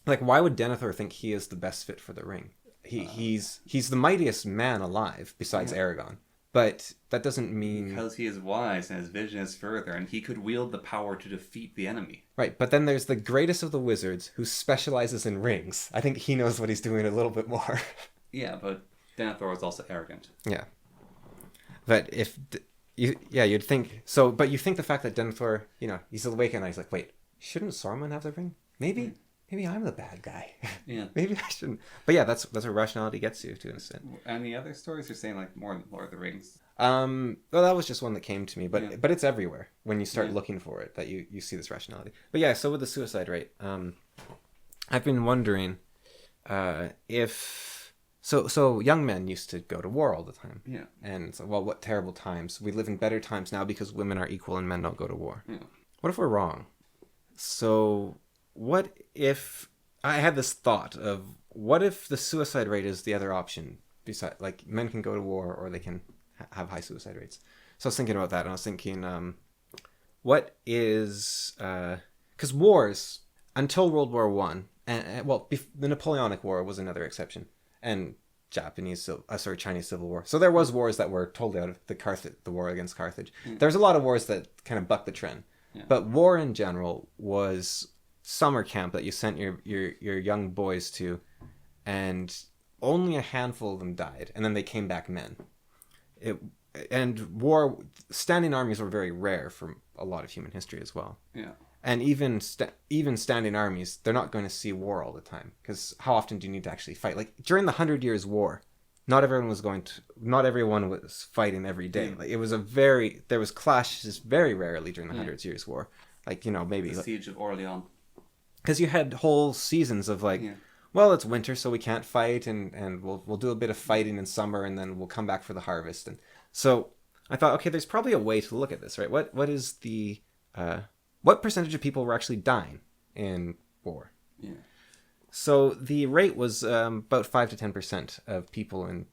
Like, why would Denethor think he is the best fit for the ring? He's the mightiest man alive, besides Aragorn. But that doesn't mean... Because he is wise and his vision is further, and he could wield the power to defeat the enemy. Right, but then there's the greatest of the wizards who specializes in rings. I think he knows what he's doing a little bit more. Yeah, but Denethor was also arrogant. Yeah. But if... you'd think... So, but you think the fact that Denethor, he's awake and he's like, wait, shouldn't Saruman have the ring? Maybe I'm the bad guy. Yeah. Maybe I shouldn't. But yeah, that's where rationality gets you to an extent. Any other stories you're saying, like, more than Lord of the Rings? Well, that was just one that came to me, but it's everywhere when you start looking for it that you see this rationality. But yeah, so with the suicide rate, I've been wondering if so young men used to go to war all the time. Yeah. And so, well, what terrible times. We live in better times now because women are equal and men don't go to war. Yeah. What if we're wrong? So what if I had this thought of what if the suicide rate is the other option? Besides, like, men can go to war or they can have high suicide rates. So I was thinking about that, and I was thinking, what is... Because wars, until World War One, the Napoleonic War was another exception, and Chinese Civil War. So there was wars that were totally out of the war against Carthage. There's a lot of wars that kind of bucked the trend. Yeah. But war in general was summer camp that you sent your young boys to, and only a handful of them died, and then they came back men. Standing armies were very rare for a lot of human history as well. Yeah. And even standing armies, they're not going to see war all the time, because how often do you need to actually fight? Like during the 100 Years' War, not everyone was fighting every day. Like there was clashes very rarely during the 100 Years' War. Like, maybe the Siege of Orleans. Because you had whole seasons of well, it's winter, so we can't fight, and we'll do a bit of fighting in summer, and then we'll come back for the harvest. And so I thought, okay, there's probably a way to look at this, right? What is the what percentage of people were actually dying in war? Yeah. So the rate was about 5 to 10% of people in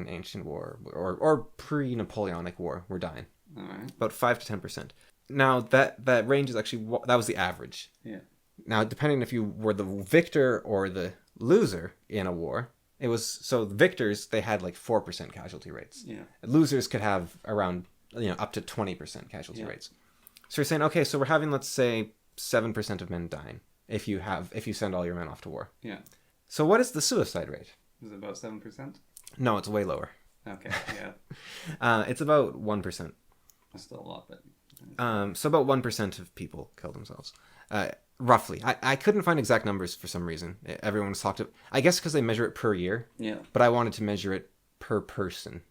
ancient war or pre-Napoleonic war were dying. All right. About 5 to 10%. Now that range is actually that was the average. Yeah. Now, depending if you were the victor or the loser in a war, it was so victors, they had like 4% casualty rates. Yeah. Losers could have around up to 20% casualty rates. So you're saying, okay, so we're having, let's say, 7% of men dying if you send all your men off to war. Yeah. So what is the suicide rate? Is it about 7%? No, it's way lower. Okay, yeah. It's about 1%. That's still a lot, but... So about 1% of people kill themselves. Roughly. I couldn't find exact numbers for some reason. Everyone's talked about... I guess because they measure it per year. Yeah. But I wanted to measure it per person.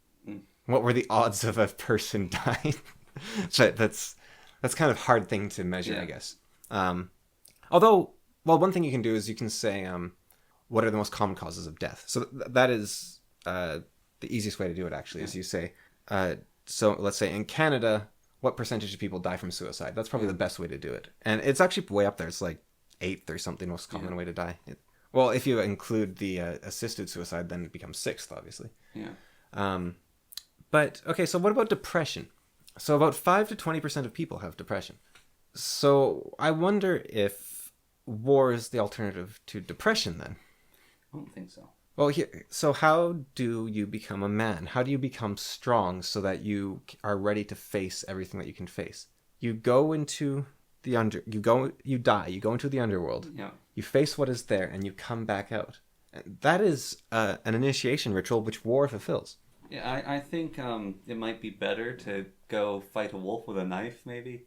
What were the odds of a person dying? So that's kind of a hard thing to measure, I guess. Although, well, one thing you can do is you can say, what are the most common causes of death? So that is the easiest way to do it, actually, is you say, so let's say in Canada, what percentage of people die from suicide? That's probably the best way to do it. And it's actually way up there. It's like 8th or something, most common way to die. Well, if you include the assisted suicide, then it becomes 6th, obviously. Yeah. But, okay, so what about depression? So about 5 to 20% of people have depression. So I wonder if war is the alternative to depression then. I don't think so. Well, so how do you become a man? How do you become strong so that you are ready to face everything that you can face? You go into the you die, you go into the underworld. Yeah. You face what is there and you come back out. That is an initiation ritual which war fulfills. Yeah, I think it might be better to go fight a wolf with a knife, maybe.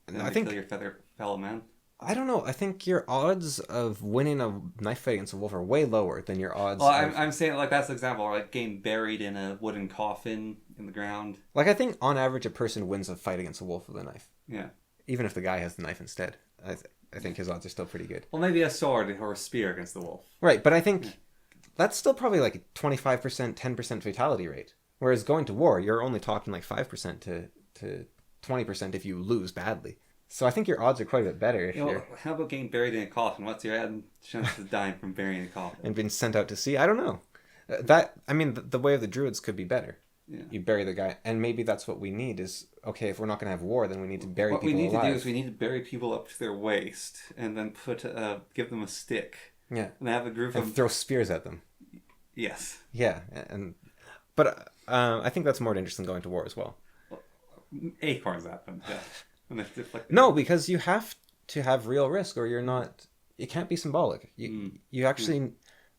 And I think kill your fellow man. I don't know. I think your odds of winning a knife fight against a wolf are way lower than your odds. Well, I'm saying like that's an example, like getting buried in a wooden coffin in the ground. Like I think on average a person wins a fight against a wolf with a knife. Yeah. Even if the guy has the knife instead, I think his odds are still pretty good. Well, maybe a sword or a spear against the wolf. Right, but I think that's still probably like a 25%, 10% fatality rate. Whereas going to war, you're only talking like 5% to 20% if you lose badly. So I think your odds are quite a bit better if you're... How about getting buried in a coffin? What's your chance of dying from burying a coffin? And being sent out to sea? I don't know. The way of the druids could be better. Yeah. You bury the guy, and maybe that's what we need is, okay, if we're not going to have war, then we need to bury people alive. What we need to do is we need to bury people up to their waist, and then give them a stick. Yeah. And have a group and throw spears at them. Yes. Yeah, but I think that's more dangerous than going to war as well. Acorns at them, yeah. No, because you have to have real risk, or you're not. It can't be symbolic. You actually,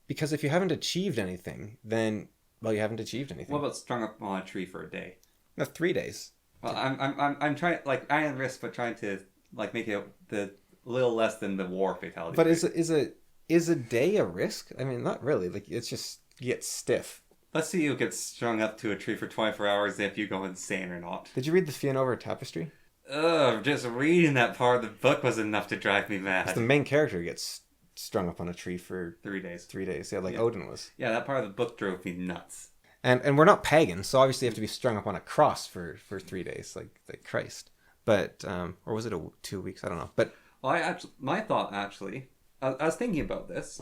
because if you haven't achieved anything, then you haven't achieved anything. What about strung up on a tree for a day? No, 3 days. Well, I'm trying, like, I am risk, but trying to like make it the little less than the war fatality. But is a day a risk? I mean, not really. Like it's just you get stiff. Let's see who gets strung up to a tree for 24 hours if you go insane or not. Did you read the Fionn Tapestry? Just reading that part of the book was enough to drive me mad. The main character gets strung up on a tree for 3 days. 3 days, yeah, like Odin was. Yeah, that part of the book drove me nuts. And we're not pagan, so obviously you have to be strung up on a cross for 3 days, like Christ. But or was it 2 weeks? I don't know. But my thought actually, I was thinking about this.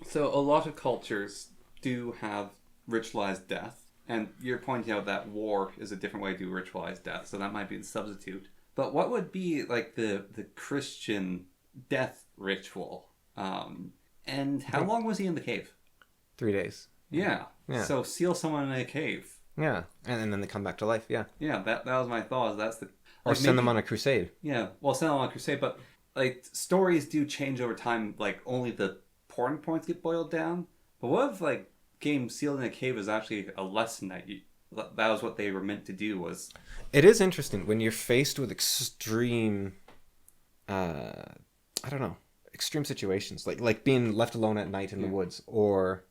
So a lot of cultures do have ritualized death. And you're pointing out that war is a different way to do ritualized death, so that might be the substitute. But what would be like the Christian death ritual? And how long was he in the cave? 3 days. Yeah. Yeah. So seal someone in a cave. Yeah, and then they come back to life. Yeah. Yeah, that was my thought. Or send them on a crusade. Yeah, well, send them on a crusade, but like stories do change over time. Like only the important points get boiled down. But what if like getting sealed in a cave is actually a lesson that was what they were meant to do? Was it is interesting when you're faced with extreme extreme situations like being left alone at night in the woods, or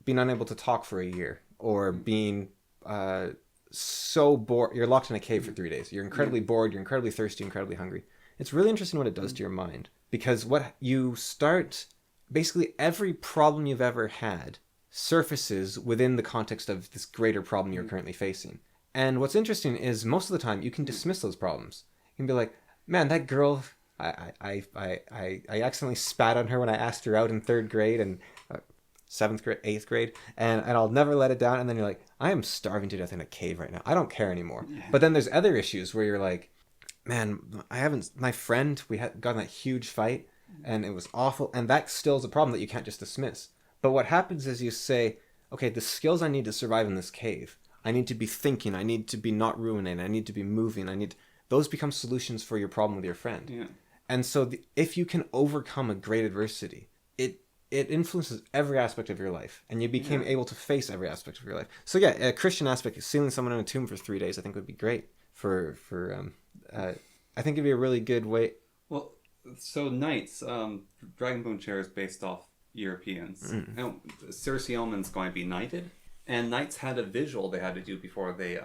being unable to talk for a year, or being so bored you're locked in a cave for 3 days. You're incredibly bored, you're incredibly thirsty, incredibly hungry. It's really interesting what it does to your mind, because what you start, basically every problem you've ever had surfaces within the context of this greater problem you're currently facing. And what's interesting is most of the time you can dismiss those problems. You can be like, man, that girl, I accidentally spat on her when I asked her out in 3rd grade and 7th grade, 8th grade, and I'll never let it down. And then you're like, I am starving to death in a cave right now. I don't care anymore. Yeah. But then there's other issues where you're like, man, my friend, we had gotten that huge fight and it was awful. And that still is a problem that you can't just dismiss. But what happens is you say, okay, the skills I need to survive in this cave, I need to be thinking, I need to be not ruminating, I need to be moving, those become solutions for your problem with your friend. Yeah. And so if you can overcome a great adversity, it influences every aspect of your life, and you became able to face every aspect of your life. So yeah, a Christian aspect, sealing someone in a tomb for 3 days, I think would be great I think it'd be a really good way. Well, so knights, Dragonbone Chair is based off Europeans. Circe Ullman's going to be knighted. And knights had a vigil they had to do before they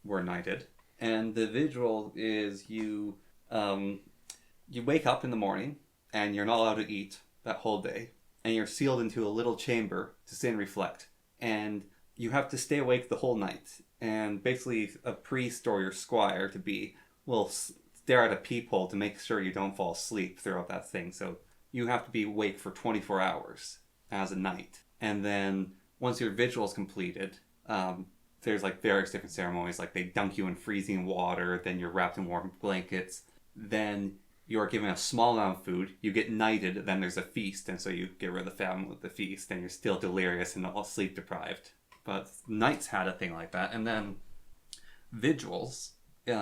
were knighted. And the vigil is you wake up in the morning and you're not allowed to eat that whole day. And you're sealed into a little chamber to sit and reflect. And you have to stay awake the whole night. And basically a priest or your squire to be will stare at a peephole to make sure you don't fall asleep throughout that thing. So you have to be awake for 24 hours as a knight. And then once your vigil is completed, there's like various different ceremonies. Like they dunk you in freezing water, then you're wrapped in warm blankets. Then you're given a small amount of food. You get knighted, then there's a feast. And so you get rid of the famine with the feast. And you're still delirious and all sleep deprived. But knights had a thing like that. And then vigils, a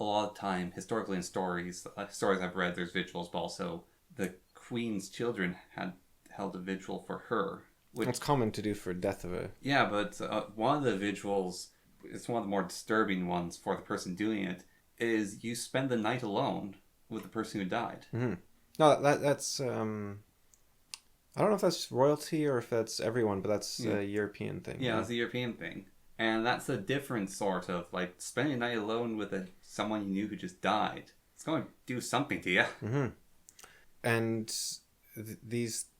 lot of time, historically in stories I've read, there's vigils, but also the queen's children had held a vigil for her. It's common to do for death of a... Yeah, but one of the vigils, it's one of the more disturbing ones for the person doing it, is you spend the night alone with the person who died. Mm-hmm. No, that's... I don't know if that's royalty or if that's everyone, but that's a European thing. Yeah, it's a European thing. And that's a different sort of, like, spending a night alone with someone you knew who just died. It's going to do something to you. Mm-hmm. And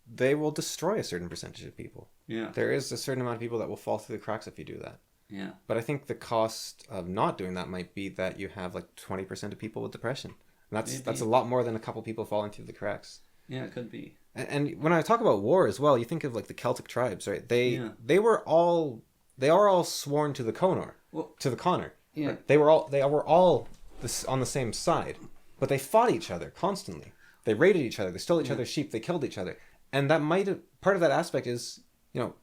they will destroy a certain percentage of people. Yeah. There is a certain amount of people that will fall through the cracks if you do that. Yeah. But I think the cost of not doing that might be that you have like 20% of people with depression. And that's a lot more than a couple people falling through the cracks. Yeah, it could be. And when I talk about war as well, you think of like the Celtic tribes, right? They are all sworn to the Conor, to the Connor. Yeah. Right? They were all on the same side, but they fought each other constantly. They raided each other. They stole each other's sheep. They killed each other. And that part of that aspect is,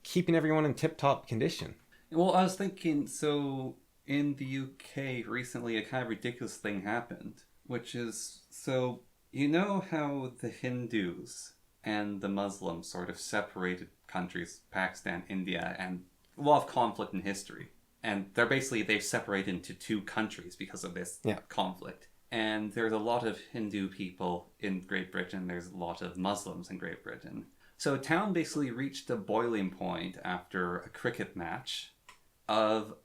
keeping everyone in tip-top condition. Well, I was thinking, so in the UK recently, a kind of ridiculous thing happened, which is, so you know how the Hindus and the Muslims sort of separated countries, Pakistan, India, and a lot of conflict in history. And they've separated into two countries because of this conflict. And there's a lot of Hindu people in Great Britain. There's a lot of Muslims in Great Britain. So a town basically reached a boiling point after a cricket match of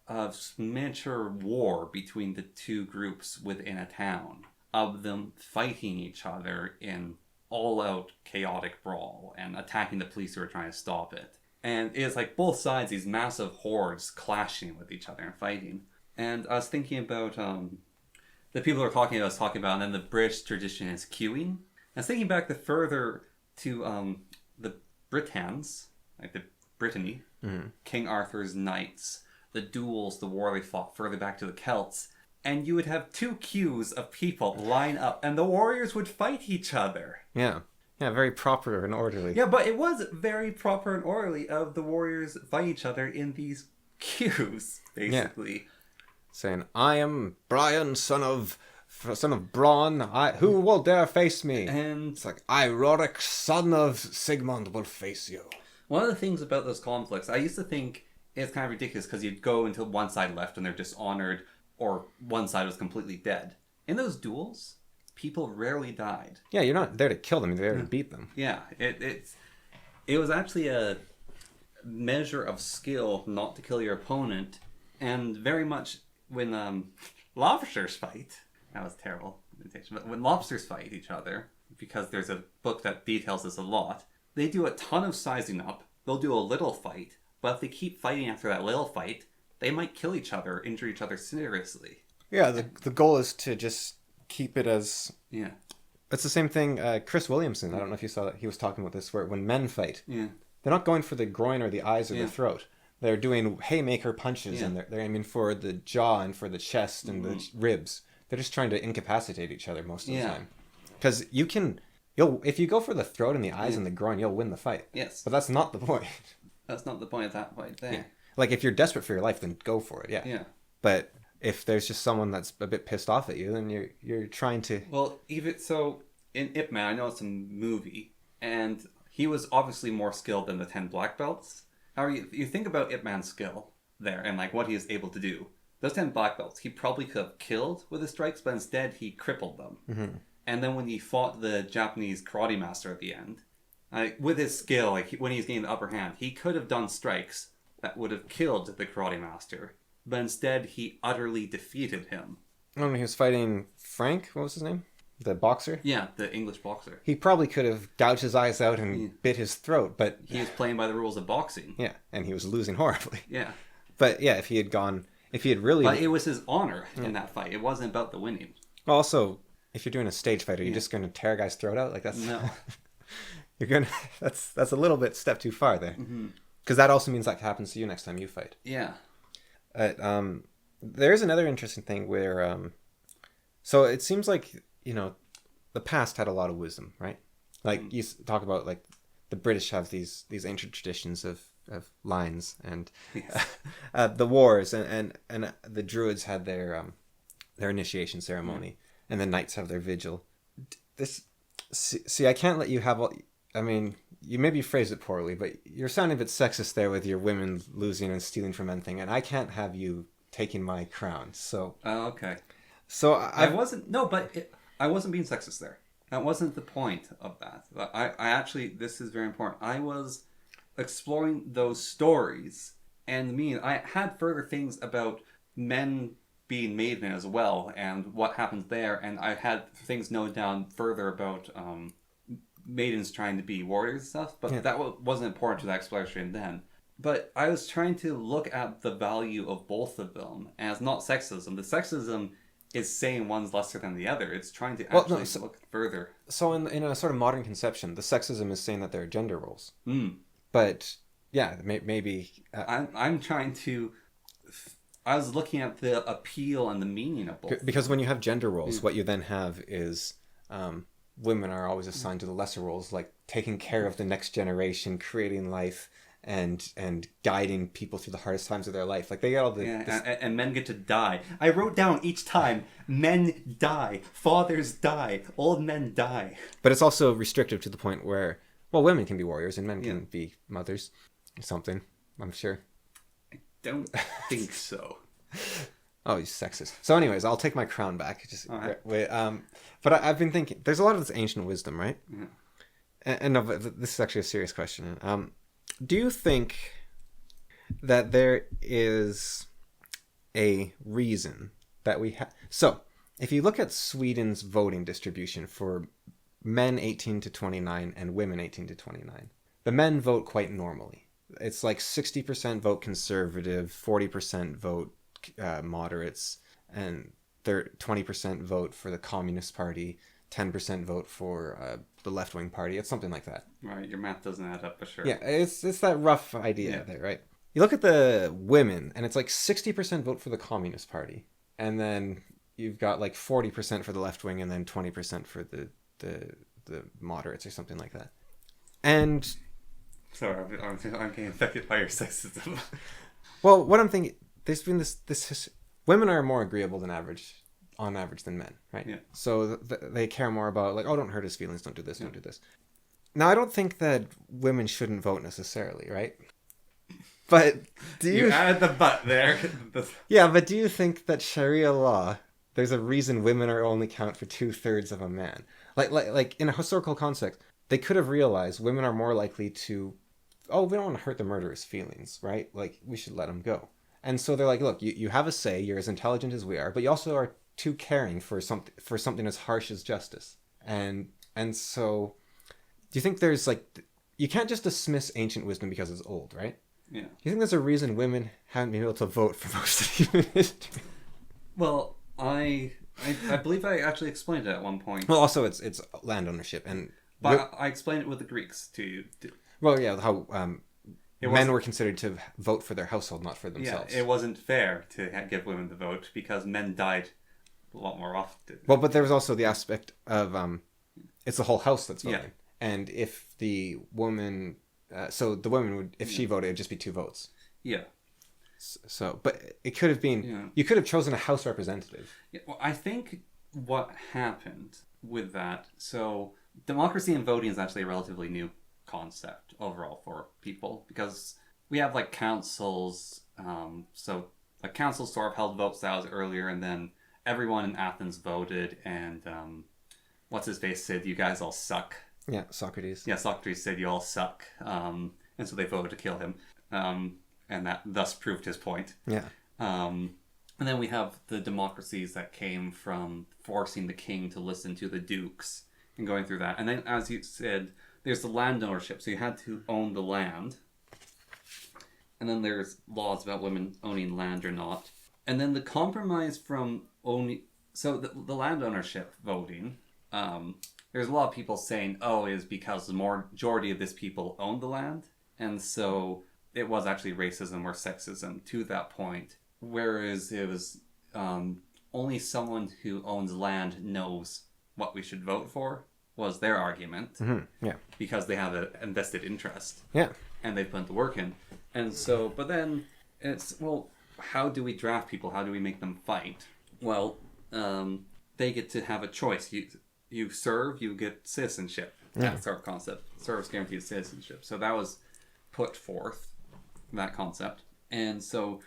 miniature war between the two groups within a town, of them fighting each other in all-out chaotic brawl and attacking the police who were trying to stop it. And it's like both sides, these massive hordes clashing with each other and fighting. And I was thinking about... the people who are talking about, and then the British tradition is queuing. I was thinking back further to the Britons, like the Brittany, King Arthur's knights, the duels, the war they fought further back to the Celts, and you would have two queues of people line up, and the warriors would fight each other. Yeah. Yeah, very proper and orderly. Yeah, but it was very proper and orderly of the warriors fight each other in these queues, basically. Yeah. Saying, I am Brian, son of Braun, who will dare face me? And it's like, I, Rorik, son of Sigmund, will face you. One of the things about those conflicts, I used to think it's kind of ridiculous because you'd go until one side left and they're dishonored, or one side was completely dead. In those duels, people rarely died. Yeah, you're not there to kill them, you're there to beat them. Yeah, it was actually a measure of skill not to kill your opponent, and very much... when lobsters fight, that was terrible imitation, but when lobsters fight each other, because there's a book that details this a lot, they do a ton of sizing up, they'll do a little fight, but if they keep fighting after that little fight, they might kill each other, injure each other seriously. Yeah, the goal is to just keep it as... Yeah. It's the same thing, Chris Williamson, I don't know if you saw that, he was talking about this, where when men fight, they're not going for the groin or the eyes or the throat. They're doing haymaker punches, and they're aiming for the jaw and for the chest and the ribs. They're just trying to incapacitate each other most of the time. Because if you go for the throat and the eyes and the groin, you'll win the fight. Yes. But that's not the point. That's not the point of that fight there. Yeah. Like, if you're desperate for your life, then go for it, yeah. But if there's just someone that's a bit pissed off at you, then you're trying to... Well, even so, in Ip Man, I know it's a movie, and he was obviously more skilled than the 10 black belts. However, you think about Ip Man's skill there and like what he is able to do. Those 10 black belts, he probably could have killed with his strikes, but instead he crippled them. Mm-hmm. And then when he fought the Japanese karate master at the end, with his skill, when he was getting the upper hand, he could have done strikes, that would have killed the karate master, but instead he utterly defeated him. Oh, he was fighting Frank. What was his name? The boxer? Yeah, the English boxer. He probably could have gouged his eyes out and bit his throat, but... He was playing by the rules of boxing. Yeah, and he was losing horribly. Yeah. But yeah, if he had really... But it was his honor in that fight. It wasn't about the winning. Also, if you're doing a stage fight, are you just going to tear a guy's throat out? Like, that's... No. You're going to... That's a little bit step too far there. Because that also means that happens to you next time you fight. Yeah. There's another interesting thing where... So it seems like, the past had a lot of wisdom, right? Like, you talk about, like, the British have these ancient traditions of lines, and the wars, and the druids had their initiation ceremony, and the knights have their vigil. See, I can't let you have all... I mean, you maybe phrased it poorly, but you're sounding a bit sexist there with your women losing and stealing from men thing, and I can't have you taking my crown, so... Oh, okay. So I wasn't... No, but I wasn't being sexist there. That wasn't the point of that. I actually... This is very important. I was exploring those stories, and I had further things about men being maiden as well, and what happens there, and I had things noted down further about maidens trying to be warriors and stuff, but that wasn't important to the exploration then. But I was trying to look at the value of both of them as not sexism. The sexism is saying one's lesser than the other. It's trying to actually look further. So in a sort of modern conception, the sexism is saying that there are gender roles. But yeah, maybe... I'm trying to... I was looking at the appeal and the meaning of both. Because when you have gender roles, what you then have is women are always assigned to the lesser roles, like taking care of the next generation, creating life, and guiding people through the hardest times of their life. Like they get all the... and men get to die. I wrote down each time, men die, fathers die, old men die. But it's also restrictive to the point where, well, women can be warriors and men can be mothers or something, I'm sure. Don't think so. Oh, he's sexist. So anyways, I'll take my crown back. Right. But I've been thinking, there's a lot of this ancient wisdom, right? Yeah. And no, but this is actually a serious question. Do you think that there is a reason that we have... So, if you look at Sweden's voting distribution for men 18 to 29 and women 18 to 29, the men vote quite normally. It's like 60% vote conservative, 40% vote moderates, and 20% vote for the Communist Party, 10% vote for the left-wing party. It's something like that. Right, your math doesn't add up for sure. Yeah, it's that rough idea there, right? You look at the women, and it's like 60% vote for the Communist Party, and then you've got like 40% for the left-wing, and then 20% for the moderates or something like that. And... Sorry, I'm getting affected by your sexism. Well, what I'm thinking, there's been this women are more agreeable than on average than men, right? Yeah. So they care more about like, oh, don't hurt his feelings, don't do this, don't do this. Now, I don't think that women shouldn't vote necessarily, right? But do you added the but there? Yeah, but do you think that Sharia law, there's a reason women are only count for 2/3 of a man? Like in a historical context, they could have realized women are more likely to, oh, we don't want to hurt the murderer's feelings, right? Like, we should let him go. And so they're like, look, you have a say, you're as intelligent as we are, but you also are too caring for something as harsh as justice. And so, do you think there's like, you can't just dismiss ancient wisdom because it's old, right? Yeah. Do you think there's a reason women haven't been able to vote for most of human history? Well, I believe I actually explained it at one point. Well, also it's land ownership, but I explained it with the Greeks to you. Well, yeah, how men were considered to vote for their household, not for themselves. Yeah, it wasn't fair to give women the vote because men died a lot more often. Well, but there was also the aspect of it's the whole house that's voting, and if the woman, so the woman would, if she voted, it'd just be 2 votes. Yeah. So, but it could have been, you could have chosen a house representative. Yeah, well, I think what happened with that, so democracy and voting is actually a relatively new concept overall for people because we have like councils, so like councils sort of held votes that was earlier, and then everyone in Athens voted, and what's his face said, you guys all suck. Yeah, Socrates. Yeah, Socrates said you all suck, and so they voted to kill him. and that thus proved his point. Yeah. And then we have the democracies that came from forcing the king to listen to the dukes and going through that. And then, as you said, there's the land ownership. So you had to own the land. And then there's laws about women owning land or not. And then the compromise from owning... So the land ownership voting, there's a lot of people saying, oh, it is because the majority of this people owned the land. And so it was actually racism or sexism to that point. Whereas it was only someone who owns land knows what we should vote for, was their argument. Mm-hmm. Yeah. Because they have an invested interest. Yeah. And they put the work in. And so, but then it's, well, how do we draft people? How do we make them fight? Well, they get to have a choice. You serve, you get citizenship. Yeah. That's our concept. Service guaranteed citizenship. So that was put forth, that concept. And so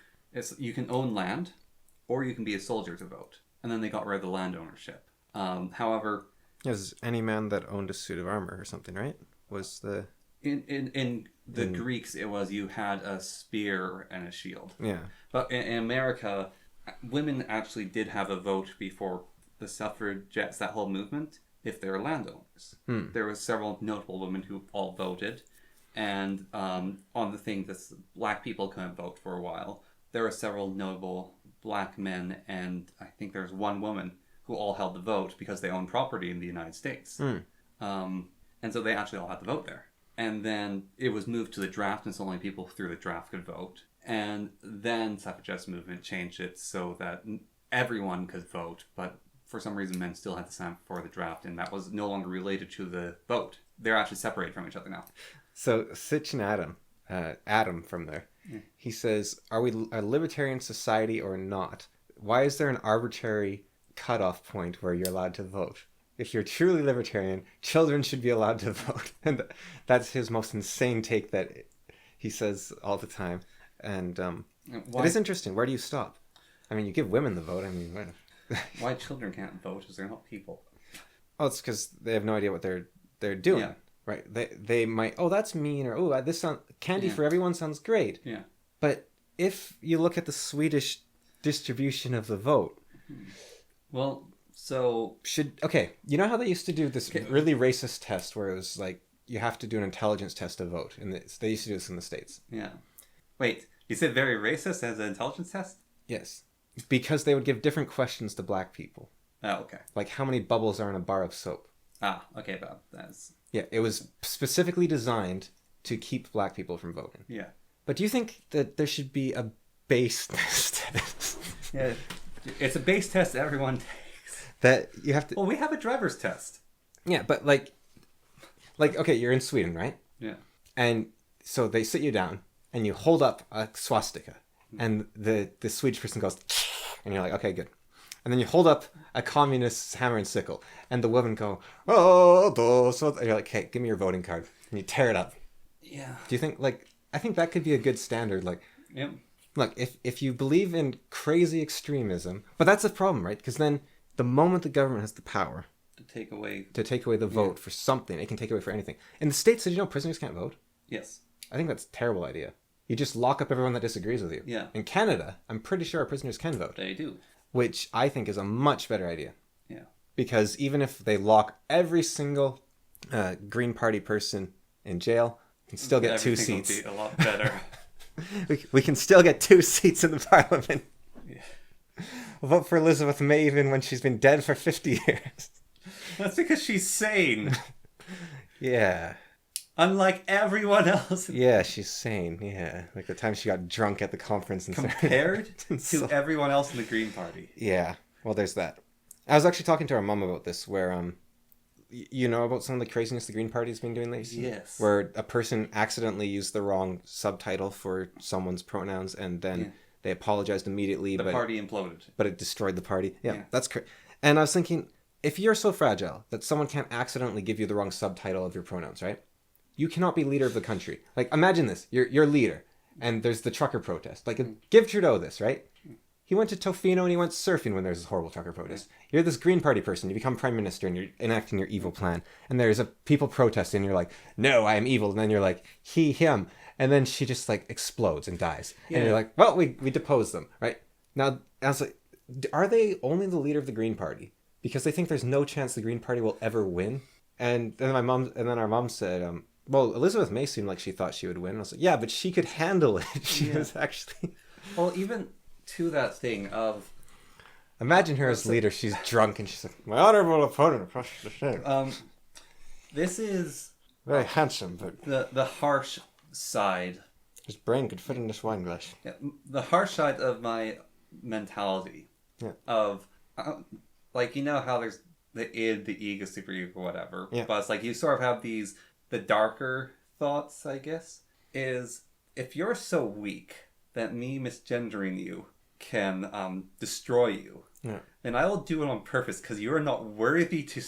you can own land, or you can be a soldier to vote. And then they got rid of the land ownership. However... Yes, any man that owned a suit of armor or something, right? Was the... In the Greeks, it was you had a spear and a shield. Yeah. But in America, women actually did have a vote before the suffragettes, that whole movement, if they were landowners. There were several notable women who all voted. And on the thing that black people couldn't vote for a while, there were several notable black men, and I think there's one woman who all held the vote because they owned property in the United States. And so they actually all had the vote there. And then it was moved to the draft, and so only people through the draft could vote. And then suffragette movement changed it so that everyone could vote, but for some reason men still had to sign up for the draft, and that was no longer related to the vote. They're actually separated from each other now. So Sitch and Adam from there, he says, are we a libertarian society or not? Why is there an arbitrary cutoff point where you're allowed to vote? If you're truly libertarian, children should be allowed to vote. And that's his most insane take that he says all the time. And it is interesting. Where do you stop? I mean, you give women the vote. I mean, why children can't vote? Is they're not people? Oh, it's because they have no idea what they're doing. Yeah. Right? They might, oh, that's mean, or oh, this candy for everyone sounds great. Yeah. But if you look at the Swedish distribution of the vote, well, so you know how they used to do this really racist test where it was like you have to do an intelligence test to vote, and they used to do this in the States. Yeah. Wait, you said very racist as an intelligence test? Yes, because they would give different questions to black people. Oh, okay. Like how many bubbles are in a bar of soap? Ah, okay, that's... Yeah, it was specifically designed to keep black people from voting. Yeah. But do you think that there should be a base test? Yeah, it's a base test everyone takes. That you have to... Well, we have a driver's test. Yeah, but like, okay, you're in Sweden, right? Yeah. And so they sit you down, and you hold up a swastika, and the Swedish person goes, and you're like, okay, good. And then you hold up a communist's hammer and sickle, and the women go, oh, those. And you're like, hey, give me your voting card. And you tear it up. Yeah. Do you think, I think that could be a good standard. Yep. Look, if you believe in crazy extremism, but that's a problem, right? Because then the moment the government has the power to take away the vote for something, it can take away for anything. In the States, did you know prisoners can't vote? Yes. I think that's a terrible idea. You just lock up everyone that disagrees with you. Yeah. In Canada, I'm pretty sure our prisoners can vote. They do. Which I think is a much better idea. Yeah. Because even if they lock every single Green Party person in jail, we can still get 2 seats. Will be a lot better. we can still get 2 seats in the parliament. Yeah. We'll vote for Elizabeth May even when she's been dead for 50 years. That's because she's sane. Yeah. Unlike everyone else. Yeah, she's sane. Yeah. Like the time she got drunk at the conference. And compared to everyone else in the Green Party. Yeah. Well, there's that. I was actually talking to our mom about this, where, you know about some of the craziness the Green Party's been doing lately? Yes. Where a person accidentally used the wrong subtitle for someone's pronouns, and then they apologized immediately. The party imploded. But it destroyed the party. Yeah. That's crazy. And I was thinking, if you're so fragile that someone can't accidentally give you the wrong subtitle of your pronouns, right? You cannot be leader of the country. Like, imagine this. You're leader, and there's the trucker protest. Like, give Trudeau this, right? He went to Tofino and he went surfing when there's this horrible trucker protest. You're this Green Party person. You become prime minister and you're enacting your evil plan. And there's a people protesting and you're like, no, I am evil. And then you're like, he, him. And then she just like explodes and dies. Yeah. And you're like, well, we depose them, right? Now, I was like, are they only the leader of the Green Party? Because they think there's no chance the Green Party will ever win. And then our mom said, well, Elizabeth May seemed like she thought she would win. And I was like, yeah, but she could handle it. She was actually... Well, even to that thing of... Imagine her as leader. She's drunk and she's like, my honorable opponent across the shame. This is... Very handsome, but... The harsh side. His brain could fit in this wine glass. Yeah, the harsh side of my mentality. Yeah. Of... like, you know how there's the id, the ego, super ego, whatever. Yeah. But it's like you sort of have these... The darker thoughts, I guess, is if you're so weak that me misgendering you can destroy you, then I will do it on purpose because you are not worthy to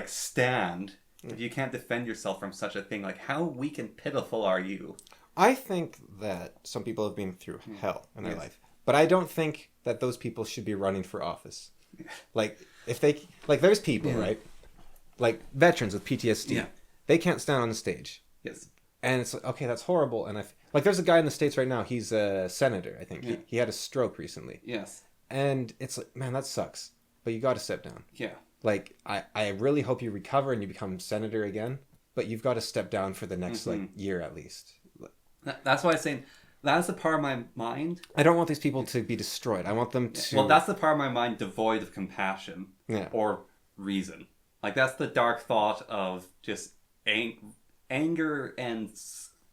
stand if you can't defend yourself from such a thing. Like, how weak and pitiful are you? I think that some people have been through hell in their life, but I don't think that those people should be running for office. Like, if they there's people, right? Like veterans with PTSD. Yeah. They can't stand on the stage. Yes. And it's like, okay, that's horrible. And there's a guy in the States right now. He's a senator, I think. Yeah. He had a stroke recently. Yes. And it's like, man, that sucks. But you got to step down. Yeah. Like, I really hope you recover and you become senator again. But you've got to step down for the next, year at least. That's why I'm saying that's the part of my mind. I don't want these people to be destroyed. I want them to... Well, that's the part of my mind devoid of compassion or reason. Like, that's the dark thought of just... anger and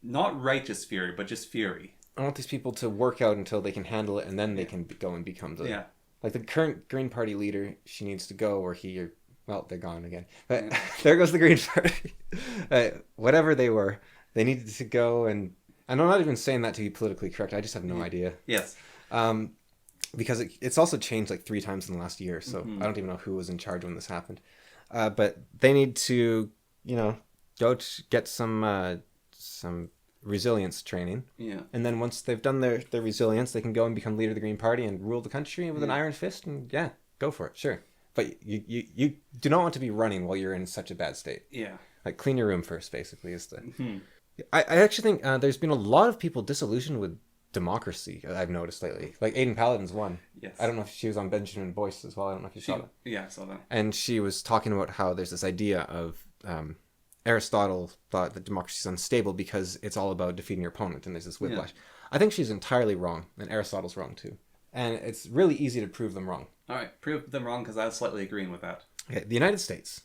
not righteous fury, but just fury. I want these people to work out until they can handle it, and then they can go and become the... Like the current Green Party leader, she needs to go, or he... Well, they're gone again. But there goes the Green Party. Whatever they were, they needed to go, and I'm not even saying that to be politically correct. I just have no idea. Yes. Because it's also changed like 3 times in the last year, so I don't even know who was in charge when this happened. But they need to, go to get some resilience training. Yeah. And then once they've done their resilience, they can go and become leader of the Green Party and rule the country with an iron fist. And go for it, sure. But you do not want to be running while you're in such a bad state. Yeah. Like, clean your room first, basically, is the... Mm-hmm. I actually think there's been a lot of people disillusioned with democracy, I've noticed lately. Like, Aidan Paladin's one. Yes. I don't know if she was on Benjamin Boyce as well. I don't know if you saw that. Yeah, I saw that. And she was talking about how there's this idea of... Aristotle thought that democracy is unstable because it's all about defeating your opponent, and there's this whiplash. Yeah. I think she's entirely wrong, and Aristotle's wrong too. And it's really easy to prove them wrong. All right, prove them wrong, because I was slightly agreeing with that. Okay, the United States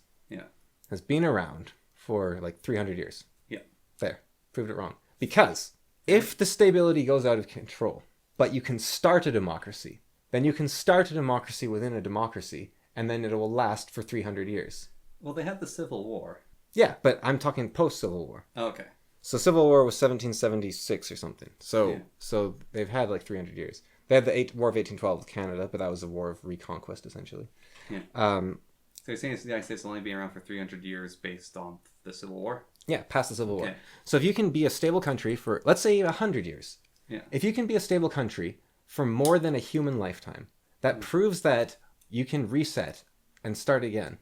has been around for like 300 years. Yeah. There, proved it wrong. Because if the stability goes out of control, but you can start a democracy, then you can start a democracy within a democracy, and then it will last for 300 years. Well, they had the Civil War. Yeah, but I'm talking post-Civil War. Okay. So Civil War was 1776 or something. So they've had like 300 years. They had the War of 1812 with Canada, but that was a war of reconquest, essentially. Yeah. So you're saying the United States will only be around for 300 years based on the Civil War? Yeah, past the Civil War. So if you can be a stable country for, let's say, 100 years. Yeah. If you can be a stable country for more than a human lifetime, that proves that you can reset and start again.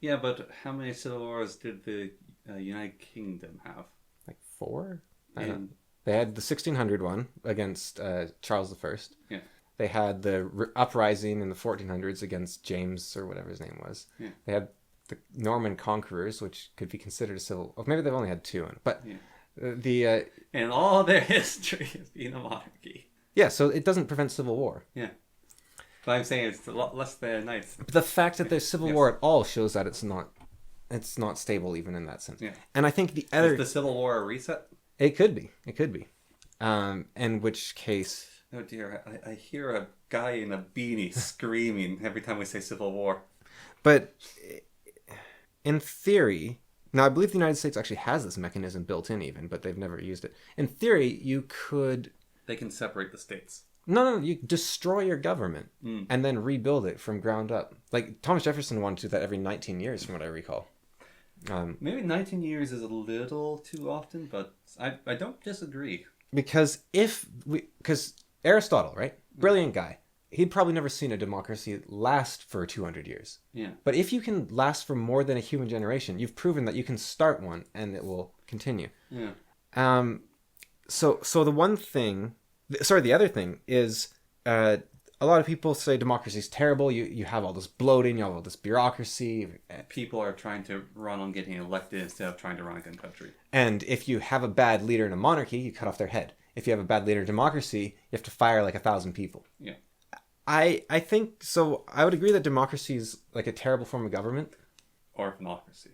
Yeah, but how many civil wars did the United Kingdom have? Like 4? I don't know. They had the 1600 one against Charles I. Yeah. They had the uprising in the 1400s against James, or whatever his name was. Yeah. They had the Norman conquerors, which could be considered a civil... Well, maybe they've only had 2. But and all their history has been a monarchy. Yeah, so it doesn't prevent civil war. Yeah. But I'm saying it's a lot less than nice. But the fact that there's civil war at all shows that it's not stable even in that sense. Yeah. And I think the other... Is the Civil War a reset? It could be. In which case... Oh dear, I hear a guy in a beanie screaming every time we say Civil War. But in theory... Now, I believe the United States actually has this mechanism built in even, but they've never used it. In theory, you could... They can separate the states. No, you destroy your government and then rebuild it from ground up. Like, Thomas Jefferson wanted to do that every 19 years, from what I recall. Maybe 19 years is a little too often, but I don't disagree. Because Aristotle, right? Brilliant guy. he'd probably never seen a democracy last for 200 years. Yeah. But if you can last for more than a human generation, you've proven that you can start one and it will continue. Yeah. So the other thing is, a lot of people say democracy is terrible. You have all this bloating, you have all this bureaucracy. People are trying to run on getting elected instead of trying to run a good country. And if you have a bad leader in a monarchy, you cut off their head. If you have a bad leader in democracy, you have to fire like 1,000 people. Yeah. I think so. I would agree that democracy is like a terrible form of government. Or democracy.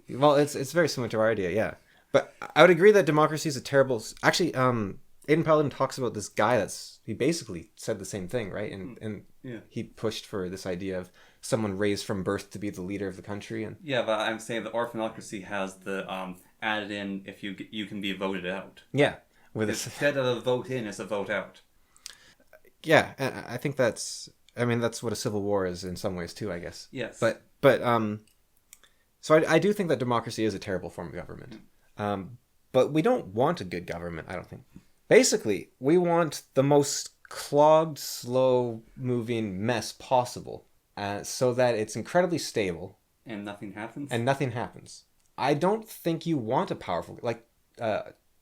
Well, it's very similar to our idea, yeah. But I would agree that democracy is a terrible. Actually, Aiden Paladin talks about this guy he basically said the same thing, right? And Yeah. he pushed for this idea of someone raised from birth to be the leader of the country. And Yeah, but I'm saying the orphanocracy has the added in if you can be voted out. yeah, with Instead of a vote in, it's a vote out. yeah, and I think that's what a civil war is in some ways too, I guess. Yes. But so I do think that democracy is a terrible form of government. But we don't want a good government, I don't think. Basically, we want the most clogged, slow-moving mess possible, so that it's incredibly stable. And nothing happens? And nothing happens. I don't think you want a powerful... Like,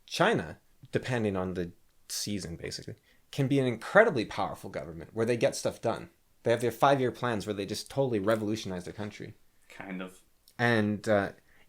China, depending on the season, basically, can be an incredibly powerful government where they get stuff done. They have their 5-year plans where they just totally revolutionize their country. Kind of. And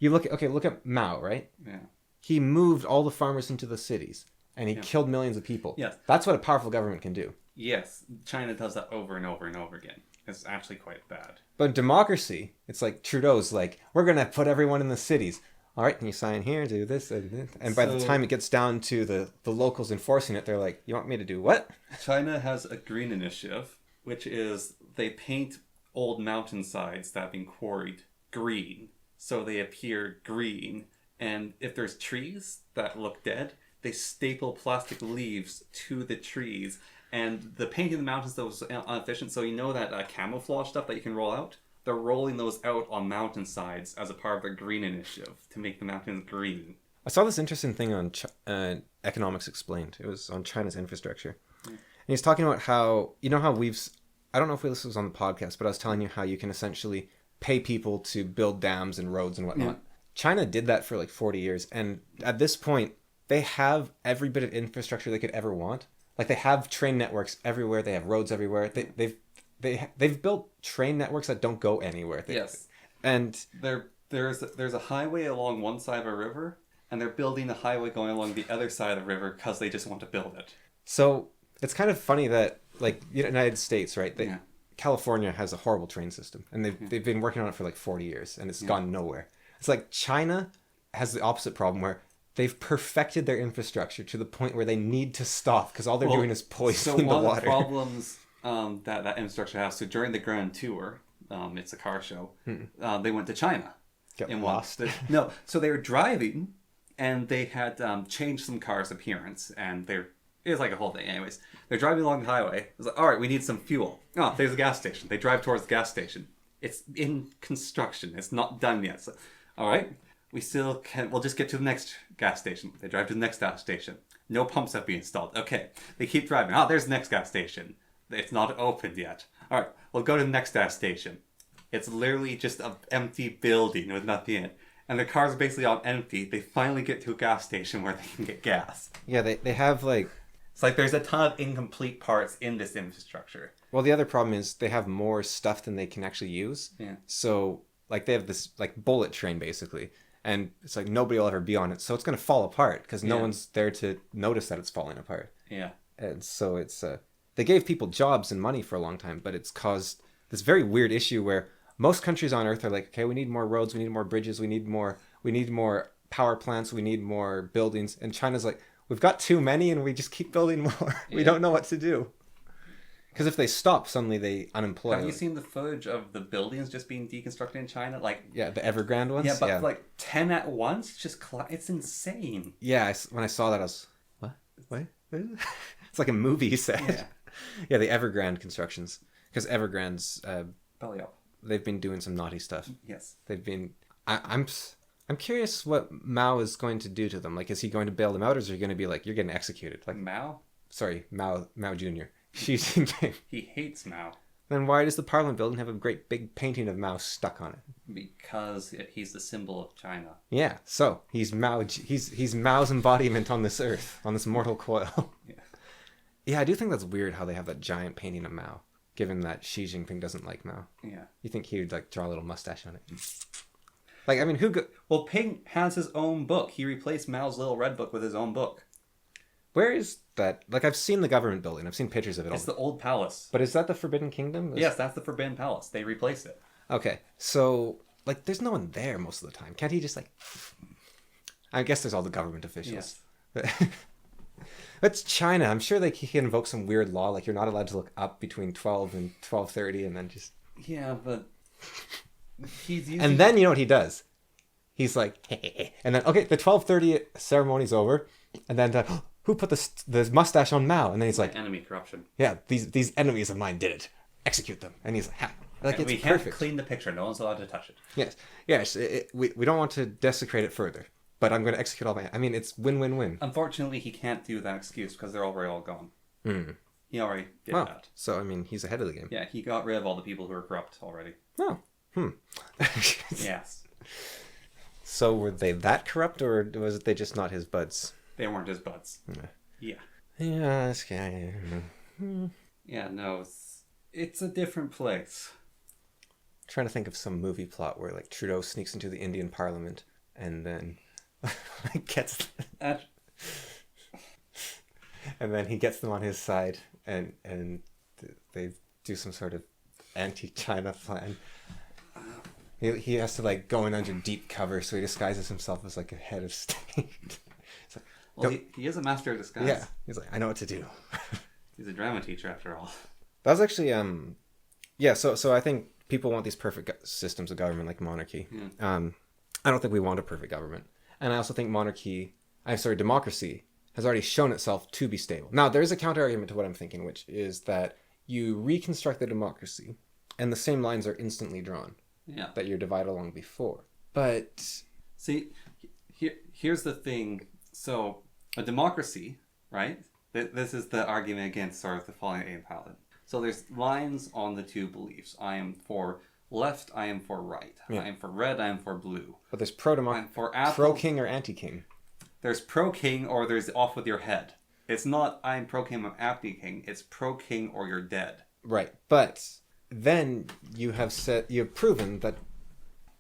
you look at Mao, right? Yeah. He moved all the farmers into the cities, and he killed millions of people. Yes. That's what a powerful government can do. Yes. China does that over and over and over again. It's actually quite bad. But in democracy, it's like Trudeau's like, we're going to put everyone in the cities. All right, can you sign here, do this, and this? And by the time it gets down to the locals enforcing it, they're like, you want me to do what? China has a green initiative, which is they paint old mountainsides that have been quarried green, so they appear green. And if there's trees that look dead, they staple plastic leaves to the trees. And the painting of the mountains that was inefficient, so you know that camouflage stuff that you can roll out? They're rolling those out on mountainsides as a part of their green initiative to make the mountains green. I saw this interesting thing on Economics Explained. It was on China's infrastructure. And he's talking about how, I don't know if this was on the podcast, but I was telling you how you can essentially pay people to build dams and roads and whatnot. Yeah. China did that for like 40 years. And at this point, they have every bit of infrastructure they could ever want. Like they have train networks everywhere. They have roads everywhere. They've built train networks that don't go anywhere. Yes. And there's a highway along one side of a river, and they're building a highway going along the other side of the river because they just want to build it. So it's kind of funny that, like, the United States, right? California has a horrible train system, and they've been working on it for like 40 years, and it's gone nowhere. It's like China has the opposite problem where they've perfected their infrastructure to the point where they need to stop because all they're doing is poisoning the water. So one of the problems that infrastructure has, so during the Grand Tour, it's a car show, they went to China. Get lost? So they were driving, and they had changed some cars' appearance, and it was like a whole thing. Anyways, they're driving along the highway. It was like, all right, we need some fuel. Oh, there's a gas station. They drive towards the gas station. It's in construction. It's not done yet. So, all right, we'll just get to the next gas station. They drive to the next gas station. No pumps have been installed. Okay, they keep driving. Oh, there's the next gas station. It's not opened yet. All right, we'll go to the next gas station. It's literally just an empty building with nothing in it. And the cars are basically on empty. They finally get to a gas station where they can get gas. Yeah, they have like... It's like there's a ton of incomplete parts in this infrastructure. Well, the other problem is they have more stuff than they can actually use. Yeah. So, like, they have this, like, bullet train, basically. And it's like nobody will ever be on it. So it's going to fall apart because no one's there to notice that it's falling apart. Yeah. And so it's... they gave people jobs and money for a long time, but it's caused this very weird issue where most countries on Earth are like, okay, we need more roads, we need more bridges, we need more power plants, we need more buildings. And China's like, we've got too many and we just keep building more. We don't know what to do. Because if they stop, suddenly they unemploy. Have you seen the footage of the buildings just being deconstructed in China? Like, yeah, the Evergrande ones? Yeah, but like 10 at once? It's insane. Yeah, when I saw that, I was, what? It's like a movie set. Yeah. Yeah, the Evergrande constructions. Because Evergrande's... belly up. They've been doing some naughty stuff. Yes. They've been... I'm curious what Mao is going to do to them. Like, is he going to bail them out, or is he going to be like, you're getting executed? Like Mao? Sorry, Mao Jr. Xi Jinping. He hates Mao Then why does the Parliament building have a great big painting of Mao stuck on it? because he's the symbol of China. Yeah, so he's Mao. He's Mao's embodiment on this earth, on this mortal coil. Yeah. Yeah, I do think that's weird how they have that giant painting of Mao, given that Xi Jinping doesn't like Mao. Yeah. You think he would like draw a little mustache on it? Like, I mean, who? Well, Ping has his own book. He replaced Mao's little red book with his own book. Where is that? Like, I've seen the government building. I've seen pictures of it. It's the old palace. But is that the Forbidden Kingdom? Yes, that's the Forbidden Palace. They replaced it. Okay, so like, there's no one there most of the time. Can't he just like? I guess there's all the government officials. Yes. That's China. I'm sure he can invoke some weird law, like you're not allowed to look up between 12 and 12:30, and then just. Yeah, but he's using... And then you know what he does? He's like, hey, and then okay, the 12:30 ceremony's over, and then who put the mustache on Mao? And then he's like, enemy corruption. Yeah, these enemies of mine did it. Execute them. And he's like, ha. Like, and it's we can't perfect. clean the picture. No one's allowed to touch it. Yes. We don't want to desecrate it further, but I'm going to execute all my. I mean, it's win-win-win. Unfortunately, he can't do that excuse because they're already all gone. Mm. He already did that. So I mean, he's ahead of the game. Yeah, he got rid of all the people who were corrupt already. Oh. Yes. So were they that corrupt, or was it they just not his buds? They weren't his buds. Yeah. Yeah, this guy. Yeah, no, it's a different place. Trying to think of some movie plot where like Trudeau sneaks into the Indian Parliament and then gets and then he gets them on his side and they do some sort of anti-China plan. He has to like go in under deep cover, so he disguises himself as like a head of state. Like, well, he is a master of disguise. Yeah, he's like, I know what to do. He's a drama teacher after all. That was actually yeah. So I think people want these perfect systems of government like monarchy. Yeah. I don't think we want a perfect government, and I also think democracy has already shown itself to be stable. Now there is a counter argument to what I'm thinking, which is that you reconstruct the democracy, and the same lines are instantly drawn. Yeah. That you're divided along before. But see, here's the thing. So a democracy, right? This is the argument against sort of the falling aim paladin. So there's lines on the two beliefs. I am for left, I am for right. Yeah. I am for red, I am for blue. But there's pro-king or anti-king. There's pro-king or there's off with your head. It's not I'm pro-king, I'm anti-king. It's pro-king or you're dead. Right. But then you have proven that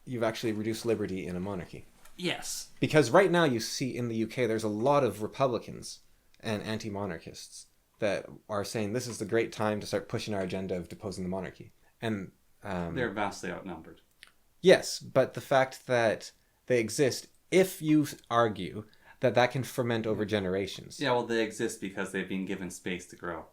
you've actually reduced liberty in a monarchy. Yes. Because right now you see in the UK there's a lot of Republicans and anti-monarchists that are saying this is the great time to start pushing our agenda of deposing the monarchy. And they're vastly outnumbered. Yes, but the fact that they exist, if you argue that can ferment over generations. Yeah, well, they exist because they've been given space to grow.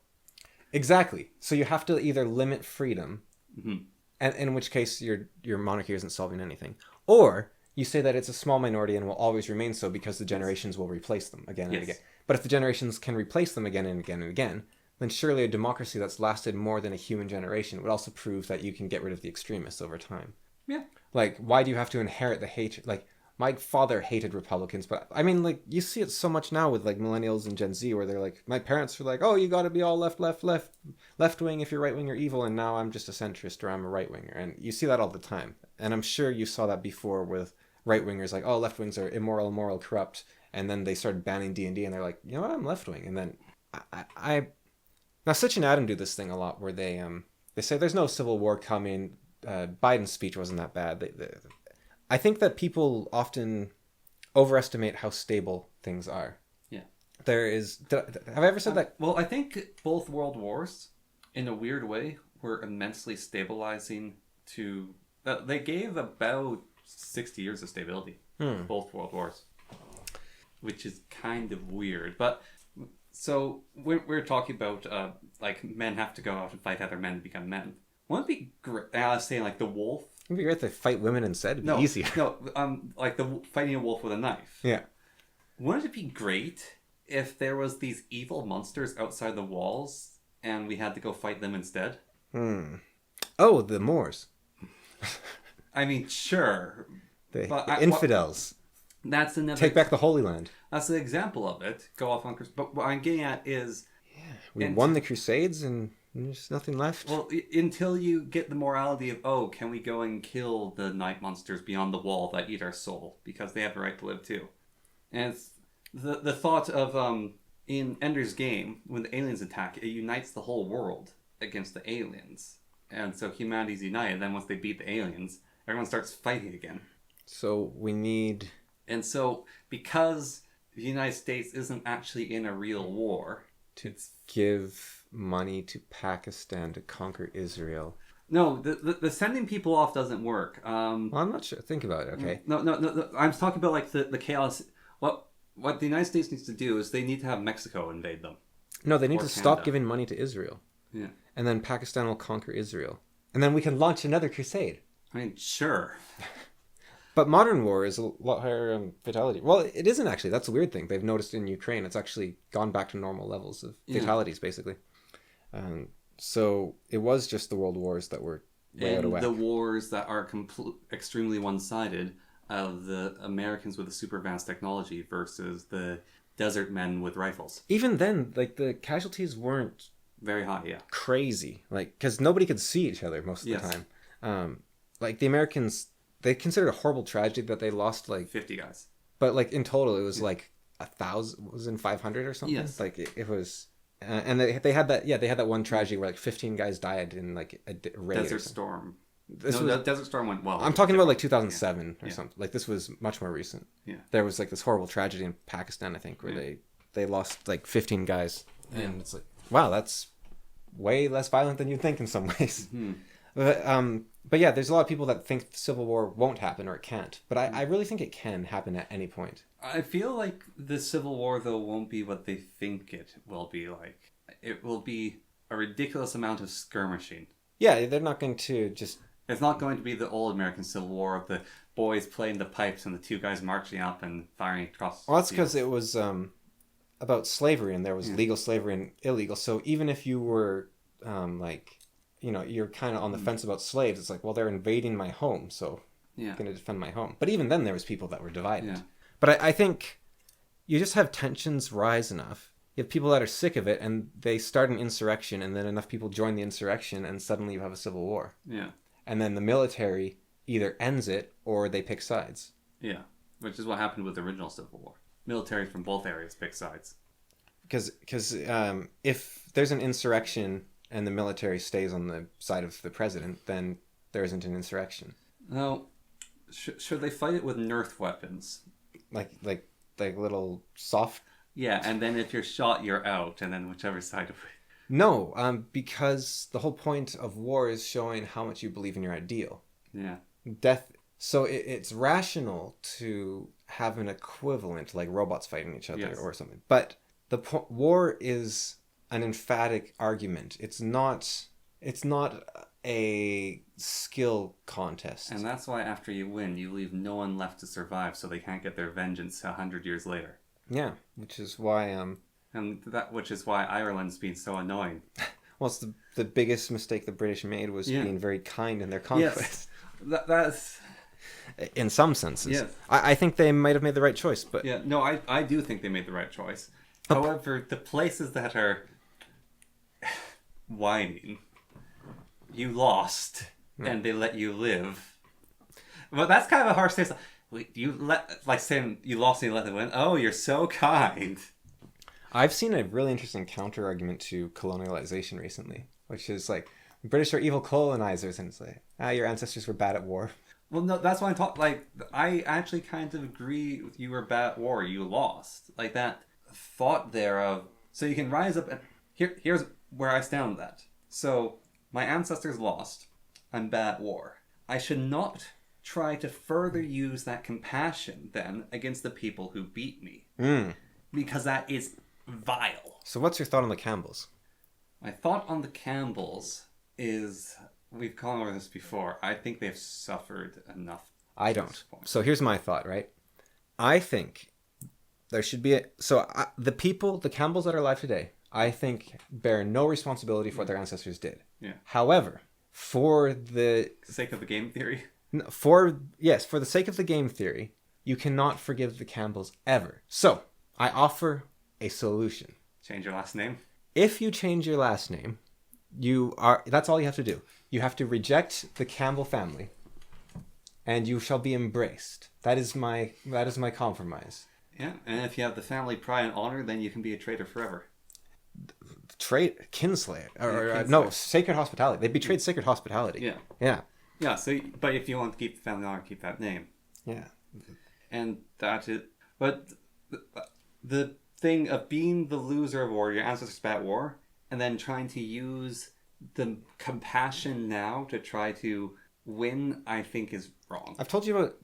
Exactly. So you have to either limit freedom, mm-hmm. and in which case your monarchy isn't solving anything, or you say that it's a small minority and will always remain so because the generations will replace them again and again. But if the generations can replace them again and again and again, then surely a democracy that's lasted more than a human generation would also prove that you can get rid of the extremists over time. Yeah. Like, why do you have to inherit the hatred? Like, my father hated Republicans, but I mean, like, you see it so much now with like millennials and Gen Z where they're like, my parents were like, oh, you got to be all left wing. If you're right wing, you're evil. And now I'm just a centrist or I'm a right winger. And you see that all the time. And I'm sure you saw that before with right wingers, like, oh, left wings are immoral, corrupt. And then they started banning D&D and they're like, you know what, I'm left wing. And then now Sitch and Adam do this thing a lot where they say there's no civil war coming. Biden's speech wasn't that bad. I think that people often overestimate how stable things are. Yeah. Have I ever said that? Well, I think both world wars, in a weird way, were immensely stabilizing to... they gave about 60 years of stability. Both world wars. Which is kind of weird. But, so, we're talking about, like, men have to go out and fight other men to become men. Wouldn't it be great? I was saying, like, the wolf... It'd be great to fight women instead. It'd be easier. No, like fighting a wolf with a knife. Yeah. Wouldn't it be great if there was these evil monsters outside the walls and we had to go fight them instead? Oh, the Moors. I mean, sure. The infidels. That's another... Take back the Holy Land. That's an example of it. Go off on... But what I'm getting at is We won the Crusades and there's nothing left. Well, until you get the morality of, oh, can we go and kill the night monsters beyond the wall that eat our soul? Because they have the right to live too. And it's the thought of, in Ender's Game, when the aliens attack, it unites the whole world against the aliens. And so humanity's united. Then once they beat the aliens, everyone starts fighting again. So we need... And so, because the United States isn't actually in a real war... To give money to Pakistan to conquer Israel. No, the sending people off doesn't work. Well, I'm not sure. Think about it, okay? No. I'm talking about like the chaos. What the United States needs to do is they need to have Mexico invade them. No, they need to Or stop Canada. giving money to Israel. Yeah. And then Pakistan will conquer Israel. And then we can launch another crusade. I mean, sure. But modern war is a lot higher fatality. Well, it isn't actually. That's a weird thing. They've noticed in Ukraine, it's actually gone back to normal levels of fatalities, basically. So it was just the world wars that were way out of whack. The wars that are extremely one-sided of the Americans with the super advanced technology versus the desert men with rifles. Even then, like, the casualties weren't Very high, yeah. crazy. Like, because nobody could see each other most of the time. Like, the Americans... They considered a horrible tragedy that they lost, like... 50 guys. But, like, in total, it was, like, 1,000... Was it 500 or something? Yes. Like, it was... and they had that... Yeah, they had that one tragedy where, like, 15 guys died in, like, a raid. Desert Storm. This No, was... Desert Storm went well. I'm talking about, like, 2007 or something. Like, this was much more recent. Yeah. There was, like, this horrible tragedy in Pakistan, I think, where they lost, like, 15 guys. And it's like, wow, that's way less violent than you'd think in some ways. But yeah, there's a lot of people that think civil war won't happen or it can't. But I really think it can happen at any point. I feel like the Civil War, though, won't be what they think it will be like. It will be a ridiculous amount of skirmishing. Yeah, they're not going to just... It's not going to be the old American Civil War of the boys playing the pipes and the two guys marching up and firing across... Well, that's because it was about slavery, and there was legal slavery and illegal. So even if you were, like... You know, you're kind of on the fence about slaves. It's like, well, they're invading my home, so I'm going to defend my home. But even then, there was people that were divided. Yeah. But I think you just have tensions rise enough. You have people that are sick of it, and they start an insurrection, and then enough people join the insurrection, and suddenly you have a civil war. Yeah. And then the military either ends it, or they pick sides. Yeah, which is what happened with the original Civil War. Military from both areas pick sides. Because if there's an insurrection... and the military stays on the side of the president, then there isn't an insurrection. Now, should they fight it with Nerf weapons? Like little soft... Yeah, and then if you're shot, you're out, and then whichever side of it... No, because the whole point of war is showing how much you believe in your ideal. Yeah. Death... So it's rational to have an equivalent, like robots fighting each other or something. But war is... an emphatic argument. It's not a skill contest. And that's why after you win, you leave no one left to survive, so they can't get their vengeance 100 years later. Yeah, which is why which is why Ireland's been so annoying. Well, it's the biggest mistake the British made was being very kind in their conquest. Yes, that's... In some senses. Yes. I think they might have made the right choice, but... Yeah, no, I do think they made the right choice. However, the places that are whining, you lost, and they let you live. Well, that's kind of a harsh statement. Saying you lost and you let them win. Oh, you're so kind. I've seen a really interesting counter argument to colonialization recently, which is like, British are evil colonizers, and it's like, your ancestors were bad at war. Well, no, that's why I'm talking. Like, I actually kind of agree with you were bad at war. You lost. Like that thought there of, so you can rise up and here's where I stand with that. So my ancestors lost. I'm bad at war. I should not try to further use that compassion then against the people who beat me. Because that is vile. So what's your thought on the Campbells? My thought on the Campbells is, we've gone over this before, I think they've suffered enough. I don't. So here's my thought, right? I think there should be the Campbells that are alive today, I think bear no responsibility for what their ancestors did. Yeah. However, for the sake of the game theory, for the sake of the game theory, you cannot forgive the Campbells ever. So I offer a solution. Change your last name. If you change your last name, that's all you have to do. You have to reject the Campbell family, and you shall be embraced. That is my compromise. Yeah, and if you have the family pride and honor, then you can be a traitor forever. Kinslayer. Kinslayer. No, sacred hospitality. They betrayed sacred hospitality. Yeah. Yeah. Yeah, so, but if you want to keep the family honor, keep that name. Yeah. And that is... But the thing of being the loser of war, your ancestors fought war, and then trying to use the compassion now to try to win, I think is wrong. I've told you about...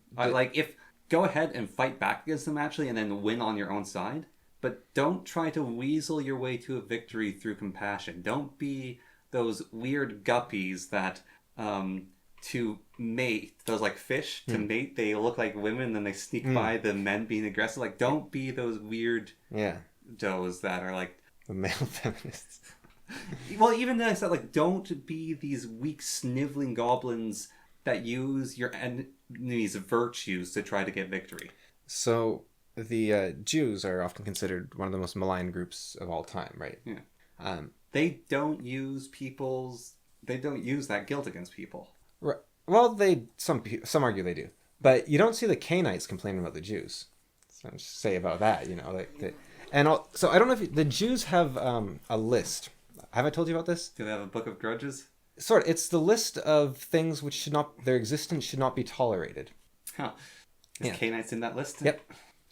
Go ahead and fight back against them, actually, and then win on your own side. But don't try to weasel your way to a victory through compassion. Don't be those weird guppies that, to mate, those like fish, to mate, they look like women, and then they sneak by the men being aggressive. Like, don't be those weird does that are like... The male feminists. Well, even then, I said, like, don't be these weak, sniveling goblins that use your enemy's virtues to try to get victory. So, the Jews are often considered one of the most maligned groups of all time, right? Yeah. They don't use that guilt against people. Right. Well, some argue they do. But you don't see the Canaanites complaining about the Jews. So I'll just say about that, so I don't know if the Jews have a list. Have I told you about this? Do they have a book of grudges? Sort of. It's the list of things which their existence should not be tolerated. Huh. Is Canaanites in that list? Yep.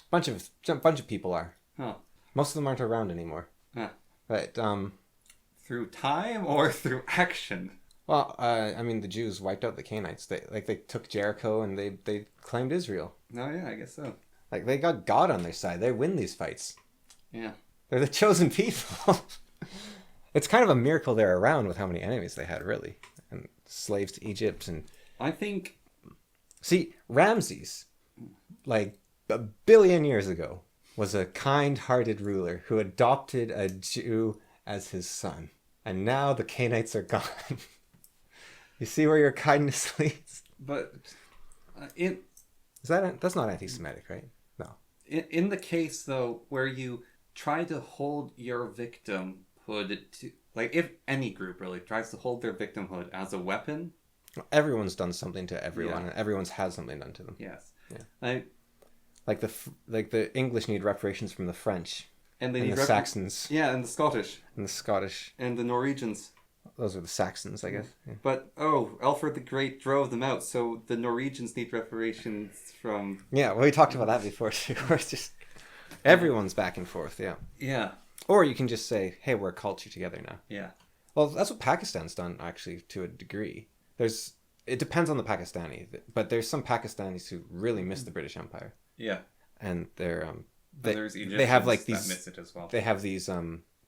Bunch of people are. Huh. Most of them aren't around anymore. Huh. But through time or through action? Well, the Jews wiped out the Canaanites. They took Jericho and they claimed Israel. Oh yeah, I guess so. Like, they got God on their side. They win these fights. Yeah. They're the chosen people. It's kind of a miracle they're around with how many enemies they had, really. And slaves to Egypt and... I think... See, Ramses, like 1 billion years ago, was a kind-hearted ruler who adopted a Jew as his son. And now the Canaanites are gone. You see where your kindness leads? But... That's not anti-Semitic, right? No. In the case, though, where you try to hold your victimhood to... Like, if any group, really, tries to hold their victimhood as a weapon... Everyone's done something to everyone, and everyone's had something done to them. Yes. Yeah. Like the English need reparations from the French. And they need the Saxons. Yeah, and the Scottish. And the Scottish. And the Norwegians. Those are the Saxons, I guess. Yeah. But, Alfred the Great drove them out, so the Norwegians need reparations from... Yeah, well, we talked about that before, too. It's just... Everyone's back and forth, yeah. Yeah. Or you can just say, hey, we're a culture together now. Yeah. Well, that's what Pakistan's done, actually, to a degree. It depends on the Pakistani, but there's some Pakistanis who really miss the British Empire. Yeah. And they're... there's Egyptians they have, like, these... that miss it as well. They have these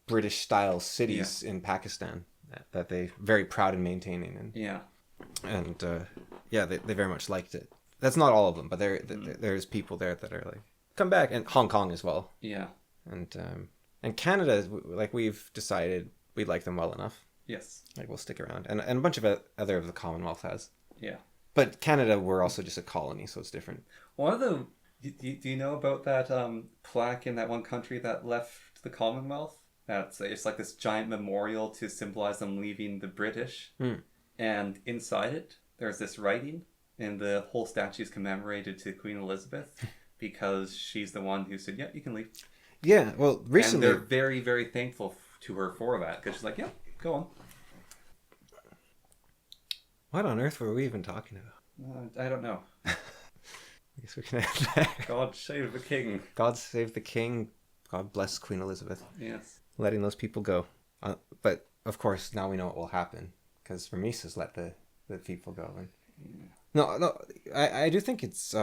British-style cities in Pakistan that they're very proud in maintaining. And, they very much liked it. That's not all of them, but there's people there that are like, come back. And Hong Kong as well. Yeah. And Canada, like, we've decided we like them well enough. Yes. Like, we'll stick around. And a bunch of other of the Commonwealth has. Yeah. But Canada, we're also just a colony, so it's different. Do you know about that plaque in that one country that left the Commonwealth? It's like this giant memorial to symbolize them leaving the British. And inside it, there's this writing, and the whole statue is commemorated to Queen Elizabeth because she's the one who said, yeah, you can leave. Yeah, well, recently... And they're very, very thankful to her for that, because she's like, yeah, go on. What on earth were we even talking about? I don't know. I guess we can end there. God save the king. God save the king. God bless Queen Elizabeth. Yes. Letting those people go. But, of course, now we know what will happen, because Rameses let the people go. And... Yeah. No, I do think it's...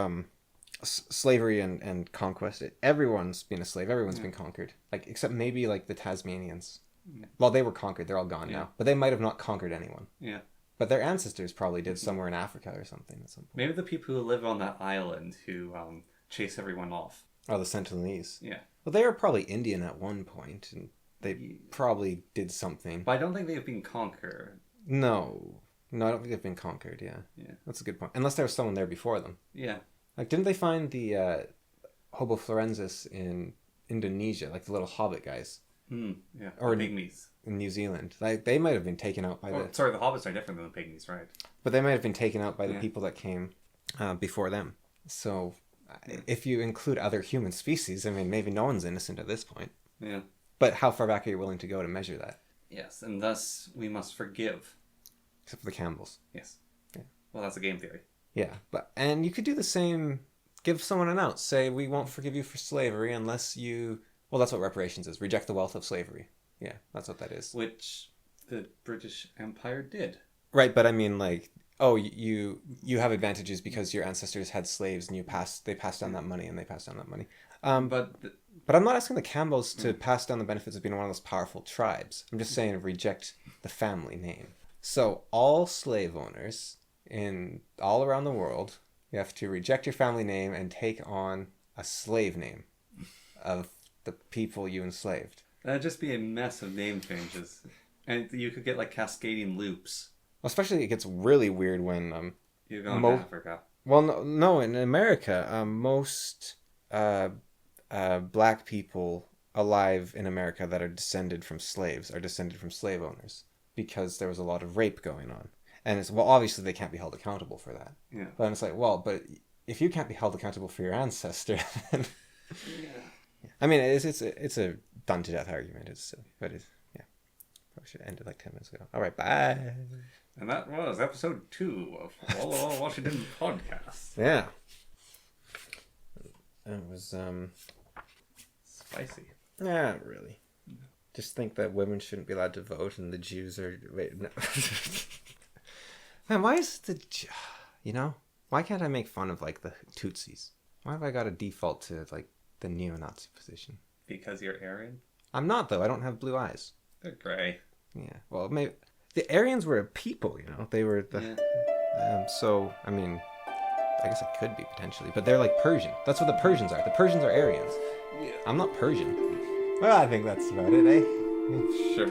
slavery and conquest. Everyone's been a slave. Everyone's been conquered. Like, except maybe like the Tasmanians. Yeah. Well, they were conquered. They're all gone now. But they might have not conquered anyone. Yeah. But their ancestors probably did somewhere in Africa or something at some point. Maybe the people who live on that island who chase everyone off. Oh, the Sentinelese. Yeah. Well, they were probably Indian at one point, and they probably did something. But I don't think they've been conquered. No, I don't think they've been conquered. Yeah. Yeah. That's a good point. Unless there was someone there before them. Yeah. Like, didn't they find the Homo florensis in Indonesia, like the little hobbit guys? Yeah. Or pygmies. In New Zealand. Like, they might have been taken out by Sorry, the hobbits are different than the pygmies, right? But they might have been taken out by the people that came before them. So if you include other human species, I mean, maybe no one's innocent at this point. Yeah. But how far back are you willing to go to measure that? Yes, and thus we must forgive. Except for the Campbells. Yes. Yeah. Well, that's a game theory. Yeah, and you could do the same. Give someone an out. Say, we won't forgive you for slavery unless you... Well, that's what reparations is. Reject the wealth of slavery. Yeah, that's what that is. Which the British Empire did. Right, but I mean, like, oh, you have advantages because your ancestors had slaves and they passed down that money and they passed down that money. But I'm not asking the Campbells to pass down the benefits of being one of those powerful tribes. I'm just saying reject the family name. So all slave owners all around the world, you have to reject your family name and take on a slave name of the people you enslaved. That'd just be a mess of name changes. And you could get like cascading loops. Well, especially it gets really weird when... you go to Africa. Well, no, in America, most black people alive in America that are descended from slaves are descended from slave owners because there was a lot of rape going on. And it's, well, obviously they can't be held accountable for that. Yeah. But it's like, well, but if you can't be held accountable for your ancestor, then... Yeah. I mean, it's a done to death argument. It's silly, but yeah. Probably should have ended like 10 minutes ago. All right, bye. And that was episode 2 of All Washington Podcast. Yeah. It was spicy. Yeah, really. Just think that women shouldn't be allowed to vote, and the Jews are. Wait, no. Man, why is why can't I make fun of like the Tutsis? Why have I got to default to like the neo-Nazi position? Because you're Aryan? I'm not, though. I don't have blue eyes. They're gray. Yeah. Well, maybe the Aryans were a people. They were the. Yeah. So I mean, I guess I could be potentially, but they're like Persian. That's what the Persians are. The Persians are Aryans. Yeah. I'm not Persian. Well, I think that's about it, eh? Sure.